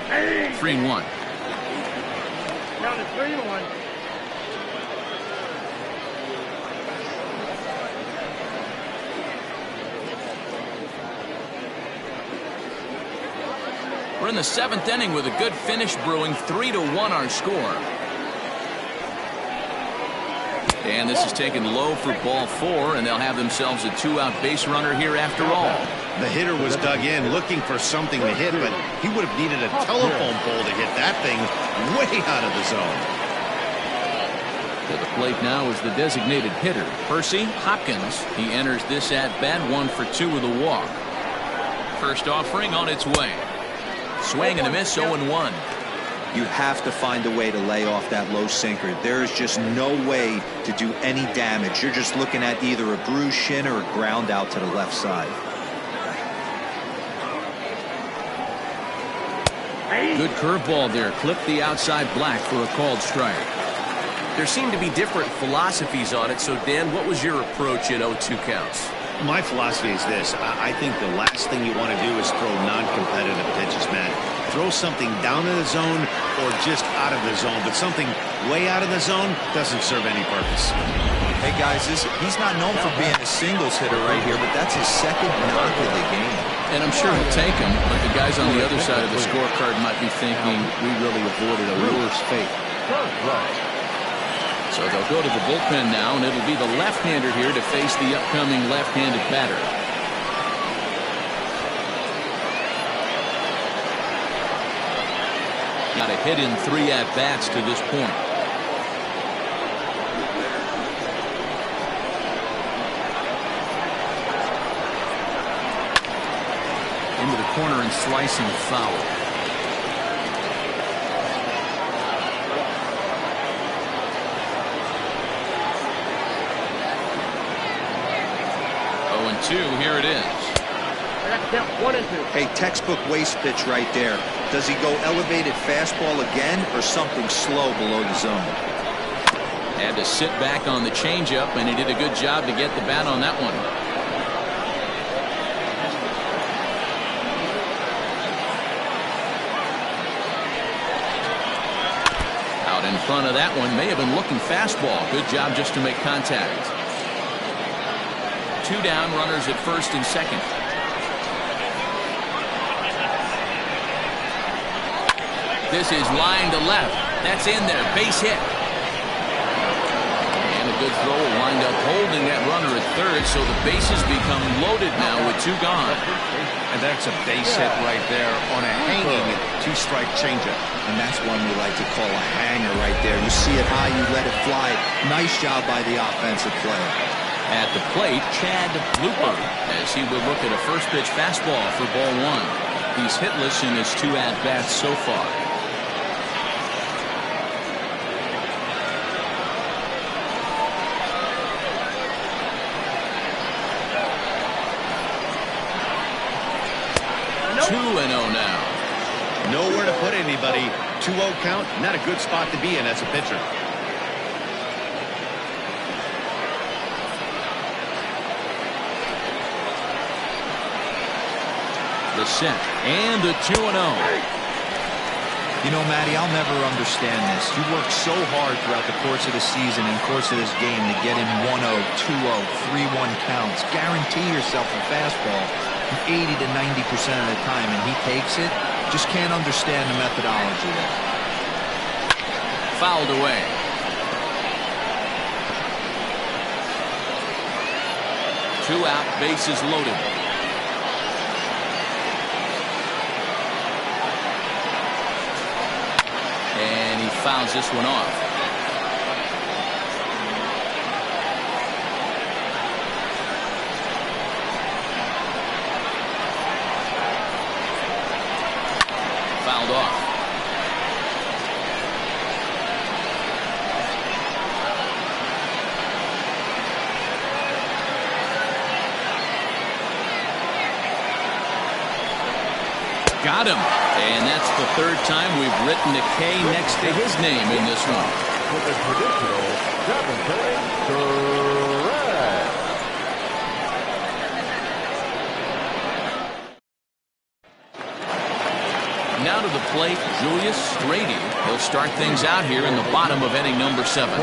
Hey. 3-1. Down to 3-1. We're in the 7th inning with a good finish brewing. 3-1 our score. And this is taken low for ball 4, and they'll have themselves a 2-out base runner here after all. The hitter was dug in looking for something to hit, but he would have needed a telephone pole to hit that thing way out of the zone. To the plate now is the designated hitter, Percy Hopkins. He enters this at-bat 1 for 2 with a walk. First offering on its way. Swing and a miss, 0-1. You have to find a way to lay off that low sinker. There is just no way to do any damage. You're just looking at either a bruised shin or a ground out to the left side. Good curveball there. Clipped the outside black for a called strike. There seem to be different philosophies on it. So, Dan, what was your approach at 0-2 counts? My philosophy is this. I think the last thing you want to do is throw non-competitive pitches, man. Throw something down in the zone or just out of the zone, but something way out of the zone doesn't serve any purpose. Hey, guys, he's not known for being a singles hitter right here, but that's his second knock of the game. And I'm sure he'll take him, but the guys on the other side of the scorecard might be thinking we really avoided a worse fate. So they'll go to the bullpen now, and it'll be the left-hander here to face the upcoming left-handed batter. Got a hit in 3 at-bats to this point. Into the corner and slicing foul. Here it is. I got to count 1 and 2. Hey, textbook waste pitch right there. Does he go elevated fastball again or something slow below the zone? Had to sit back on the changeup, and he did a good job to get the bat on that one. Out in front of that one, may have been looking fastball. Good job just to make contact. 2 down, runners at first and second. This is line to left. That's in there. Base hit. And a good throw will wind up holding that runner at third, so the bases become loaded now with 2 gone. And that's a base hit right there on a hanging two-strike changeup. And that's one we like to call a hanger right there. You see it high, you let it fly. Nice job by the offensive player. At the plate, Chad Looper, as he would look at a first pitch fastball for ball one. He's hitless in his 2 at-bats so far. Nope. 2-0 now. Nowhere to put anybody. 2-0 count, not a good spot to be in as a pitcher. The set and the 2-0. You know, Matty, I'll never understand this. You work so hard throughout the course of the season and course of this game to get in 1-0, 2-0, 3-1 counts. Guarantee yourself a fastball 80 to 90% of the time, and he takes it. Just can't understand the methodology there. Fouled away. Two out, bases loaded. And he fouls this one off. Fouled off. Got him. And that's the third time we've written a K next to his name in this one. With the traditional 7-10 correct. Now to the plate, Julius Strady. He'll start things out here in the bottom of inning number 7.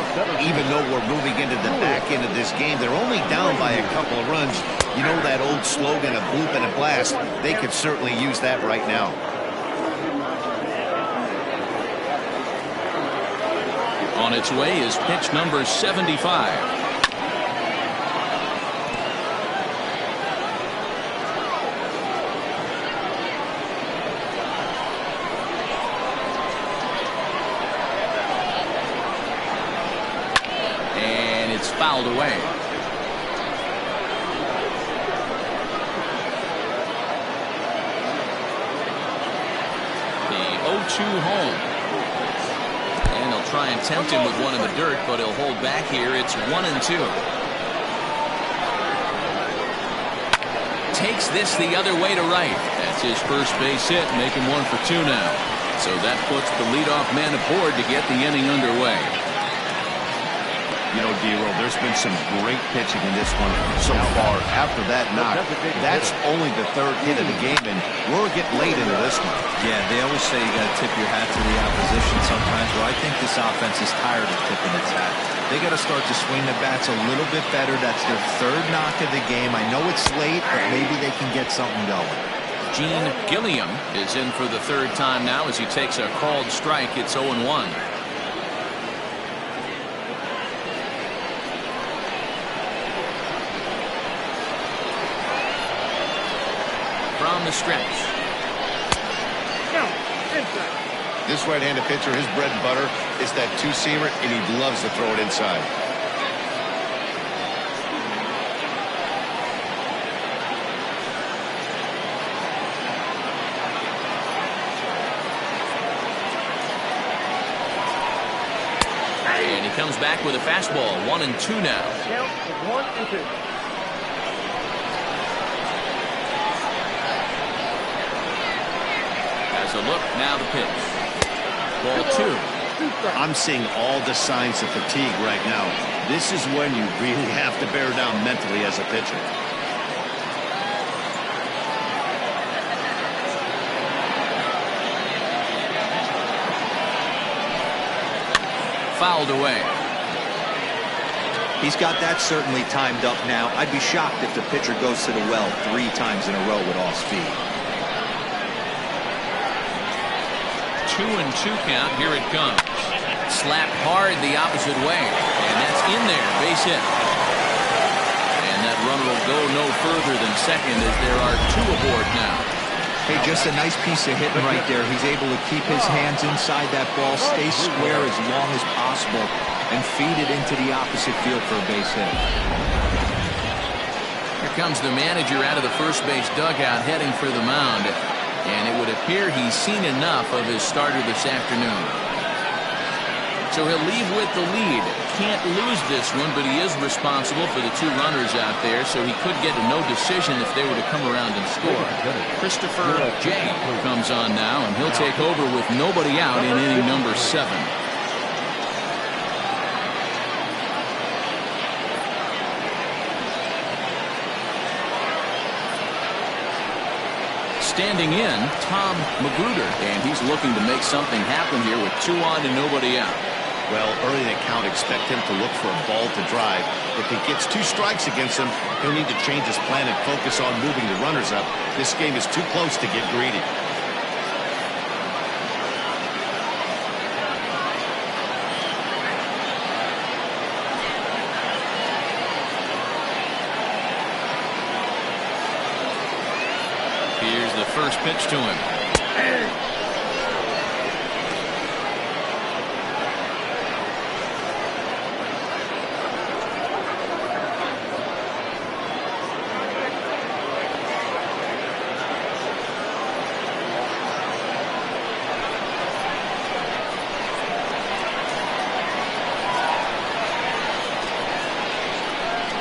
Even though we're moving into the back end of this game, they're only down by a couple of runs. You know that old slogan, a bloop and a blast? They could certainly use that right now. On its way is pitch number 75. Fouled away. The 0-2 home. And they'll try and tempt him with one in the dirt, but he'll hold back here. It's 1-2. Takes this the other way to right. That's his first base hit, making 1 for 2 now. So that puts the leadoff man aboard to get the inning underway. You know, D-Roll, there's been some great pitching in this one so far. After that knock, that's only the third hit of the game, and we're getting late into this one. Yeah, they always say you got to tip your hat to the opposition sometimes. Well, I think this offense is tired of tipping its hat. They got to start to swing the bats a little bit better. That's their third knock of the game. I know it's late, but maybe they can get something going. Gene Gilliam is in for the third time now as he takes a called strike. It's 0-1. From the stretch. This right-handed pitcher, his bread and butter is that two-seamer, and he loves to throw it inside. And he comes back with a fastball. 1-2 now. Count 1-2. A look, now the pitch. Ball 2. I'm seeing all the signs of fatigue right now. This is when you really have to bear down mentally as a pitcher. Fouled away. He's got that certainly timed up now. I'd be shocked if the pitcher goes to the well 3 times in a row with all speed. 2-2 count. Here it comes. Slapped hard the opposite way. And that's in there. Base hit. And that runner will go no further than second as there are 2 aboard now. Hey, just a nice piece of hitting right there. He's able to keep his hands inside that ball, stay square as long as possible, and feed it into the opposite field for a base hit. Here comes the manager out of the first base dugout heading for the mound. And it would appear he's seen enough of his starter this afternoon. So he'll leave with the lead. Can't lose this one, but he is responsible for the 2 runners out there, so he could get a no decision if they were to come around and score. Christopher J. comes on now, and he'll take over with nobody out in inning number 7. Standing in, Tom Magruder, and he's looking to make something happen here with 2 on and nobody out. Well, early in the count, expect him to look for a ball to drive. If he gets 2 strikes against him, he'll need to change his plan and focus on moving the runners up. This game is too close to get greedy. Here's the first pitch to him.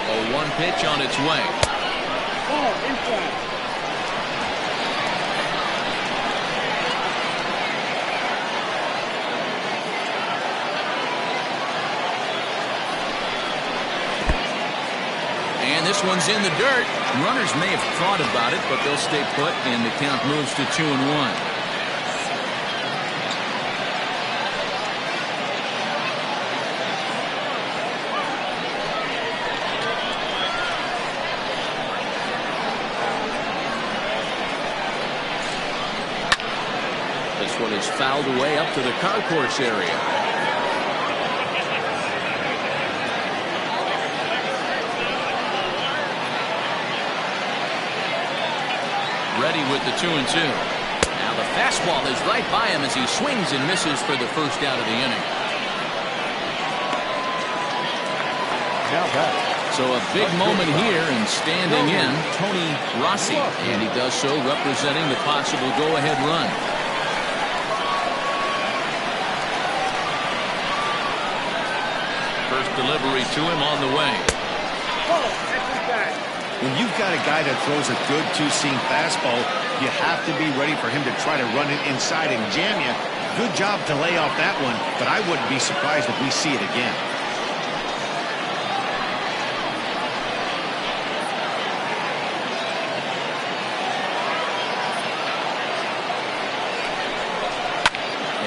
A 1 pitch on its way. Oh, inside. And this one's in the dirt. Runners may have thought about it, but they'll stay put, and the count moves to 2-1. This one is fouled away up to the concourse area. Ready with the 2-2. Now the fastball is right by him as he swings and misses for the first out of the inning. So a big moment here, and standing in, Tony Rossi, and he does so representing the possible go-ahead run. First delivery to him on the way. When you've got a guy that throws a good 2-seam fastball, you have to be ready for him to try to run it inside and jam you. Good job to lay off that one, but I wouldn't be surprised if we see it again.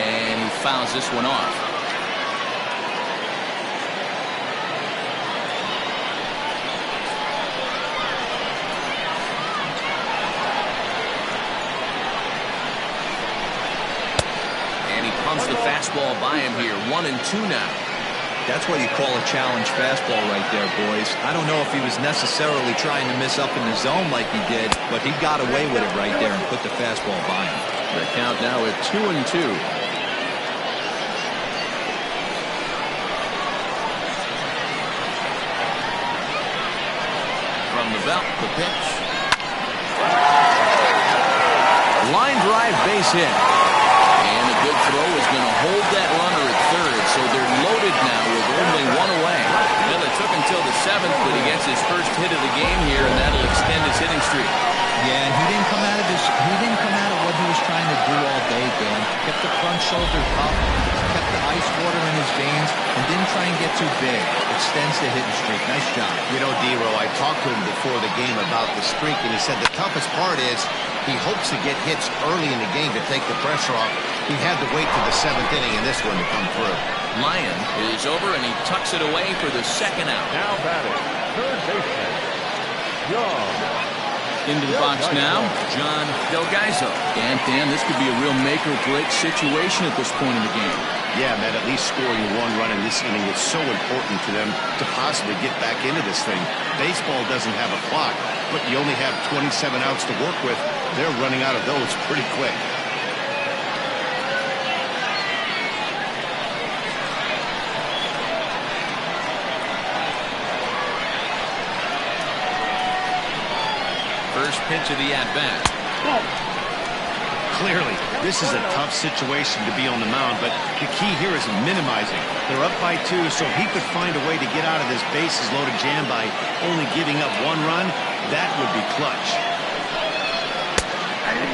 And he fouls this one off. The fastball by him here. 1-2 now. That's what you call a challenge fastball right there, boys. I don't know if he was necessarily trying to miss up in the zone like he did, but he got away with it right there and put the fastball by him. The count now at 2-2. From the belt, the pitch. Line drive, base hit. And a good throw is going to hold that runner at third, so they're loaded now with only 1 away. Well, it took until the 7th, but he gets his first hit of the game here, and that'll extend his hitting streak. Yeah, and he didn't come out of what he was trying to do all day, Dan. Kept the front shoulder up, kept the ice water in his veins, and didn't try and get too big. Extends the hitting streak. Nice job. You know, D-Row, I talked to him before the game about the streak, and he said the toughest part is he hopes to get hits early in the game to take the pressure off. He had to wait to the 7th inning in this one to come through. Lyon is over, and he tucks it away for the 2nd out. Now batting, third baseman, Young. Into the box now, John Delgaizo. And Dan, this could be a real make-or-break situation at this point in the game. Yeah, man, at least scoring 1 run in this inning is so important to them to possibly get back into this thing. Baseball doesn't have a clock, but you only have 27 outs to work with. They're running out of those pretty quick. First pitch of the at-bat. Clearly, this is a tough situation to be on the mound, but the key here is minimizing. They're up by 2, so he could find a way to get out of this bases-loaded jam by only giving up 1 run. That would be clutch.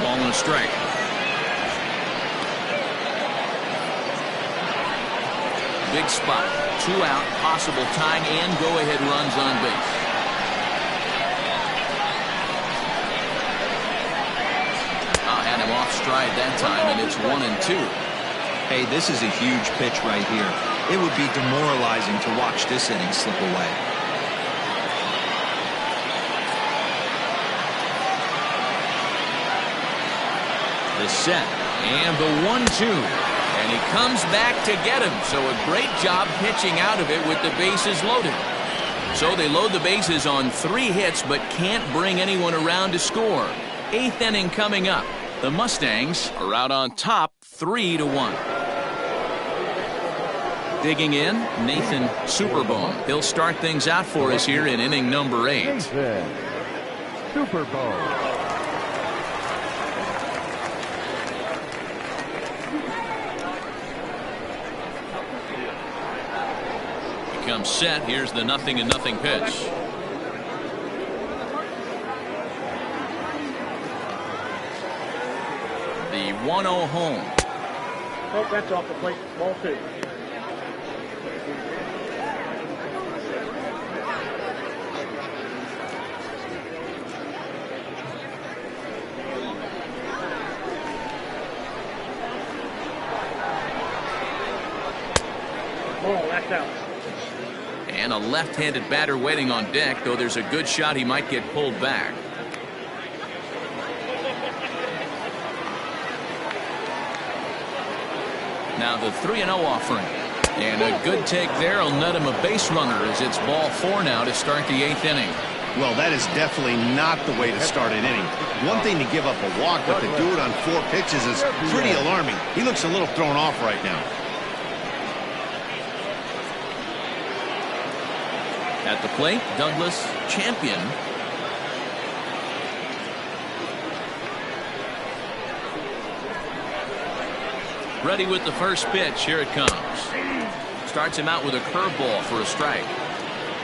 Ball and a strike. Big spot. 2 out, possible tying and go-ahead runs on base. Had him off stride that time, and it's 1-2. Hey, this is a huge pitch right here. It would be demoralizing to watch this inning slip away. The set and the 1-2, and he comes back to get him. So a great job pitching out of it with the bases loaded. So they load the bases on 3 hits, but can't bring anyone around to score. 8th inning coming up. The Mustangs are out on top 3-1. Digging in, Nathan Superbone. He'll start things out for us here in inning number 8. Nathan Superbone. Becomes set. Here's the 0-0 pitch. The 1-0 home. Oh, that's off the plate. Ball 2. Ball, that's out. And a left-handed batter waiting on deck, though there's a good shot he might get pulled back. Now the 3-0 offering. And a good take there will net him a base runner as it's ball 4 now to start the 8th inning. Well, that is definitely not the way to start an inning. One thing to give up a walk, but to do it on 4 pitches is pretty alarming. He looks a little thrown off right now. At the plate, Douglas Champion. Ready with the first pitch. Here it comes. Starts him out with a curveball for a strike.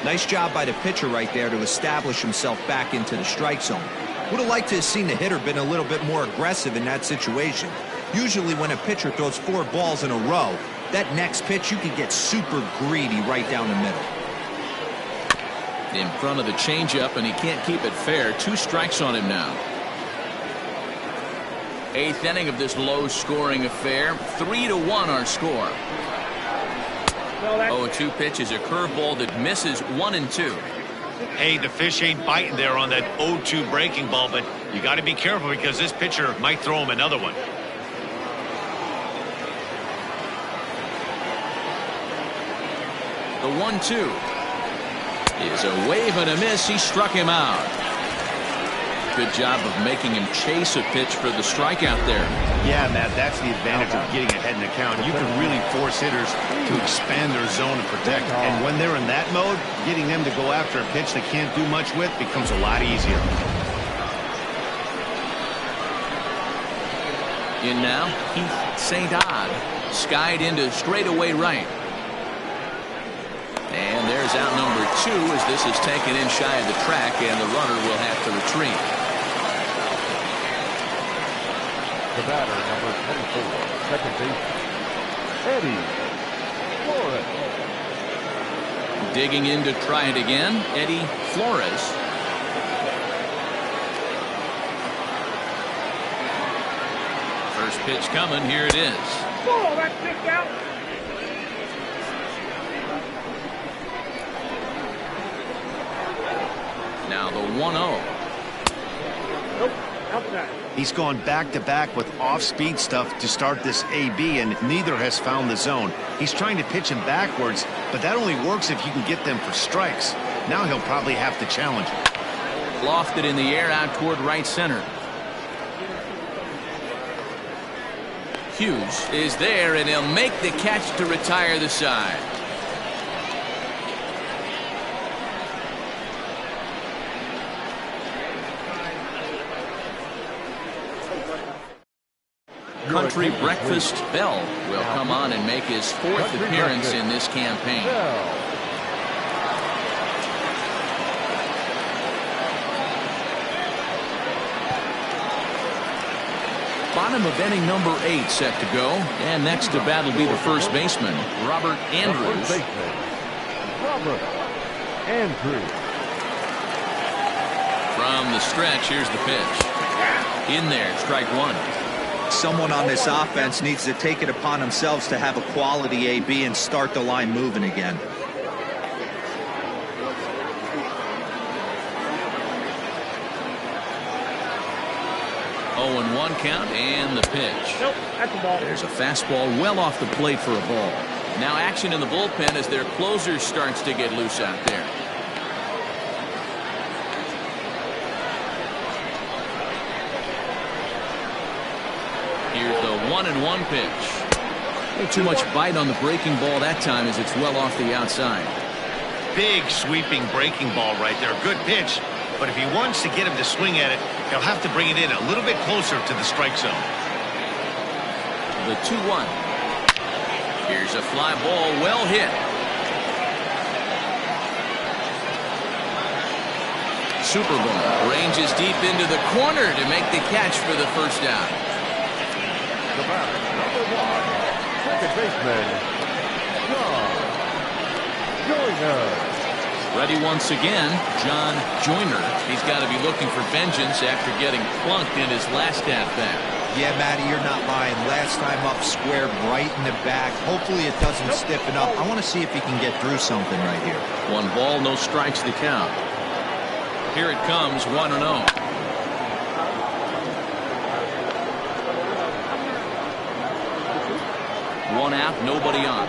Nice job by the pitcher right there to establish himself back into the strike zone. Would have liked to have seen the hitter been a little bit more aggressive in that situation. Usually when a pitcher throws 4 balls in a row, that next pitch you can get super greedy right down the middle. In front of the changeup, and he can't keep it fair. 2 strikes on him now. 8th inning of this low-scoring affair. 3-1 our score. 0-2 pitch is a curveball that misses 1-2. Hey, the fish ain't biting there on that 0-2 breaking ball, but you got to be careful because this pitcher might throw him another one. The 1-2 is a wave and a miss. He struck him out. Good job of making him chase a pitch for the strikeout there. Yeah, Matt, that's the advantage of getting ahead in the count. You can really force hitters to expand their zone and protect. And when they're in that mode, getting them to go after a pitch they can't do much with becomes a lot easier. In now, Keith St. Odd. Skied into straightaway right. And there's out number 2 as this is taken in shy of the track, and the runner will have to retreat. The batter, number 24, second baseman, Eddie Flores. Digging in to try it again, Eddie Flores. First pitch coming. Here it is. Ball, that's kicked out. Now the 1-0. Nope, outside. He's gone back-to-back with off-speed stuff to start this AB, and neither has found the zone. He's trying to pitch him backwards, but that only works if you can get them for strikes. Now he'll probably have to challenge him. Lofted in the air out toward right center. Hughes is there, and he'll make the catch to retire the side. Country Breakfast Bell will come on and make his 4th appearance in this campaign. Bottom of inning number 8 set to go, and next to bat will be the first baseman, Robert Andrews. Robert Andrews. From the stretch, here's the pitch. In there, strike one. Someone on this offense needs to take it upon themselves to have a quality AB and start the line moving again. Oh, and 1 count, and the pitch. Nope, that's a ball. There's a fastball well off the plate for a ball. Now action in the bullpen as their closer starts to get loose out there. Here's the 1-1 pitch. Not too much bite on the breaking ball that time as it's well off the outside. Big sweeping breaking ball right there. Good pitch. But if he wants to get him to swing at it, he'll have to bring it in a little bit closer to the strike zone. The 2-1. Here's a fly ball, well hit. Superboom ranges deep into the corner to make the catch for the first out. The batter, number 1, second baseman, John Joyner. Ready once again, John Joyner. He's got to be looking for vengeance after getting plunked in his last at-bat. Yeah, Matty, you're not lying. Last time up, squared right in the back. Hopefully it doesn't stiffen up. I want to see if he can get through something right here. 1 ball, no strikes to count. Here it comes, 1-0. One out, nobody on.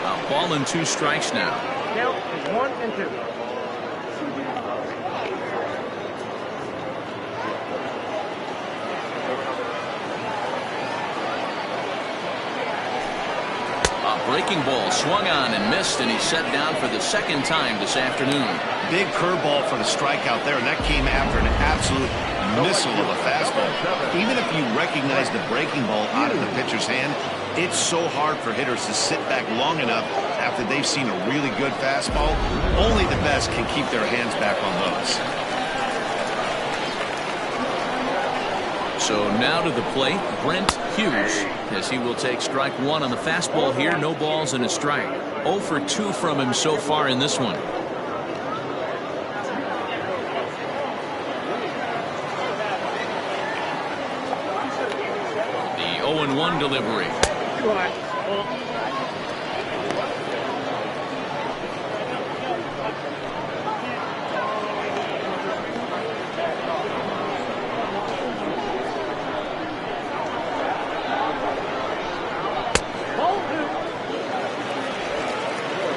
A ball and 2 strikes now. Count is 1 and 2. A breaking ball swung on and missed, and he's set down for the 2nd time this afternoon. Big curveball for the strikeout there, and that came after an absolute missile of a fastball. Even if you recognize the breaking ball out of the pitcher's hand, it's so hard for hitters to sit back long enough after they've seen a really good fastball. Only the best can keep their hands back on those. So now to the plate, Brent Hughes, as he will take strike 1 on the fastball here. No balls and a strike. 0 for 2 from him so far in this one. The 0-1 delivery.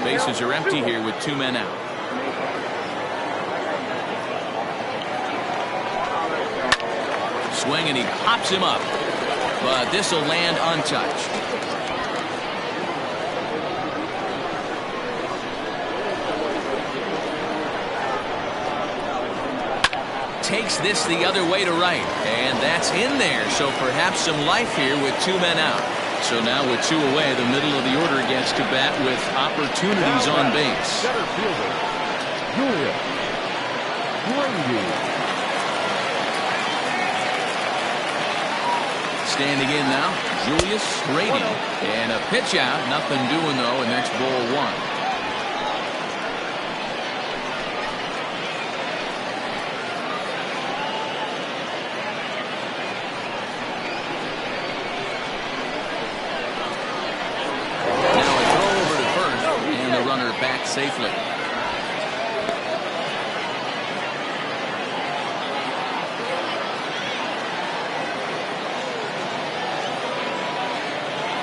Bases are empty here with 2 men out. Swing, and he pops him up, but this will land untouched. Takes this the other way to right, and that's in there. So perhaps some life here with 2 men out. So now with 2 away, the middle of the order gets to bat with opportunities on base. Center fielder, Julius Grady. Standing in now, Julius Grady. And a pitch out, nothing doing though, and that's ball 1. Back safely.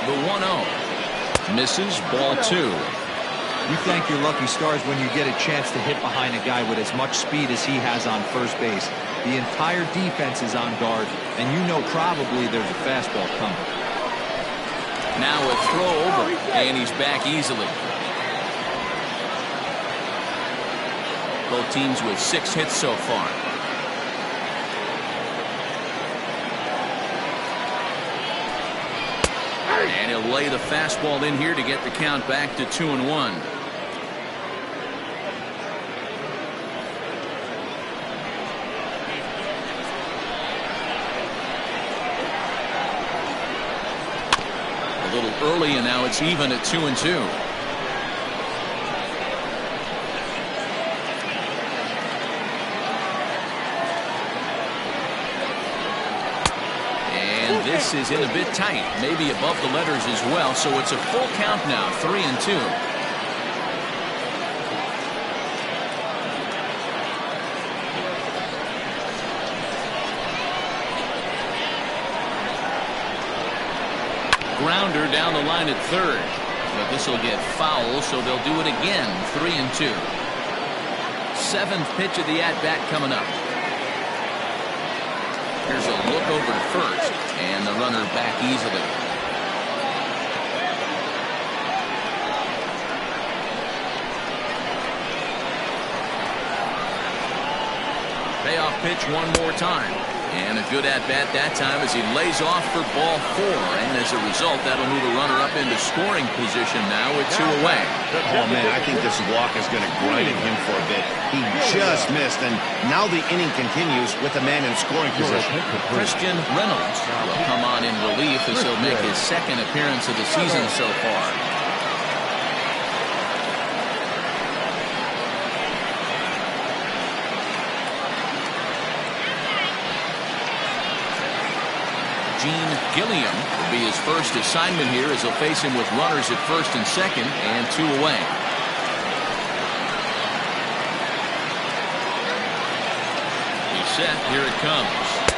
The 1-0 misses, ball 2. You thank your lucky stars when you get a chance to hit behind a guy with as much speed as he has on first base. The entire defense is on guard, and you know probably there's a fastball coming. Now a throw over, and he's back easily. Both teams with 6 hits so far. And he'll lay the fastball in here to get the count back to 2-1. A little early, and now it's even at 2-2. This is in a bit tight, maybe above the letters as well, so it's a full count now, 3-2. Grounder down the line at third, but this will get foul, so they'll do it again, 3-2. 7th pitch of the at-bat coming up. Here's a look over to first, and the runner back easily. Payoff pitch one more time. And a good at-bat that time as he lays off for ball 4. And as a result, that'll move a runner up into scoring position now with 2 away. Oh, man, I think this walk is going to grind him for a bit. He just missed, and now the inning continues with a man in scoring position. Christian Reynolds will come on in relief as he'll make his 2nd appearance of the season so far. Gene Gilliam will be his first assignment here as he'll face him with runners at first and second and 2 away. He's set. Here it comes.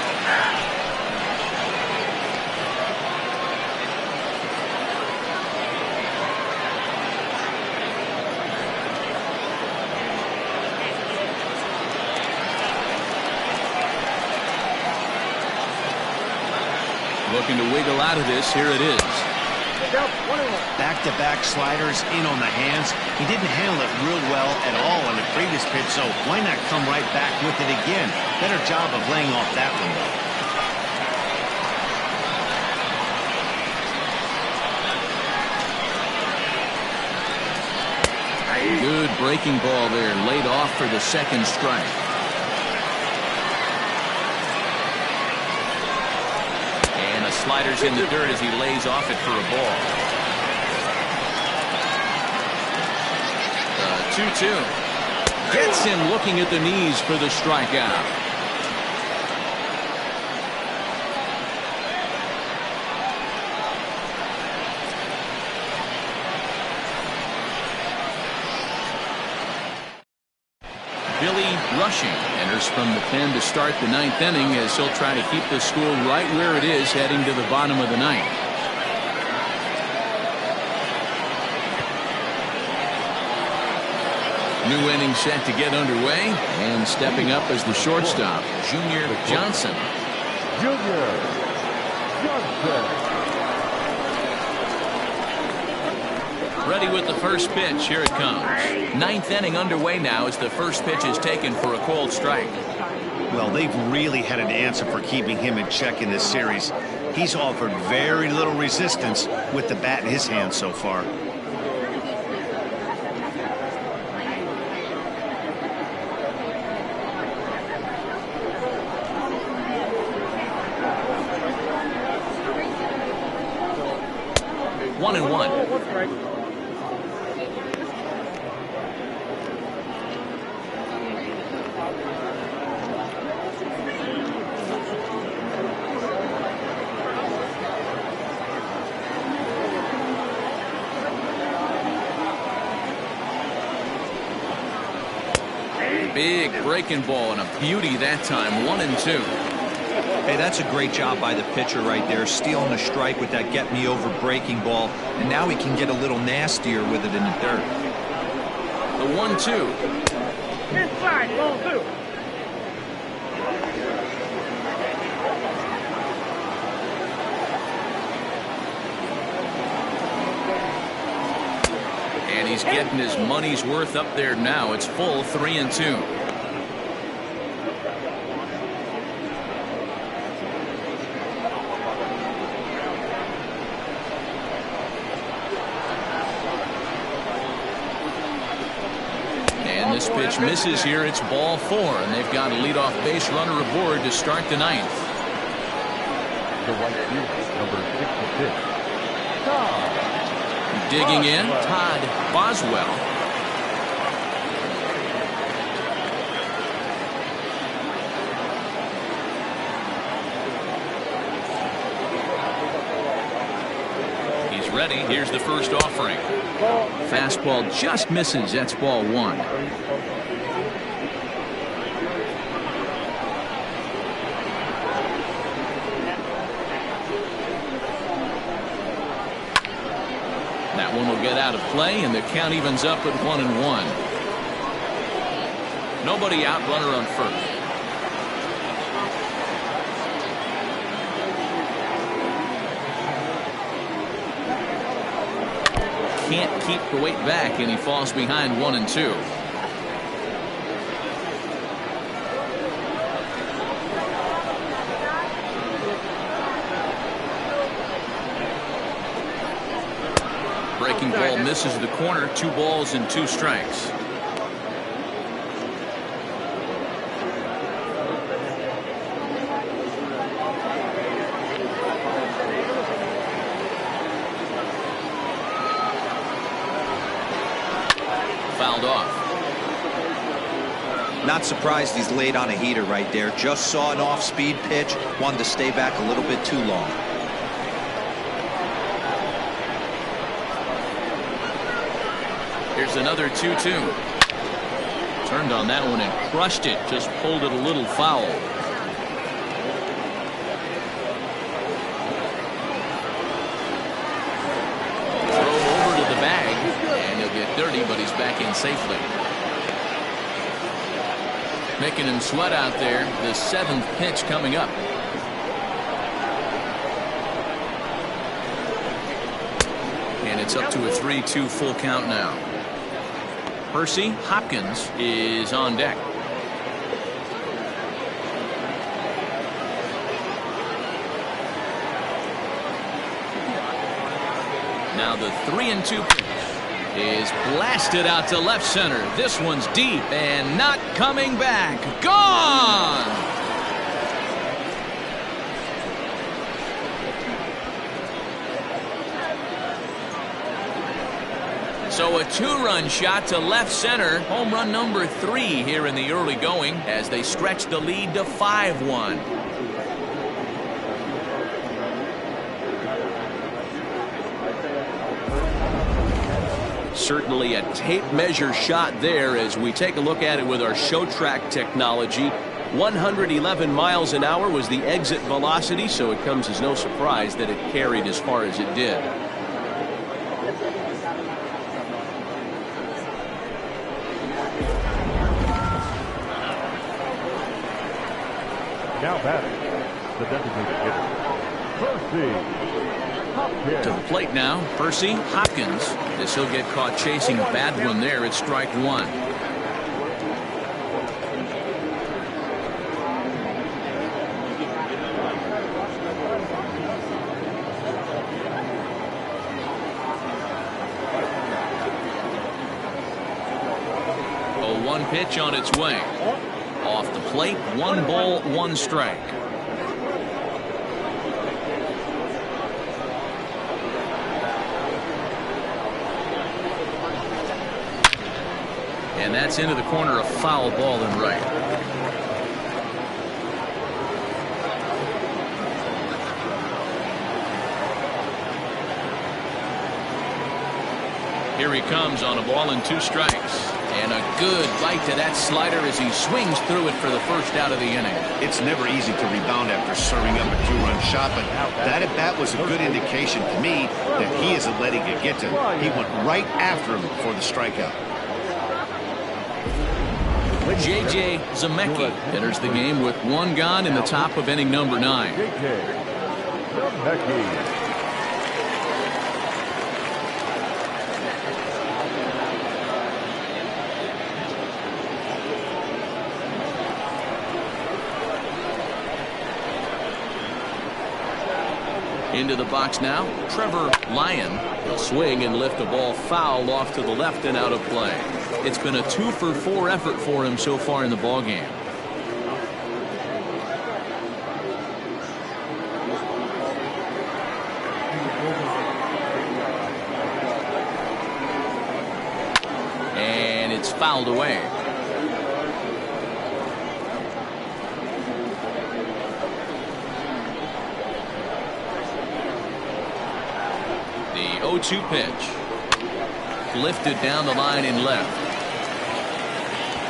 Looking to wiggle out of this. Here it is. Back-to-back sliders in on the hands. He didn't handle it real well at all on the previous pitch, so why not come right back with it again? Better job of laying off that one, though. Good breaking ball there, laid off for the 2nd strike. Sliders in the dirt as he lays off it for a ball. 2-2. Gets him looking at the knees for the strikeout. Billy Rushing enters from the pen to start the 9th inning as he'll try to keep the score right where it is heading to the bottom of the 9th. New inning set to get underway, and stepping up as the shortstop, Junior Johnson. Junior Johnson. Ready with the first pitch. Here it comes. 9th inning underway now as the first pitch is taken for a called strike. Well, they've really had an answer for keeping him in check in this series. He's offered very little resistance with the bat in his hand so far. One and one. Big breaking ball and a beauty that time. 1 and 2. Hey, that's a great job by the pitcher right there, stealing a strike with that get me over breaking ball, and now he can get a little nastier with it in the dirt. The 1-2. Inside, ball 2. And he's getting his money's worth up there now. It's full 3-2. And this pitch misses here. It's ball 4, and they've got a leadoff base runner aboard to start the 9th. The right fielder, number 66. Todd. Digging in, Todd Boswell. He's ready. Here's the first offering. Fastball just misses. That's ball 1. That one will get out of play, and the count evens up at 1-1. Nobody out, runner on first. Can't keep the weight back, and he falls behind 1-2. Breaking ball misses the corner. 2 balls and 2 strikes. Fouled off. Not surprised he's laid on a heater right there. Just saw an off-speed pitch. Wanted to stay back a little bit too long. Here's another 2-2. Turned on that one and crushed it. Just pulled it a little foul. Throw over to the bag, and he'll get dirty, but he's back in safely. Making him sweat out there. The 7th pitch coming up. And it's up to a 3-2 full count now. Percy Hopkins is on deck. Now the 3-2 pitch is blasted out to left center. This one's deep and not coming back. Gone! So a 2-run shot to left center. Home run number 3 here in the early going as they stretch the lead to 5-1. Certainly a tape measure shot there as we take a look at it with our show track technology. 111 miles an hour was the exit velocity, so it comes as no surprise that it carried as far as it did. Now batting, the designated hitter, Percy Hopkins. To the plate now, Percy Hopkins. As he'll get caught chasing a bad one there, it's strike 1. A 1 pitch on its way. Off the plate, 1 ball, 1 strike. And that's into the corner, a foul ball in right. Here he comes on a ball and 2 strikes. And a good bite to that slider as he swings through it for the first out of the inning. It's never easy to rebound after serving up a 2-run shot, but that at bat was a good indication to me that he isn't letting it get to him. He went right after him for the strikeout. J.J. Zemecki enters the game with one gone in the top of inning number 9. J.J. Zemecki. Into the box now, Trevor Lyon. He'll swing and lift a ball foul off to the left and out of play. It's been a 2-for-4 effort for him so far in the ballgame. And it's fouled away. The 0-2 pitch. Lifted down the line and left.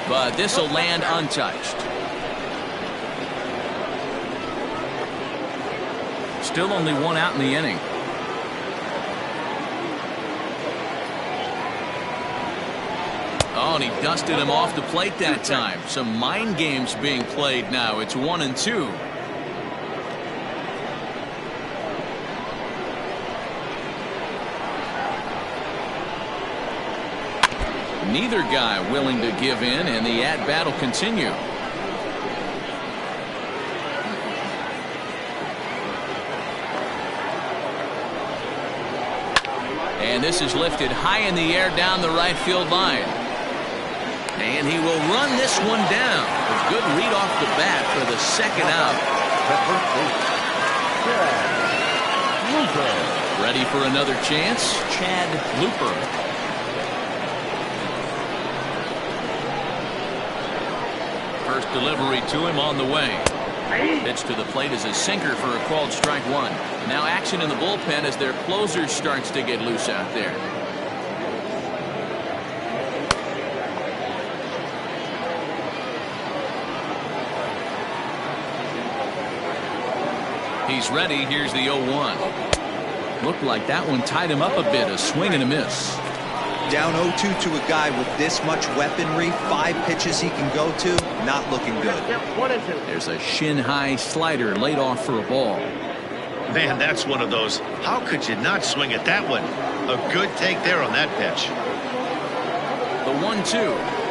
But this will land untouched. Still only one out in the inning. Oh, and he dusted him off the plate that time. Some mind games being played now. It's 1-2. Neither guy willing to give in, and the at-bat will continue. And this is lifted high in the air down the right field line. And he will run this one down. A good read off the bat for the second out. Ready for another chance? Chad Looper. First delivery to him on the way. Pitch to the plate is a sinker for a called strike one. Now action in the bullpen as their closer starts to get loose out there. He's ready. Here's the 0-1. Looked like that one tied him up a bit. A swing and a miss. Down 0-2 to a guy with this much weaponry, 5 pitches he can go to, not looking good. There's a shin-high slider laid off for a ball. Man, that's one of those. How could you not swing at that one? A good take there on that pitch. The 1-2.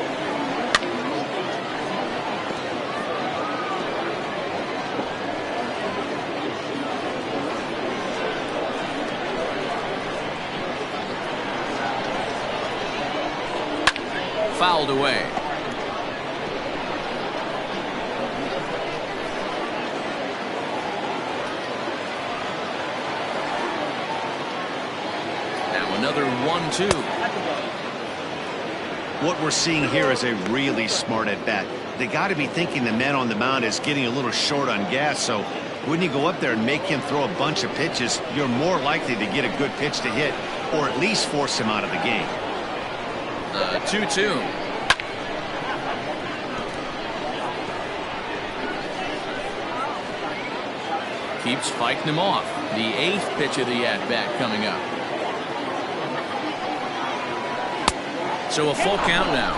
Fouled away. Now another 1-2. What we're seeing here is a really smart at bat. They got to be thinking the man on the mound is getting a little short on gas, so when you go up there and make him throw a bunch of pitches, you're more likely to get a good pitch to hit or at least force him out of the game. 2-2. Keeps fighting him off. The 8th pitch of the at-bat coming up. So a full count now.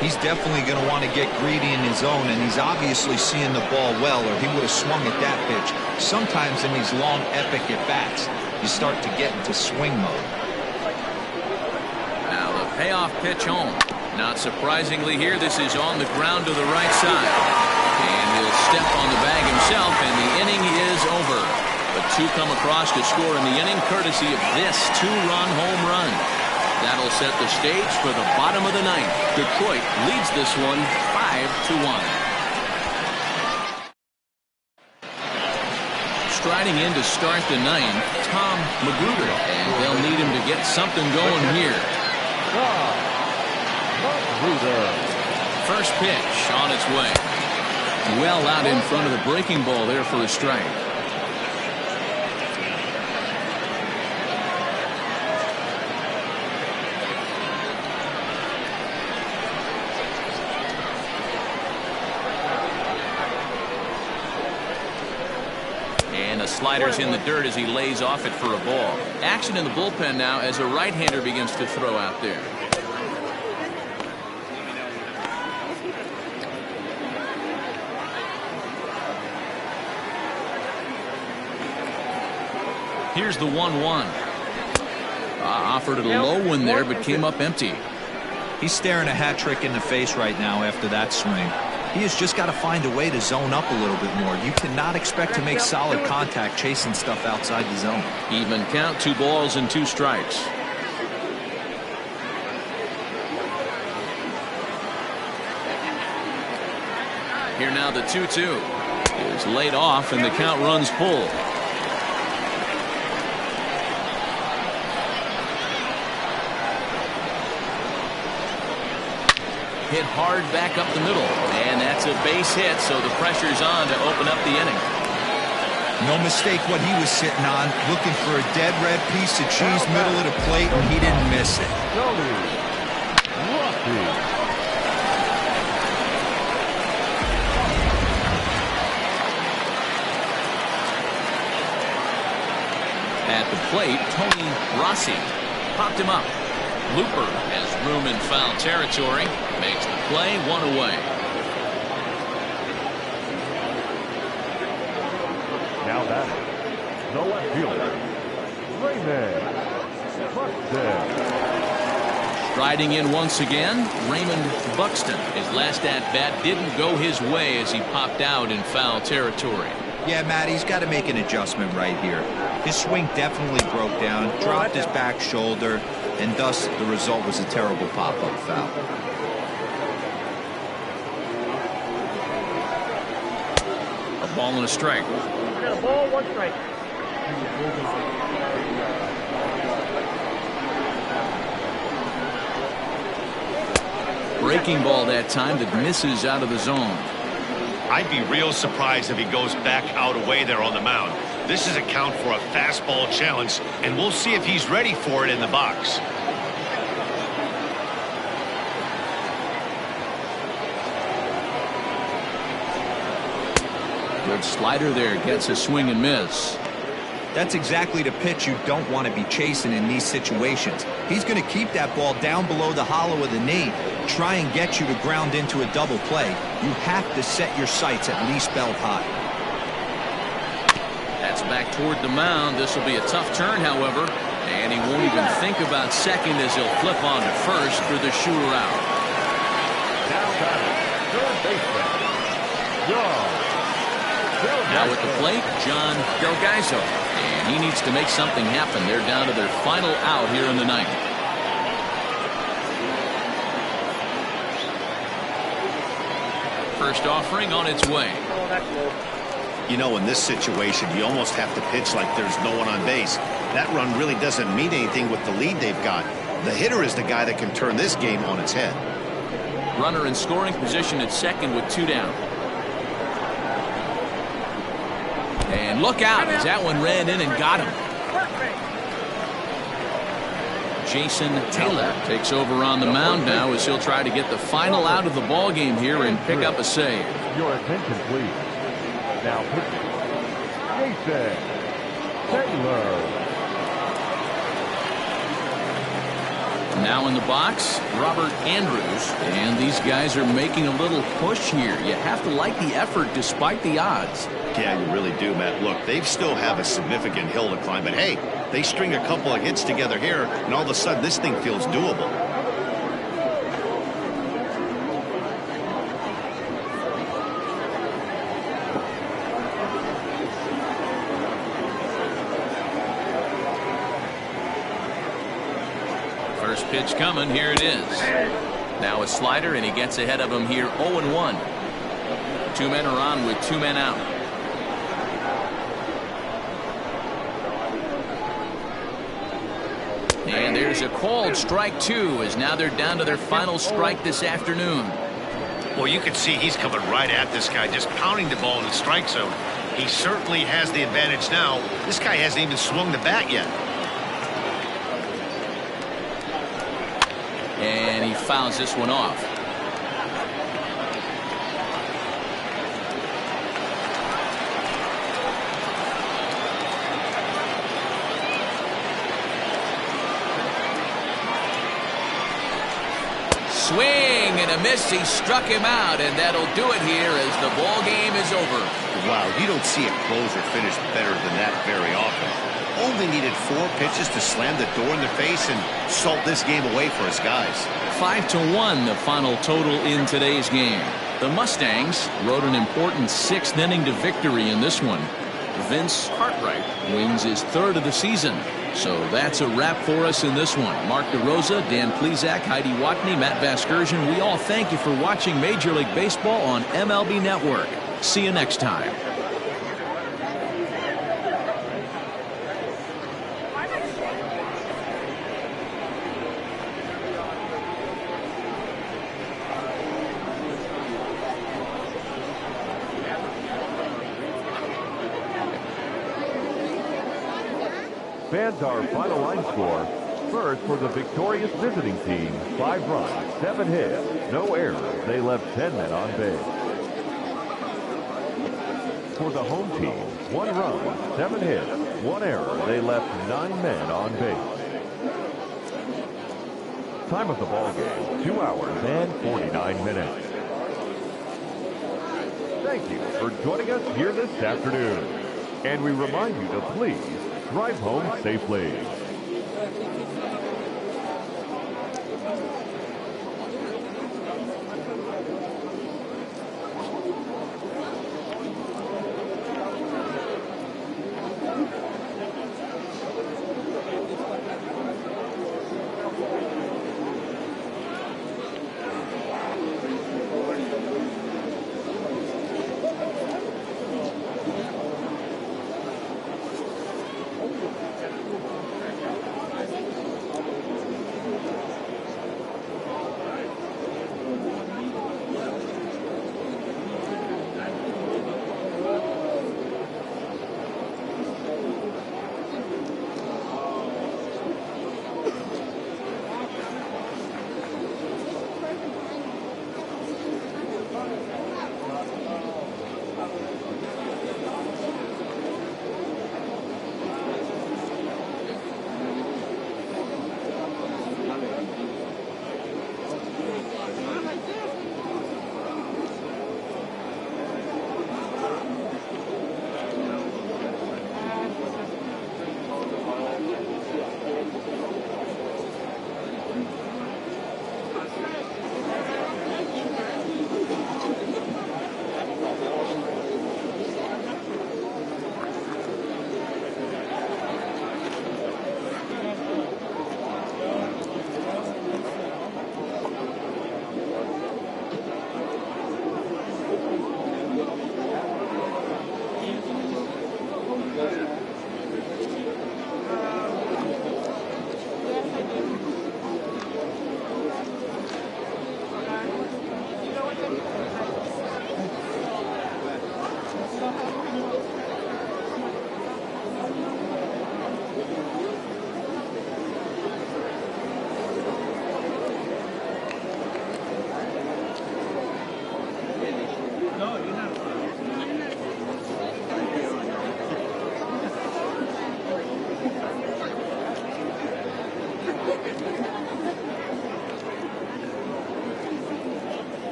He's definitely going to want to get greedy in his zone, and he's obviously seeing the ball well, or he would have swung at that pitch. Sometimes in these long, epic at-bats, you start to get into swing mode. Now the payoff pitch home. Not surprisingly here, this is on the ground to the right side. And he'll step on the bag himself, and the inning is over. But 2 come across to score in the inning, courtesy of this 2-run home run. That'll set the stage for the bottom of the 9th. Detroit leads this one 5-1. Striding in to start the 9th, Tom Magruder. And they'll need him to get something going here. First pitch on its way. Well out in front of the breaking ball there for a strike. And the slider's in the dirt as he lays off it for a ball. Action in the bullpen now as a right-hander begins to throw out there. Here's the 1-1. Offered it a low one there, but came up empty. He's staring a hat trick in the face right now after that swing. He has just got to find a way to zone up a little bit more. You cannot expect to make solid contact chasing stuff outside the zone. Even count, 2 balls and 2 strikes. Here now the 2-2 is laid off and the count runs full. Hit hard back up the middle, and that's a base hit, so the pressure's on to open up the inning. No mistake what he was sitting on, looking for a dead red piece of cheese middle of the plate, and he didn't miss it. At the plate, Tony Rossi popped him up. Looper has room in foul territory. Makes the play, 1 away. Now batting, the left fielder, Raymond Buxton. Striding in once again, Raymond Buxton. His last at-bat didn't go his way as he popped out in foul territory. Yeah, Matt, he's got to make an adjustment right here. His swing definitely broke down, dropped his back shoulder, and thus the result was a terrible pop-up foul. A ball and a strike. I got a ball, 1 strike. Breaking ball that time that misses out of the zone. I'd be real surprised if he goes back out away there on the mound. This is a count for a fastball challenge, and we'll see if he's ready for it in the box. Good slider there, gets a swing and miss. That's exactly the pitch you don't want to be chasing in these situations. He's going to keep that ball down below the hollow of the knee, try and get you to ground into a double play. You have to set your sights at least belt high. That's back toward the mound. This will be a tough turn, however, and he won't even think about second as he'll flip on to first for the sure out. Now batting, third baseman, John Delgaiso. Now at the plate, John Delgaiso, and he needs to make something happen. They're down to their final out here in the ninth. First offering on its way. Oh, that's low. You know, in this situation, you almost have to pitch like there's no one on base. That run really doesn't mean anything with the lead they've got. The hitter is the guy that can turn this game on its head. Runner in scoring position at second with 2 down. And look out as that one ran in and got him. Jason Taylor takes over on the mound now as he'll try to get the final out of the ball game here and pick up a save. Your attention, please. Now pitching, Jason Taylor. Now in the box, Robert Andrews, and these guys are making a little push here. You have to like the effort despite the odds. Yeah, you really do, Matt. Look, they still have a significant hill to climb, but hey, they string a couple of hits together here, and all of a sudden this thing feels doable. First pitch coming, here it is. Now a slider, and he gets ahead of him here 0-1. 2 men are on with 2 men out. And there's a called strike 2 as now they're down to their final strike this afternoon. Well, you can see he's coming right at this guy, just pounding the ball in the strike zone. He certainly has the advantage now. This guy hasn't even swung the bat yet. And he fouls this one off. Swing and a miss. He struck him out, and that'll do it here as the ball game is over. Wow, you don't see a closer finish better than that very often. only needed 4 pitches to slam the door in their face and salt this game away for his guys. 5-1 the final total in today's game. The Mustangs rode an important 6th inning to victory in this one. Vince Cartwright wins his 3rd of the season. So that's a wrap for us in this one. Mark DeRosa, Dan Plesac, Heidi Watney, Matt Vasgersian, we all thank you for watching Major League Baseball on MLB Network. See you next time. Fans, our final line score. First, for the victorious visiting team, 5 runs, 7 hits, no errors. They left 10 men on base. For the home team, 1 run, 7 hits, 1 error. They left 9 men on base. Time of the ball game, 2 hours and 49 minutes. Thank you for joining us here this afternoon. And we remind you to please drive home safely.